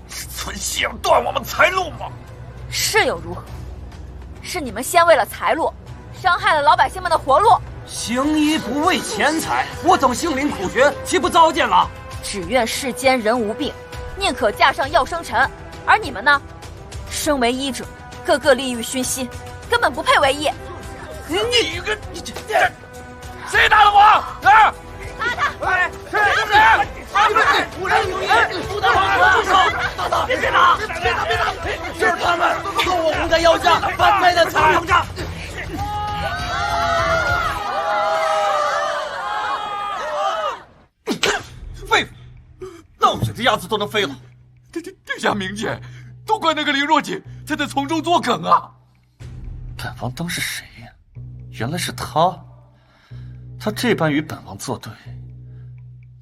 是存心要断我们财路吗？是又如何？是你们先为了财路，伤害了老百姓们的活路。行医不为钱财，我等姓林苦学，岂不糟践了？只愿世间人无病，宁可架上药生尘。而你们呢？身为医者，个个利欲熏心，根本不配为医。你个你这谁打的我？啊！打他！哎，是谁？无人有言，不得住手！大大，别打！别打！就是他们送我红在药下，贩卖的财物。废物！闹嘴的鸭子都能飞了。殿下明鉴，都怪那个林若锦才在从中作梗啊！本王当是谁呀？原来是他。他这般与本王作对，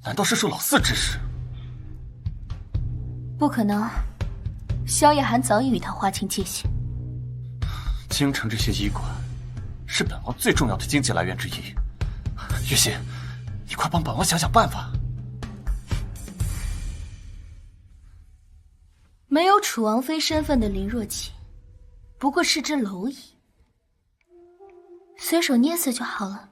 难道是受老四指使？不可能，萧夜寒早已与他划清界限。京城这些医馆，是本王最重要的经济来源之一。月心，你快帮本王想想办法。没有楚王妃身份的林若锦，不过是只蝼蚁，随手捏死就好了。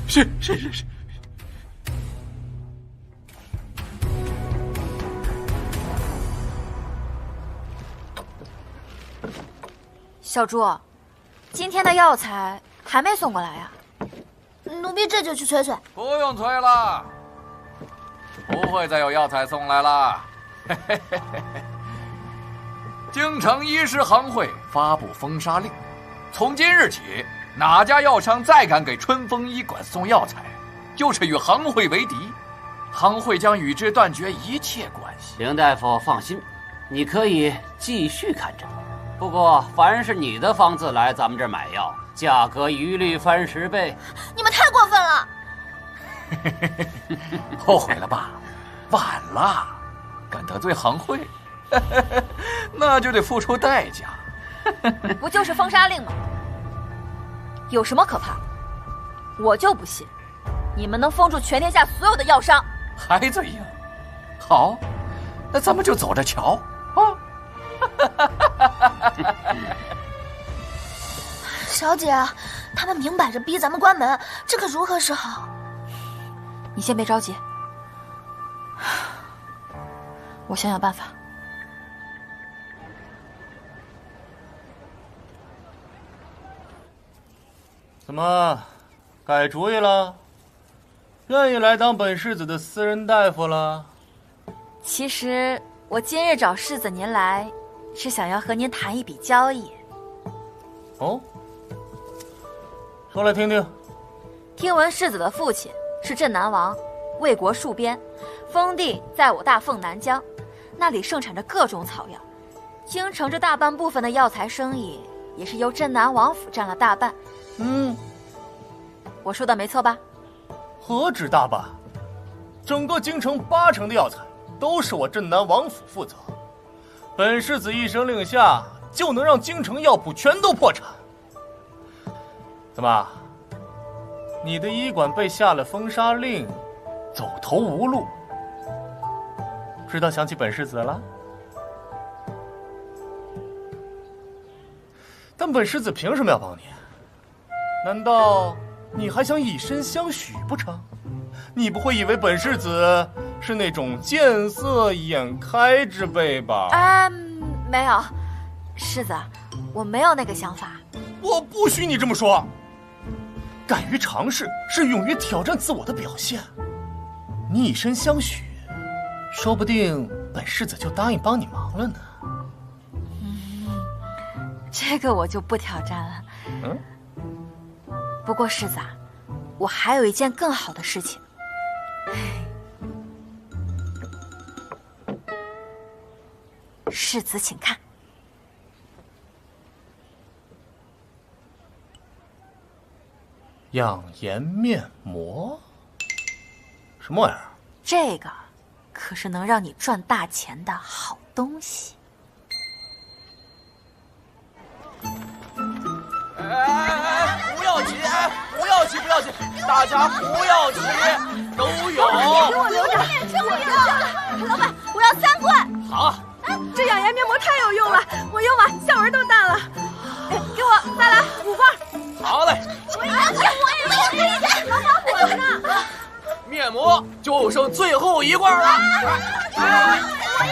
是。小猪，今天的药材还没送过来呀？奴婢这就去催催。不用催了，不会再有药材送来了。京城医师行会发布封杀令，从今日起，哪家药商再敢给春风医馆送药材，就是与行会为敌，行会将与之断绝一切关系。林大夫放心，你可以继续看诊。不过，凡是你的方子来咱们这儿买药，价格一律翻10倍。你们太过分了！后悔了吧？晚了，敢得罪行会，那就得付出代价。不就是封杀令吗？有什么可怕？我就不信，你们能封住全天下所有的药商。还嘴硬？好，那咱们就走着瞧啊！小姐，他们明摆着逼咱们关门，这可如何是好？你先别着急，我想想办法。怎么，改主意了？愿意来当本世子的私人大夫了？其实我今日找世子您来，是想要和您谈一笔交易。哦，说来听听。听闻世子的父亲是镇南王，为国戍边，封地在我大凤南疆，那里盛产着各种草药，京城这大半部分的药材生意也是由镇南王府占了大半。我说的没错吧？何止大半，整个京城80%的药材都是我镇南王府负责。本世子一声令下，就能让京城药铺全都破产。怎么，你的医馆被下了封杀令，走投无路，知道想起本世子了？但本世子凭什么要帮你？难道你还想以身相许不成？你不会以为本世子是那种见色眼开之辈吧？没有，世子，我没有那个想法。我不许你这么说。敢于尝试是勇于挑战自我的表现。你以身相许，说不定本世子就答应帮你忙了呢。这个我就不挑战了。不过世子啊，我还有一件更好的事情。世子请看。养颜面膜？什么玩意儿？这个可是能让你赚大钱的好东西。不要急，不要急，不要急，大家不要急，都有。给我留着，我要。老板，我要3罐。好。这养颜面膜太有用了，我用完小儿都淡了。给我再来5罐。好嘞。我也要，老板我的呢？面膜就剩最后1罐了。我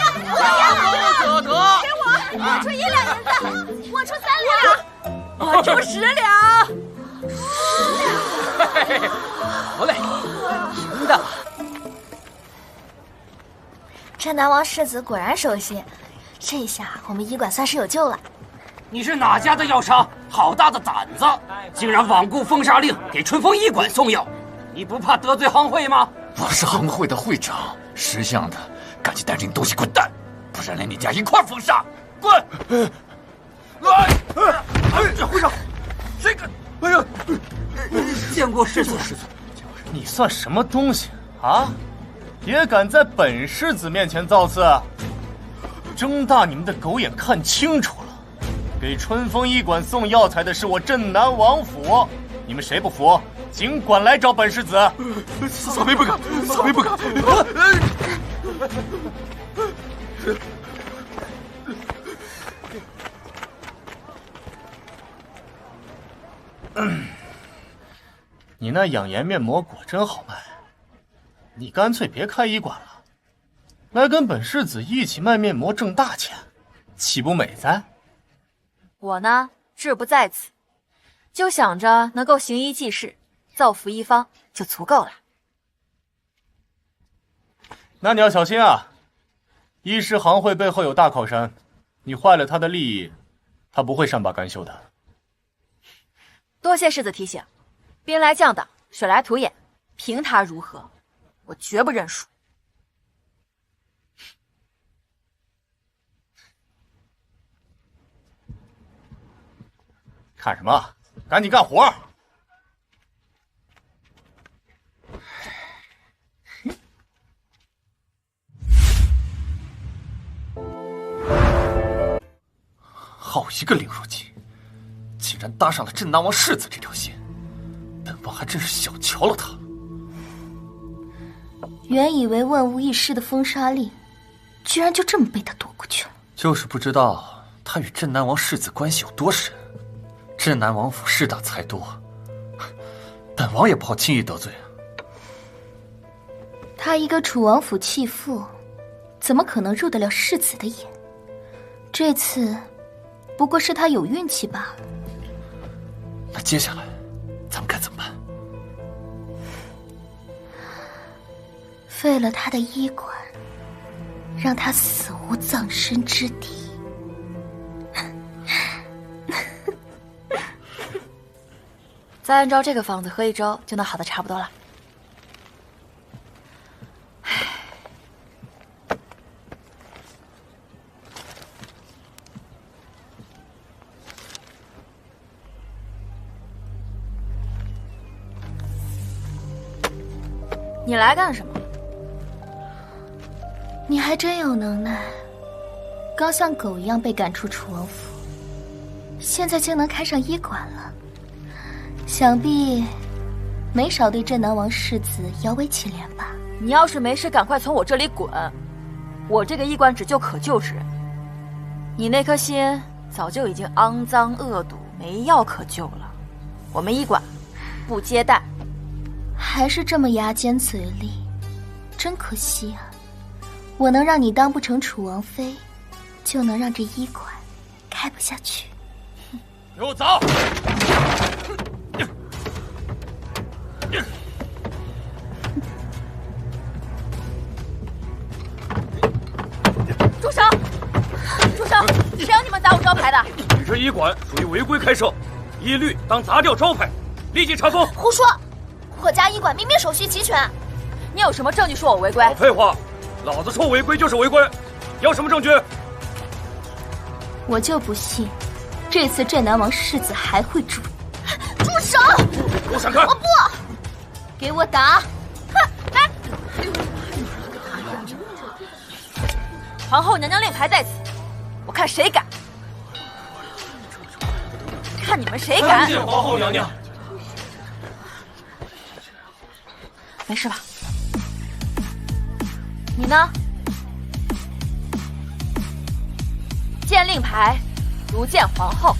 要，得。给我出1两银子，我出3两。我出10两。好嘞，赢的。镇南王世子果然熟悉，这下我们医馆算是有救了。你是哪家的药商？好大的胆子，竟然罔顾封杀令，给春风医馆送药！你不怕得罪行会吗？我是行会的会长，识相的赶紧带着你东西滚蛋，不然连你家一块封杀！滚！会长，这个，哎呀，见过世子。你算什么东西啊？也敢在本世子面前造次？睁大你们的狗眼看清楚了，给春风医馆送药材的是我镇南王府，你们谁不服，尽管来找本世子。小妹不敢，小妹不敢。你那养颜面膜果真好卖，你干脆别开医馆了，来跟本世子一起卖面膜挣大钱，岂不美哉？我呢，志不在此，就想着能够行医济世，造福一方就足够了。那你要小心啊，医师行会背后有大靠山，你坏了他的利益，他不会善罢甘休的。多谢世子提醒，兵来将挡，水来土掩，凭他如何，我绝不认输。看什么？赶紧干活！好一个凌若锦，竟然搭上了镇南王世子这条线，本王还真是小瞧了他。原以为万无一失的封杀令，居然就这么被他躲过去了。就是不知道他与镇南王世子关系有多深。镇南王府势大财多，本王也不好轻易得罪啊。他一个楚王府弃妇，怎么可能入得了世子的眼？这次不过是他有运气罢了。那接下来咱们该怎么办？废了他的医馆，让他死无葬身之地。再按照这个方子喝一周，就能好的差不多了。你来干什么？你还真有能耐，刚像狗一样被赶出楚王府，现在竟能开上医馆了。想必没少对镇南王世子摇尾乞怜吧？你要是没事，赶快从我这里滚！我这个医馆只救可救之人，你那颗心早就已经肮脏恶毒，没药可救了。我们医馆不接待。还是这么牙尖嘴利，真可惜啊！我能让你当不成楚王妃，就能让这医馆开不下去。给我走！住手！住手！谁让你们砸我招牌的？你这医馆属于违规开设，一律当砸掉招牌，立即查封。胡说！我家医馆明明手续齐全。你有什么证据说我违规？废话，老子说违规就是违规，要什么证据？我就不信，这次镇南王世子还会住。住手！给我闪开！我不！给我打！来！皇后娘娘令牌在此，我看谁敢！看你们谁敢！见皇后娘娘。没事吧？你呢？见令牌，如见皇后。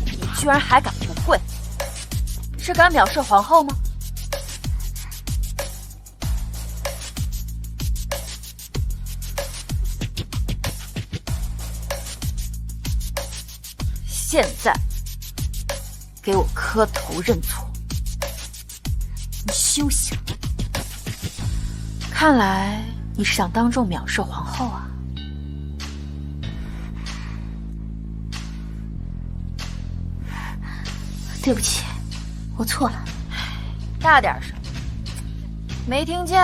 你居然还敢不跪？是敢藐视皇后吗？现在给我磕头认错！你休想！看来你是想当众藐视皇后啊！对不起，我错了。大点声！没听见？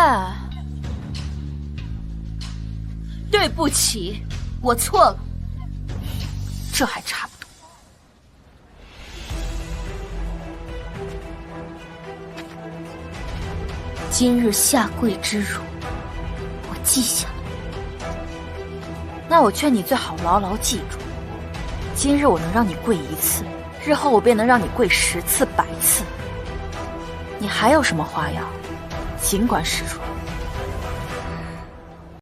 对不起，我错了。这还差不多。今日下跪之辱，我记下了。那我劝你最好牢牢记住，今日我能让你跪1次，日后我便能让你跪10次、100次。你还有什么花样，尽管使出来。